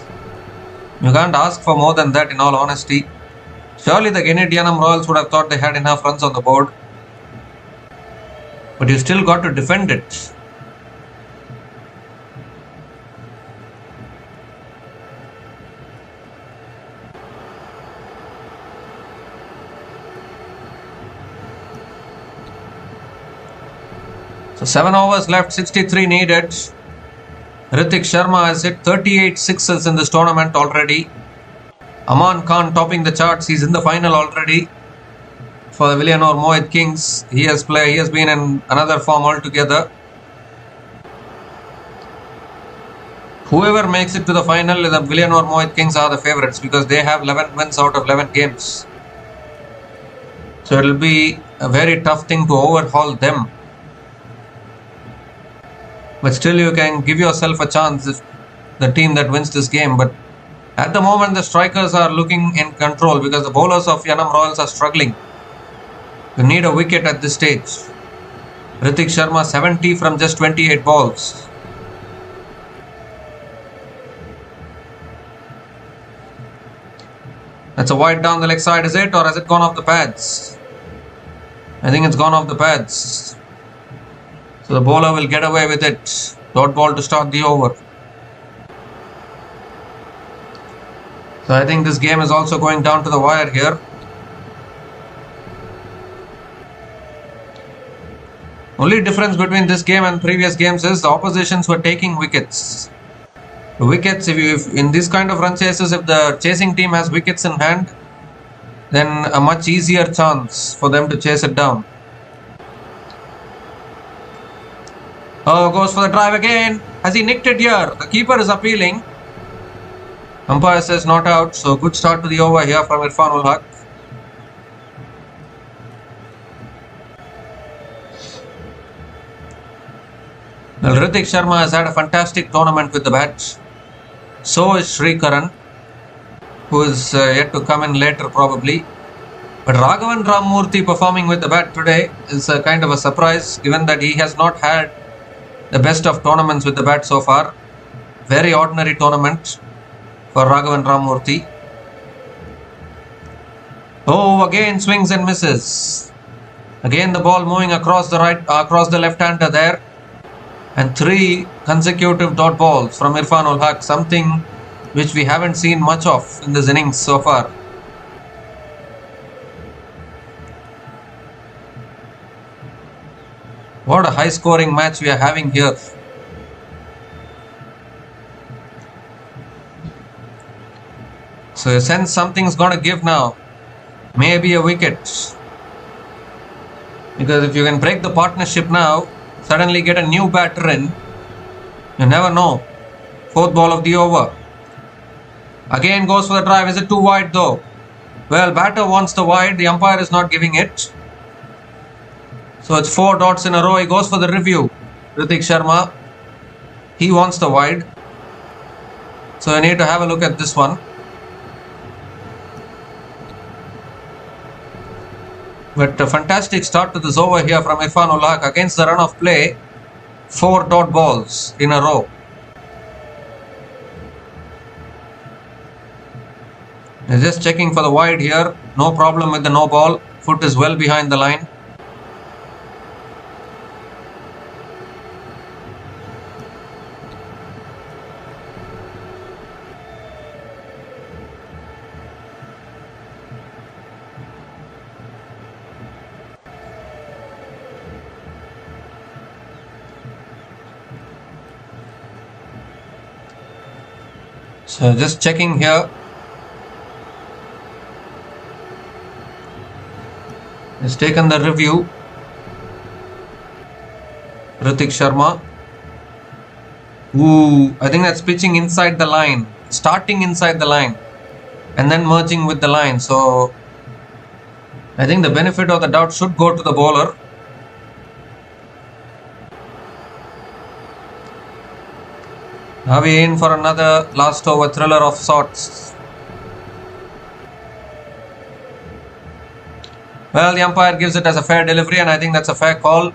You can't ask for more than that in all honesty. Surely the Genid Yanam would have thought they had enough runs on the board. But you still got to defend it. So 7 overs left, 63 needed. Ritik Sharma has hit 38 sixes in this tournament already. Aman Khan topping the charts. He's in the final already for the villinurmohitkings. He has been in another form altogether. Whoever makes it to the final, the villinurmohitkings are the favourites because they have 11 wins out of 11 games. So it will be a very tough thing to overhaul them. But still you can give yourself a chance if the team that wins this game. But at the moment the strikers are looking in control because the bowlers of YanamRoyals are struggling. You need a wicket at this stage. Ritik Sharma 70 from just 28 balls. That's a wide down the leg side, is it? Or has it gone off the pads? I think it's gone off the pads. So the bowler will get away with it. Dot ball to start the over. So I think this game is also going down to the wire here. Only difference between this game and previous games is the oppositions were taking wickets. The wickets, if in this kind of run chases, if the chasing team has wickets in hand, then a much easier chance for them to chase it down. Oh, goes for the drive again. Has he nicked it here? The keeper is appealing. Umpire says not out. So good start to the over here from Irfan-ul-Haq. Well, Ritik Sharma has had a fantastic tournament with the bat. So is Sri Karan, who is yet to come in later probably. But Raghavan Ramamurthy performing with the bat today is a kind of a surprise, given that he has not had the best of tournaments with the bat so far. Very ordinary tournament for Raghavan Ramamurthy. Oh, again swings and misses. Again the ball moving across the left-hander there. And 3 consecutive dot balls from Irfan-ul-Haq. Something which we haven't seen much of in this innings so far. What a high scoring match we are having here. So you sense something's gonna give now. Maybe a wicket. Because if you can break the partnership now, suddenly get a new batter in, you never know. Fourth ball of the over. Again goes for the drive. Is it too wide though? Well, batter wants the wide. The umpire is not giving it. So it's 4 dots in a row. He goes for the review. Ritik Sharma. He wants the wide. So I need to have a look at this one. But a fantastic start to this over here from Irfan ul Haq against the run of play. 4 dot balls in a row. He's just checking for the wide here. No problem with the no ball. Foot is well behind the line. So just checking here. He's taken the review. Ritik Sharma. Ooh, I think that's pitching inside the line. Starting inside the line. And then merging with the line. So I think the benefit of the doubt should go to the bowler. Are we in for another last over thriller of sorts? Well, the umpire gives it as a fair delivery, and I think that's a fair call.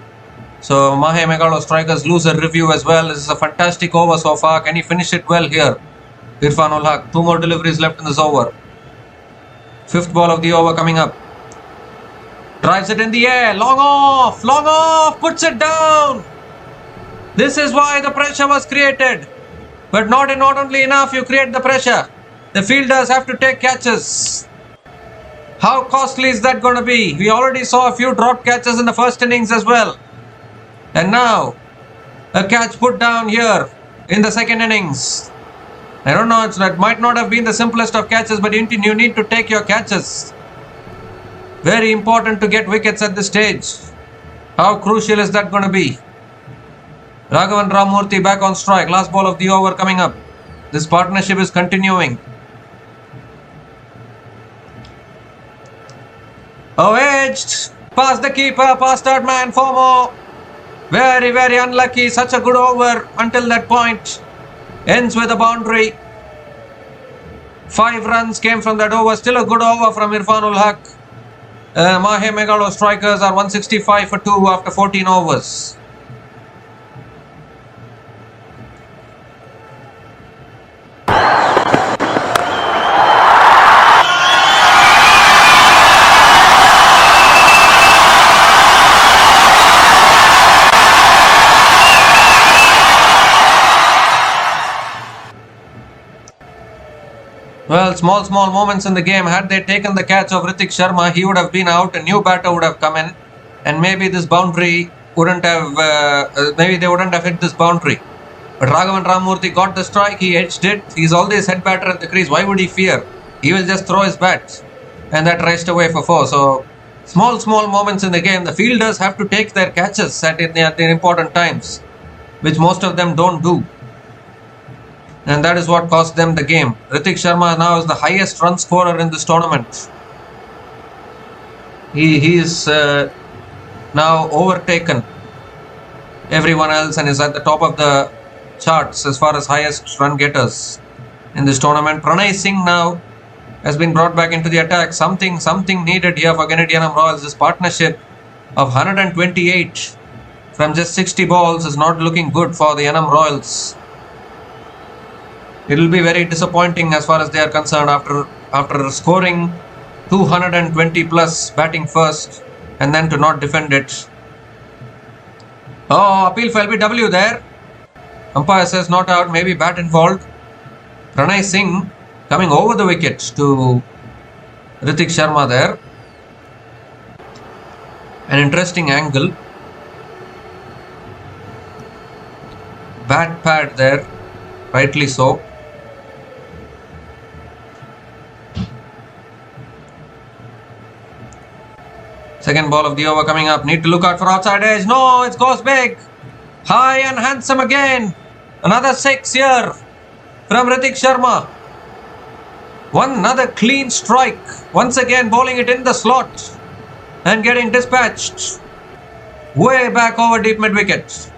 So Mahe Megalostrikers lose a review as well. This is a fantastic over so far. Can he finish it well here? Irfan ul Haq. 2 more deliveries left in this over. 5th ball of the over coming up. Drives it in the air. Long off, puts it down. This is why the pressure was created. But not only enough, you create the pressure. The fielders have to take catches. How costly is that going to be? We already saw a few drop catches in the first innings as well. And now, a catch put down here in the second innings. I don't know, it might not have been the simplest of catches, but you need to take your catches. Very important to get wickets at this stage. How crucial is that going to be? Raghavan Ramamurthy back on strike. Last ball of the over coming up. This partnership is continuing. Oh, edged. Past the keeper, past third man, 4 more. Very, very unlucky. Such a good over until that point. Ends with a boundary. 5 runs came from that over. Still a good over from Irfan ul Haq. Mahe Megalostrikers are 165 for 2 after 14 overs. Well, small moments in the game. Had they taken the catch of Ritik Sharma, he would have been out. A new batter would have come in, and maybe this boundary wouldn't have. Maybe they wouldn't have hit this boundary. But Raghavan Ramamurthy got the strike. He edged it. He's always head batter at the crease. Why would he fear? He will just throw his bat, and that raced away for 4. So small moments in the game. The fielders have to take their catches at important times, which most of them don't do. And that is what cost them the game. Ritik Sharma now is the highest run scorer in this tournament. He is now overtaken everyone else and is at the top of the charts as far as highest run getters in this tournament. Pranay Singh now has been brought back into the attack. Something needed here for Genid Yanam This partnership of 128 from just 60 balls is not looking good for the Yanam Royals. It will be very disappointing as far as they are concerned after scoring 220 plus batting first and then to not defend it. Oh, appeal for LBW there. Umpire says not out, maybe bat involved. Pranay Singh coming over the wicket to Ritik Sharma there. An interesting angle. Bat pad there, rightly so. Second ball of the over coming up. Need to look out for outside edge. No, it goes big. High and handsome again. Another 6 here from Ritik Sharma. Another clean strike. Once again bowling it in the slot and getting dispatched way back over deep mid wicket.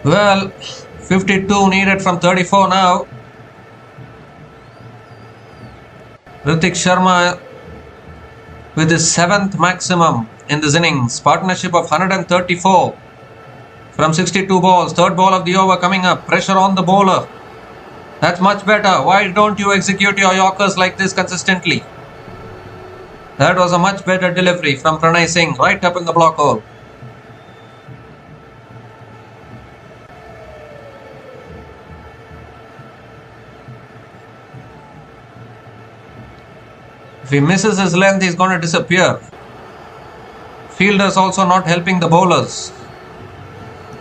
Well, 52 needed from 34 now. Ritik Sharma with his 7th maximum in this innings. Partnership of 134 from 62 balls. Third ball of the over coming up. Pressure on the bowler. That's much better. Why don't you execute your Yorkers like this consistently? That was a much better delivery from Pranay Singh right up in the block hole. If he misses his length, he's going to disappear. Fielders also not helping the bowlers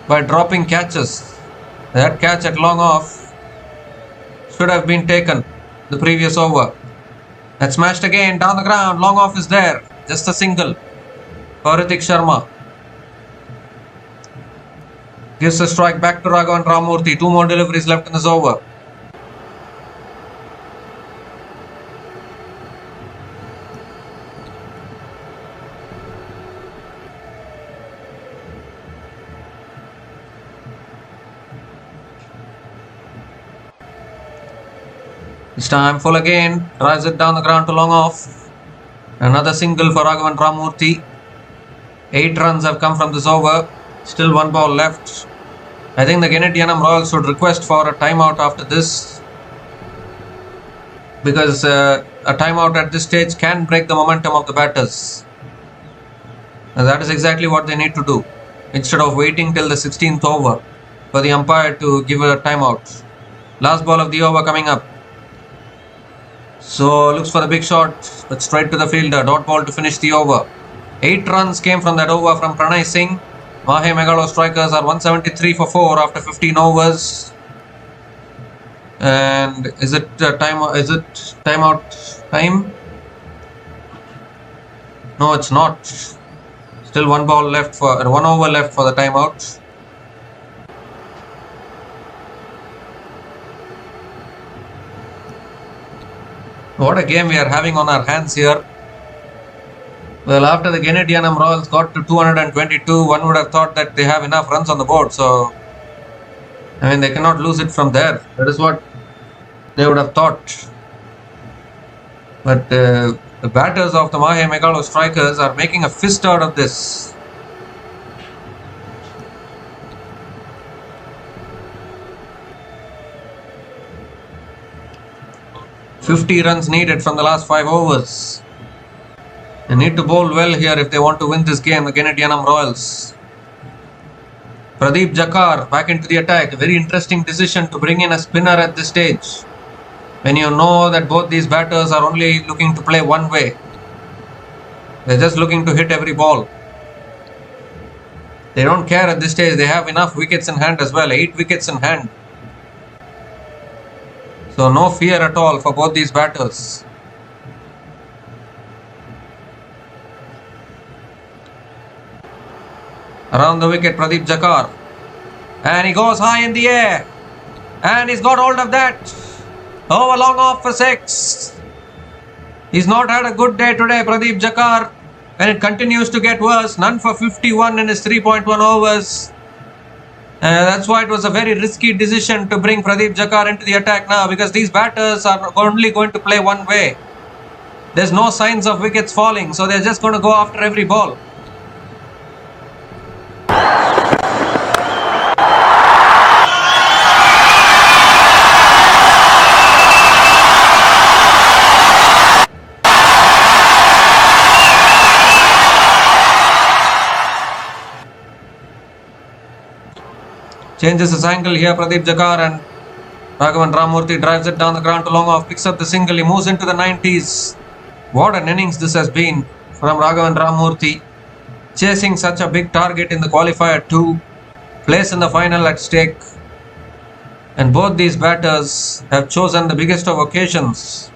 by dropping catches. That catch at long off should have been taken the previous over. That smashed again down the ground. Long off is there. Just a single for Ritik Sharma. Gives a strike back to Raghavan Ramurthy. 2 more deliveries left in this over. This time full again, drives it down the ground to long off. Another single for Raghavan Ramurthy. 8 runs have come from this over. Still 1 ball left. I think the Genid Yanam should request for a timeout after this. Because a timeout at this stage can break the momentum of the batters. And that is exactly what they need to do. Instead of waiting till the 16th over for the umpire to give a timeout. Last ball of the over coming up. So looks for the big shot, but straight to the fielder. Dot ball to finish the over. 8 runs came from that over from Pranay Singh. Mahe Megalostrikers are 173 for 4 after 15 overs. And is it timeout time? No, it's not. Still 1 over left for the timeout. What a game we are having on our hands here. Well, after the Genid Yanam Royals got to 222, one would have thought that they have enough runs on the board. So, I mean, they cannot lose it from there. That is what they would have thought. But the batters of the Mahe Megalostrikers are making a fist out of this. $50 runs needed from the last 5 overs. They need to bowl well here if they want to win this game, the Genid Yanam Royals. Pradeep Jakar back into the attack. A very interesting decision to bring in a spinner at this stage. When you know that both these batters are only looking to play one way. They're just looking to hit every ball. They don't care at this stage. They have enough wickets in hand as well. 8 wickets in hand. So no fear at all for both these batters. Around the wicket, Pradeep Jakar. And he goes high in the air. And he's got hold of that. Over long off for 6. He's not had a good day today, Pradeep Jakar. And it continues to get worse. None for 51 in his 3.1 overs. That's why it was a very risky decision to bring Pradeep Jakar into the attack now. Because these batters are only going to play one way. There's no signs of wickets falling. So they're just going to go after every ball. Changes his angle here, Pradeep Jakar, and Raghavan Ramamurthy drives it down the ground to long off, picks up the single, he moves into the 90s. What an innings this has been from Raghavan Ramamurthy, chasing such a big target in the qualifier too, place in the final at stake. And both these batters have chosen the biggest of occasions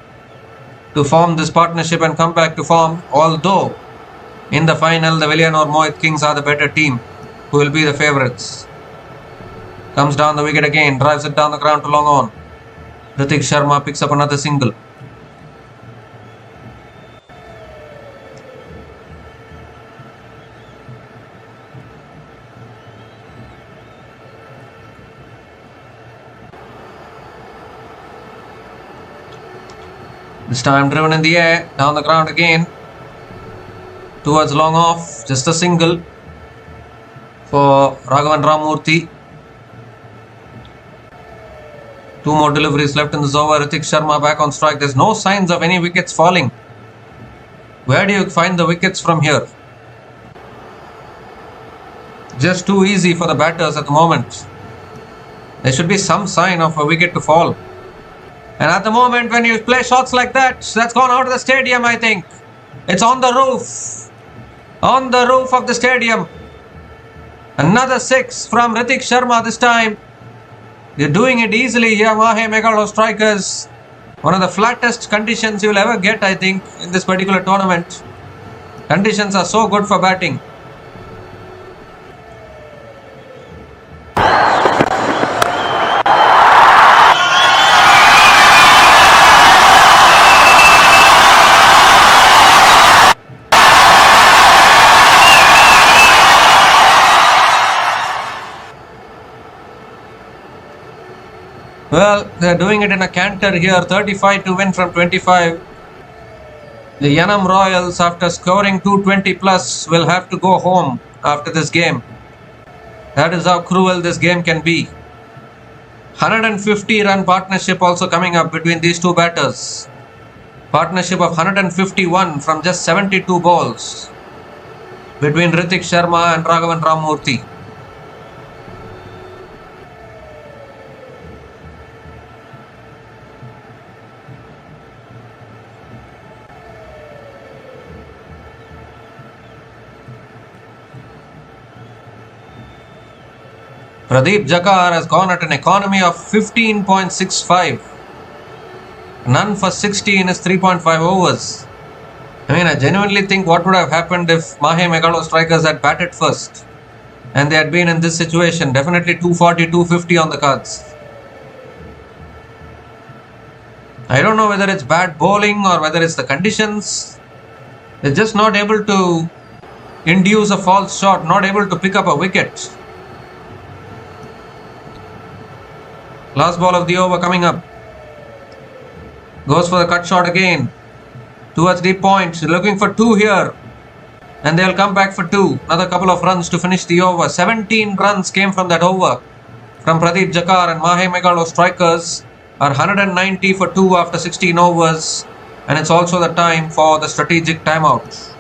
to form this partnership and come back to form, although in the final the villinurmohitkings are the better team, who will be the favourites. Comes down the wicket again, drives it down the ground to long on. Hrithik Sharma picks up another single. This time driven in the air, down the ground again. Towards long off, just a single for Raghavan Ramamurthy. 2 more deliveries left in this over. Hrithik Sharma back on strike. There's no signs of any wickets falling. Where do you find the wickets from here? Just too easy for the batters at the moment. There should be some sign of a wicket to fall. And at the moment when you play shots like that, that's gone out of the stadium, I think. It's on the roof. On the roof of the stadium. Another 6 from Hrithik Sharma this time. You're doing it easily here, Mahe Megalostrikers. One of the flattest conditions you'll ever get, I think, in this particular tournament. Conditions are so good for batting. Well, they're doing it in a canter here. 35 to win from 25. The Yanam Royals, after scoring 220 plus, will have to go home after this game. That is how cruel this game can be. 150 run partnership also coming up between these two batters. Partnership of 151 from just 72 balls between Hrithik Sharma and Raghavan Ramamurthy. Pradeep Jakar has gone at an economy of 15.65. None for 60 in his 3.5 overs. I genuinely think what would have happened if Mahe Megalostrikers had batted first and they had been in this situation. Definitely 240, 250 on the cards. I don't know whether it's bad bowling or whether it's the conditions. They're just not able to induce a false shot, not able to pick up a wicket. Last ball of the over coming up. Goes for the cut shot again. Towards deep point. Looking for 2 here. And they'll come back for 2. Another couple of runs to finish the over. 17 runs came from that over. From Pradeep Jakar, and Mahe Megalostrikers are 190 for 2 after 16 overs. And it's also the time for the strategic timeout.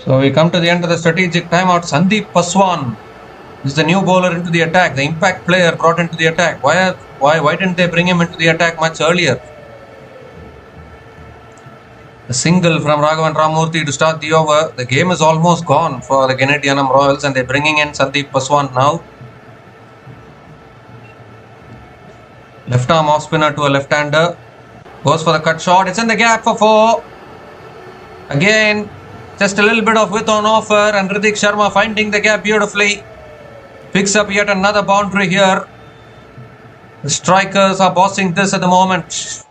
So we come to the end of the strategic timeout. Sandeep Paswan is the new bowler into the attack, the impact player brought into the attack. Why didn't they bring him into the attack much earlier? A single from Raghavan Ramurthy to start the over. The game is almost gone for the Genid Yanam Royals and they're bringing in Sandeep Paswan now. Left arm off spinner to a left-hander. Goes for the cut shot. It's in the gap for 4. Again, just a little bit of width on offer and Hrithik Sharma finding the gap beautifully. Picks up yet another boundary here. The strikers are bossing this at the moment.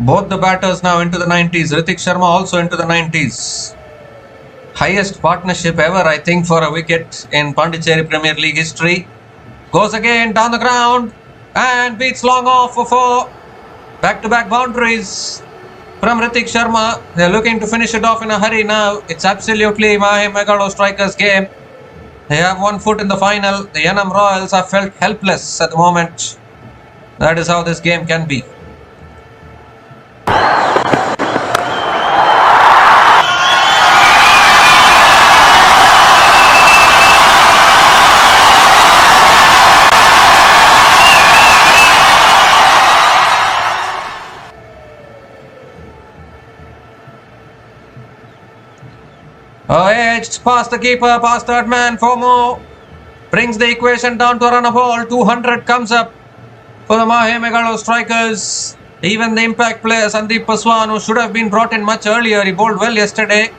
Both the batters now into the 90s. Hrithik Sharma also into the 90s. Highest partnership ever, I think, for a wicket in Pondicherry Premier League history. Goes again down the ground and beats long off for 4. Back-to-back boundaries from Hrithik Sharma. They're looking to finish it off in a hurry now. It's absolutely Mahemegalostrikers' game. They have one foot in the final. The Yanam Royals are felt helpless at the moment. That is how this game can be. Edged past the keeper, past third man for more. Brings the equation down to a run of all. 200 comes up for the Mahemegalostrikers. Even the impact player Sandeep Paswan, who should have been brought in much earlier, he bowled well yesterday.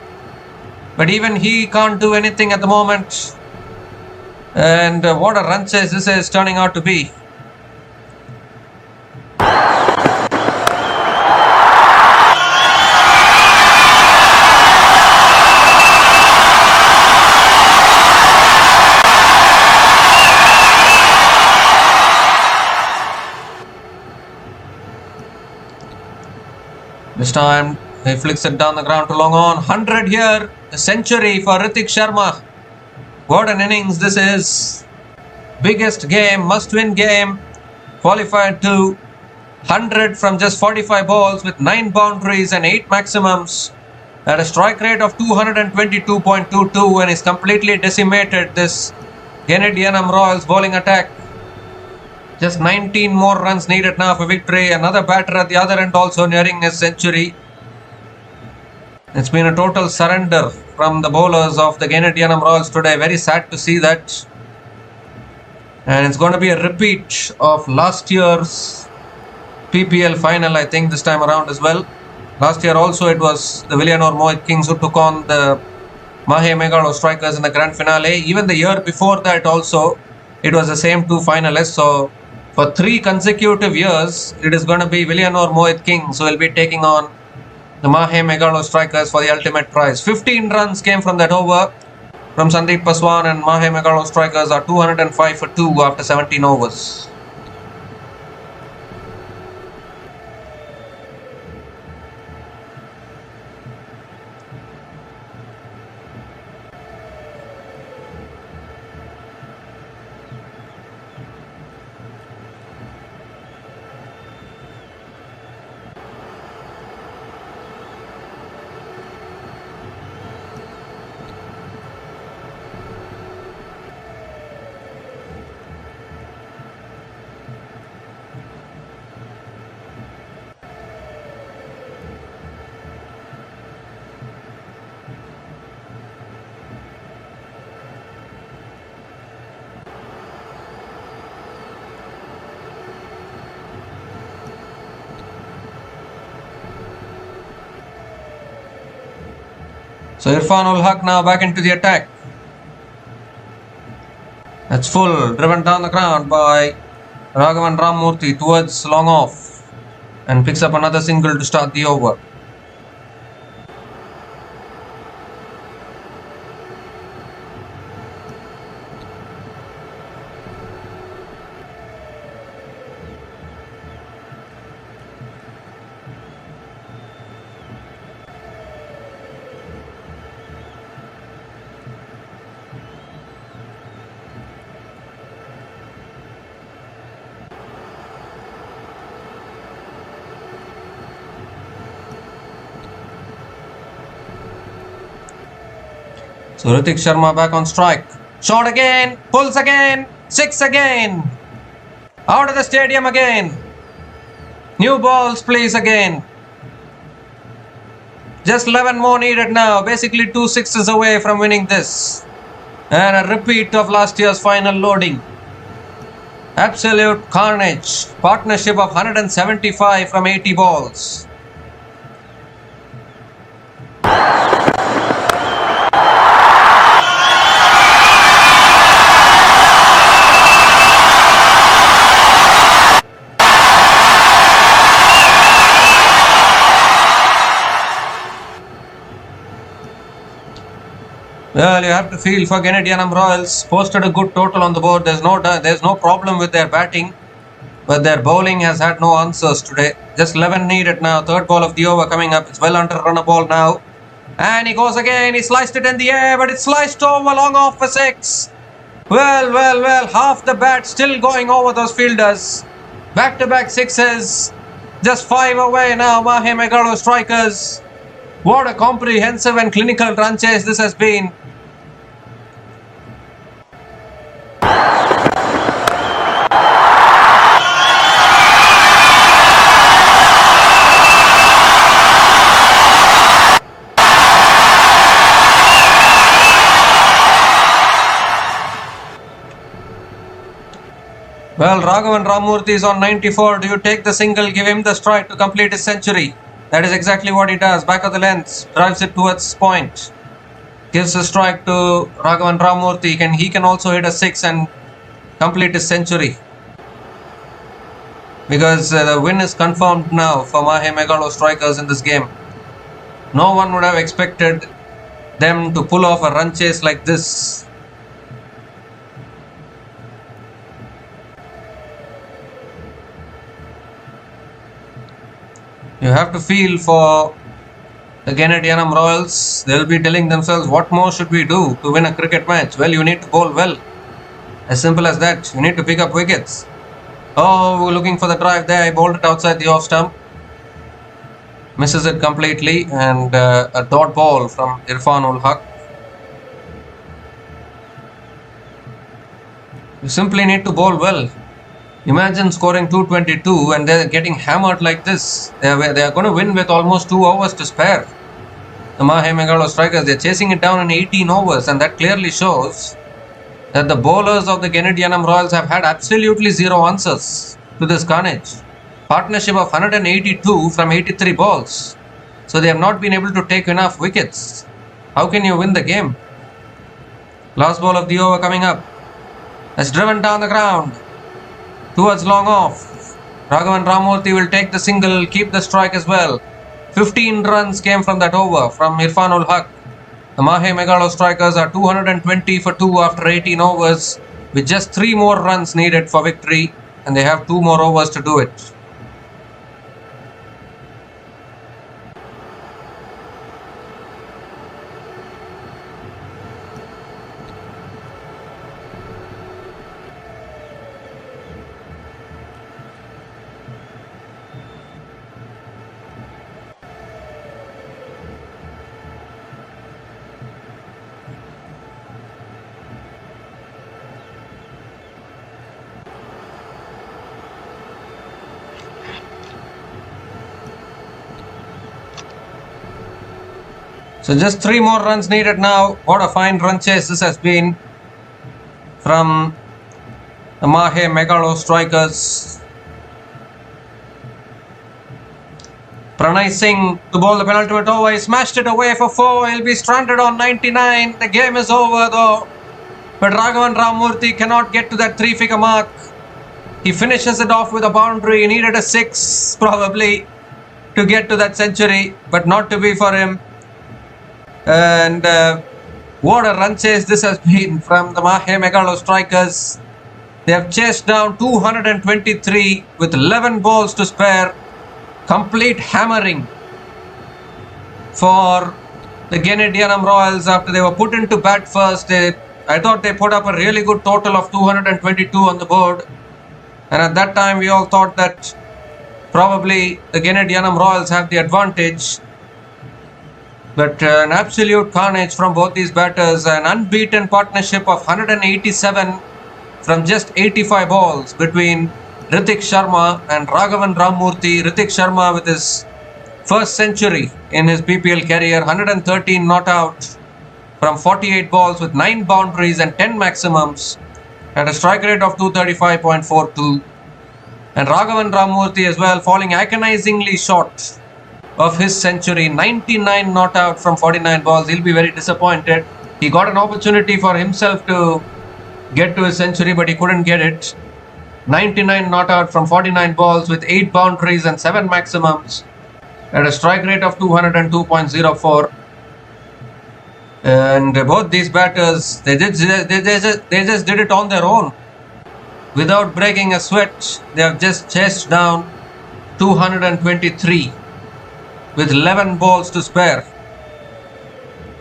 But even he can't do anything at the moment. And what a run chase this is turning out to be. This time he flicks it down the ground to long on. 100 here. A century for Hrithik Sharma. What an innings this is. Biggest game, must-win game. Qualifier 2. 100 from just 45 balls with 9 boundaries and 8 maximums. At a strike rate of 222.22 and is completely decimated this Genid Yanam Royals bowling attack. Just 19 more runs needed now for victory. Another batter at the other end also nearing a century. It's been a total surrender from the bowlers of the Genid Yanam Royals today. Very sad to see that. And it's going to be a repeat of last year's PPL final, I think, this time around as well. Last year also it was the villinurmohitkings who took on the Mahe Megalo strikers in the grand finale. Even the year before that also, it was the same 2 finalists. So for 3 consecutive years, it is going to be villinurmohitkings who will be taking on the Mahe Megalo strikers for the ultimate prize. 15 runs came from that over from Sandeep Paswan, and Mahe Megalo strikers are 205 for 2 after 17 overs. So Irfan ul Haq now back into the attack. That's full, driven down the ground by Raghavan Ramurthy towards long off and picks up another single to start the over. So Ritik Sharma back on strike. Shot again, pulls again, 6 again. Out of the stadium again. New balls, please, again. Just 11 more needed now. Basically 2 sixes away from winning this. And a repeat of last year's final loading. Absolute carnage. Partnership of 175 from 80 balls. Well, you have to feel for Genid Yanam posted a good total on the board. There's no problem with their batting, but their bowling has had no answers today. Just 11 needed now. Third ball of the over coming up. It's well under run a ball now. And he goes again. He sliced it in the air, but it's sliced over long off for 6. Well. Half the bat still going over those fielders. Back-to-back sixes. Just 5 away now. Mahe Megalo strikers. What a comprehensive and clinical run chase this has been. Well, Raghavan Ramamurthy is on 94. Do you take the single, give him the strike to complete his century? That is exactly what he does. Back of the length, drives it towards point. Gives a strike to Raghavan Ramamurthy. He can also hit a 6 and complete his century. Because the win is confirmed now for Mahe Megalo strikers in this game. No one would have expected them to pull off a run chase like this. You have to feel for the Genid Yanam They will be telling themselves, what more should we do to win a cricket match? Well, you need to bowl well. As simple as that. You need to pick up wickets. Oh, we're looking for the drive there. I bowled it outside the off stump. Misses it completely. And a dot ball from Irfan-ul-Haq. You simply need to bowl well. Imagine scoring 222 and they're getting hammered like this. They are going to win with almost 2 overs to spare. The Mahe Megalo strikers, they're chasing it down in 18 overs, and that clearly shows that the bowlers of the Genid Yanam Royals have had absolutely zero answers to this carnage. Partnership of 182 from 83 balls. So they have not been able to take enough wickets. How can you win the game? Last ball of the over coming up. That's driven down the ground. Towards long off. Raghavan Ramamurthy will take the single, keep the strike as well. 15 runs came from that over from Irfan-ul-Haq. The Mahe Megalo strikers are 220 for 2 after 18 overs, with just 3 more runs needed for victory, and they have 2 more overs to do it. So just 3 more runs needed now. What a fine run chase this has been from the Mahe Megalo strikers. Pranay Singh to bowl the penultimate over. He smashed it away for 4. He'll be stranded on 99. The game is over though. But Raghavan Ramamurthy cannot get to that 3-figure mark. He finishes it off with a boundary. He needed a 6 probably to get to that century, but not to be for him. And what a run chase this has been from the Mahe Megalo strikers. They have chased down 223 with 11 balls to spare. Complete hammering for the Genid Yanam Royals after they were put into bat first. I thought they put up a really good total of 222 on the board. And at that time we all thought that probably the Genid Yanam Royals have the advantage. But an absolute carnage from both these batters. An unbeaten partnership of 187 from just 85 balls between Ritik Sharma and Raghavan Ramamurthy. Ritik Sharma with his first century in his BPL career, 113 not out from 48 balls with 9 boundaries and 10 maximums at a strike rate of 235.42. And Raghavan Ramamurthy as well falling agonizingly short of his century, 99 not out from 49 balls. He'll be very disappointed. He got an opportunity for himself to get to his century, but he couldn't get it. 99 not out from 49 balls with 8 boundaries and 7 maximums at a strike rate of 202.04. And both these batters, they just did it on their own. Without breaking a sweat, they have just chased down 223 with 11 balls to spare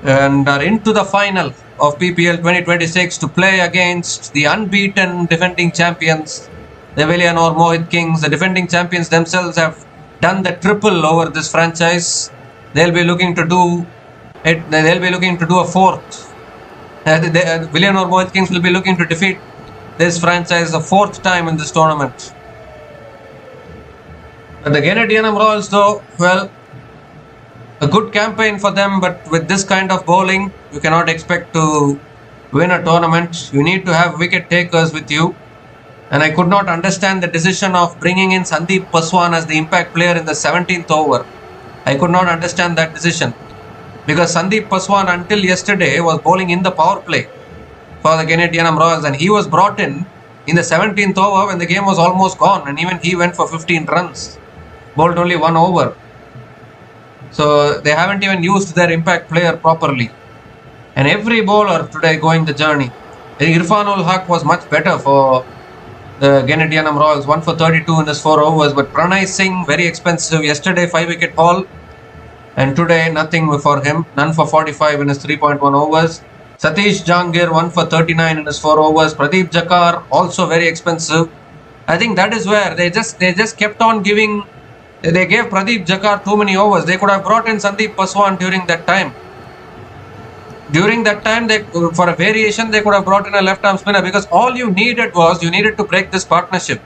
and are into the final of PPL 2026 to play against the unbeaten defending champions, the villinurmohitkings. The defending champions themselves have done the triple over this franchise. They'll be looking to do it. They'll be looking to do a fourth. The villinurmohitkings will be looking to defeat this franchise the fourth time in this tournament. But the Genid Yanam though, well, a good campaign for them, but with this kind of bowling, you cannot expect to win a tournament. You need to have wicket takers with you. And I could not understand the decision of bringing in Sandeep Paswan as the impact player in the 17th over. I could not understand that decision. Because Sandeep Paswan until yesterday was bowling in the power play for the Genid Yanam Royals, and he was brought in the 17th over when the game was almost gone, and even he went for 15 runs. Bowled only 1 over. So they haven't even used their impact player properly. And every bowler today going the journey. Irfanul Haq was much better for the Genid Yanam Royals, 1 for 32 in his 4 overs. But Pranay Singh, very expensive. Yesterday 5 wicket haul. And today nothing for him. None for 45 in his 3.1 overs. Satish Jangir 1 for 39 in his 4 overs. Pradeep Jakar also very expensive. I think that is where they just kept on giving. They gave Pradeep Jakar too many overs. They could have brought in Sandeep Paswan during that time. During that time, for a variation, they could have brought in a left-arm spinner, because all you needed to break this partnership.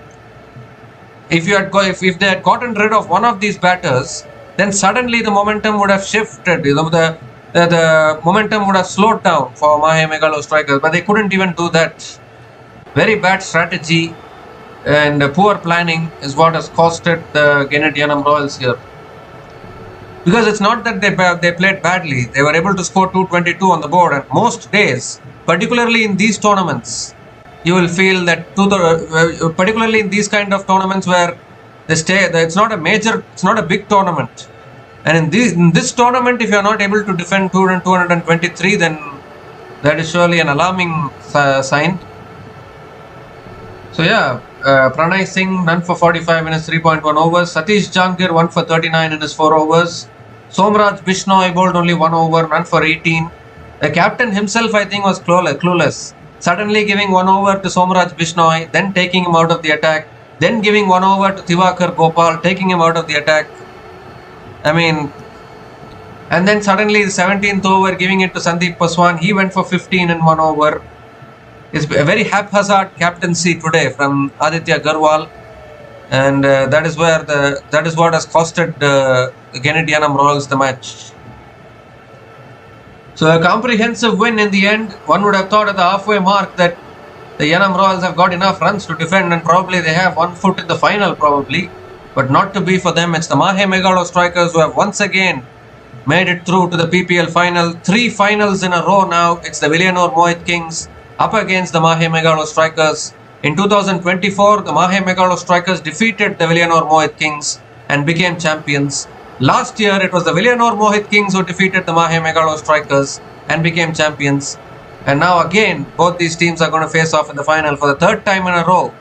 If they had gotten rid of one of these batters, then suddenly the momentum would have shifted. The momentum would have slowed down for Mahe Megalostrikers, but they couldn't even do that. Very bad strategy and poor planning is what has costed the Genid Yanam Royals here. Because it's not that they played badly. They were able to score 222 on the board, and most days, particularly in these tournaments, you will feel that particularly in these kind of tournaments where it's not a big tournament. And in this tournament, if you are not able to defend 223, then that is surely an alarming sign. So yeah, Pranay Singh none for 45 in his 3.1 overs. Satish Jangir 1 for 39 in his 4 overs. Somraj Bishnoi bowled only 1 over, none for 18. The captain himself, I think, was clueless. Suddenly giving 1 over to Somraj Bishnoi, then taking him out of the attack, then giving 1 over to Thivakar Gopal, taking him out of the attack. I mean, and then suddenly the 17th over giving it to Sandeep Paswan. He went for 15 in 1 over. It's a very haphazard captaincy today from Aditya Garwal, and that is what has costed the Genid Yanam Royals the match. So a comprehensive win in the end. One would have thought at the halfway mark that the Yanam Royals have got enough runs to defend, and probably they have 1 foot in the final probably, but not to be for them. It's the Mahe Megalostrikers who have once again made it through to the PPL final. 3 finals in a row now. It's the villinurmohitkings up against the Mahe Megalostrikers. In 2024, the Mahe Megalostrikers defeated the villinurmohitkings and became champions. Last year, it was the villinurmohitkings who defeated the Mahe Megalostrikers and became champions. And now again, both these teams are going to face off in the final for the 3rd time in a row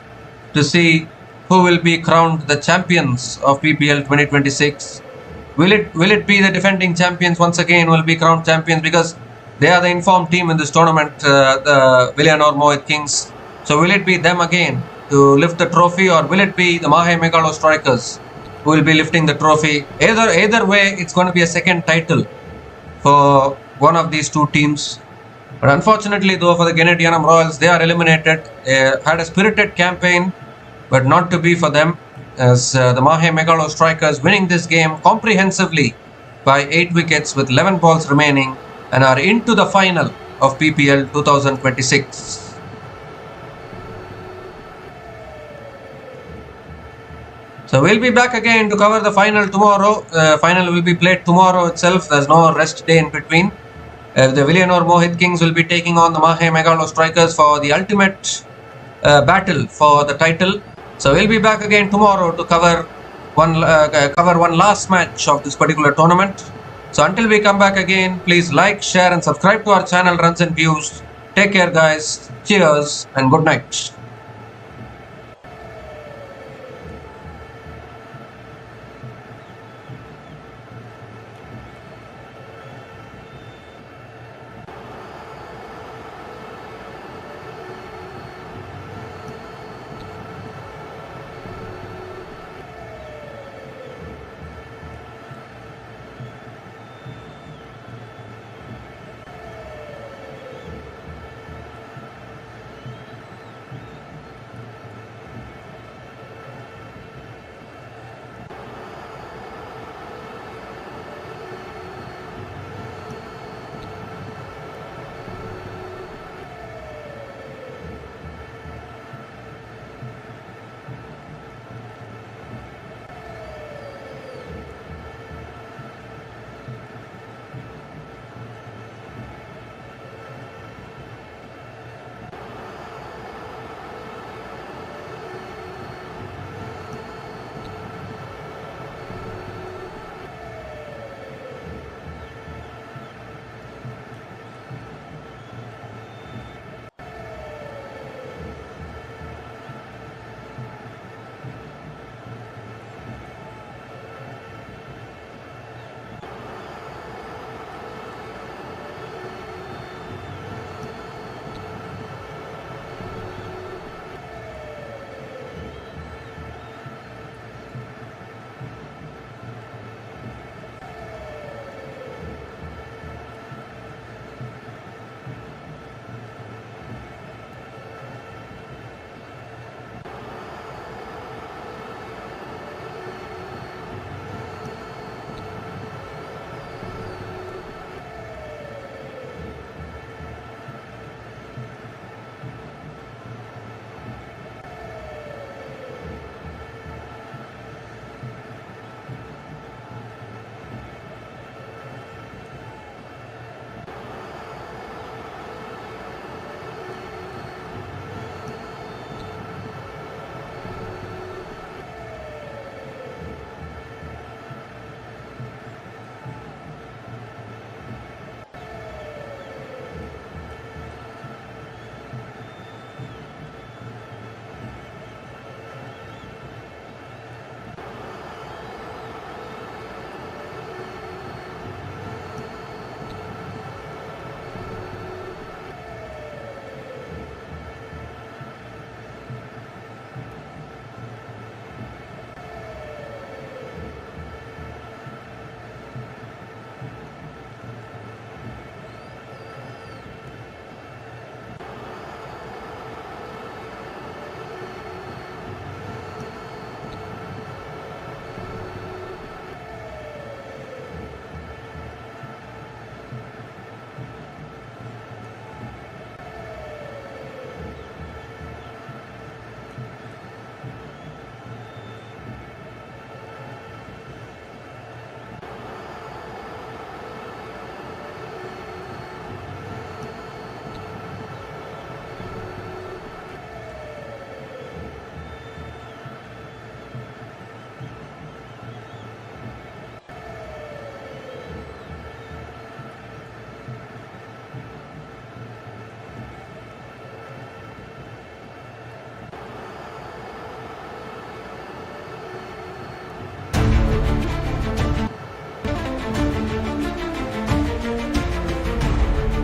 to see who will be crowned the champions of PPL 2026. Will it be the defending champions once again will be crowned champions, because they are the informed team in this tournament, the villinurmohitkings. So will it be them again to lift the trophy, or will it be the Mahe Megalostrikers who will be lifting the trophy? Either way, it's going to be a second title for one of these two teams. But unfortunately, though, for the Genid Yanam Royals, they are eliminated. They had a spirited campaign, but not to be for them, as the Mahe Megalostrikers winning this game comprehensively by 8 wickets with 11 balls remaining and are into the final of PPL 2026. So we'll be back again to cover the final tomorrow. Final will be played tomorrow itself. There's no rest day in between. The villinurmohitkings will be taking on the Mahe Megalostrikers for the ultimate battle for the title. So we'll be back again tomorrow to cover one last match of this particular tournament. So until we come back again, please like, share and subscribe to our channel Runs and Views. Take care guys. Cheers and good night.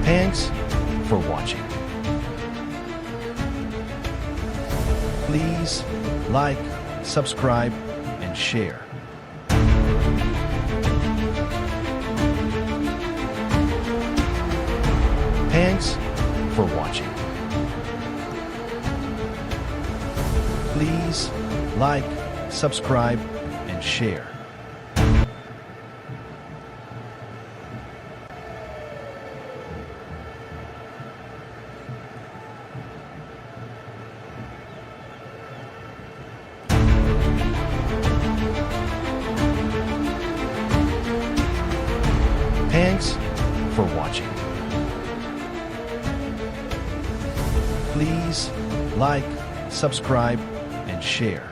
Thanks for watching. Please like, subscribe, and share. Thanks for watching. Please like, subscribe, and share. Thanks for watching. Please like, subscribe, and share.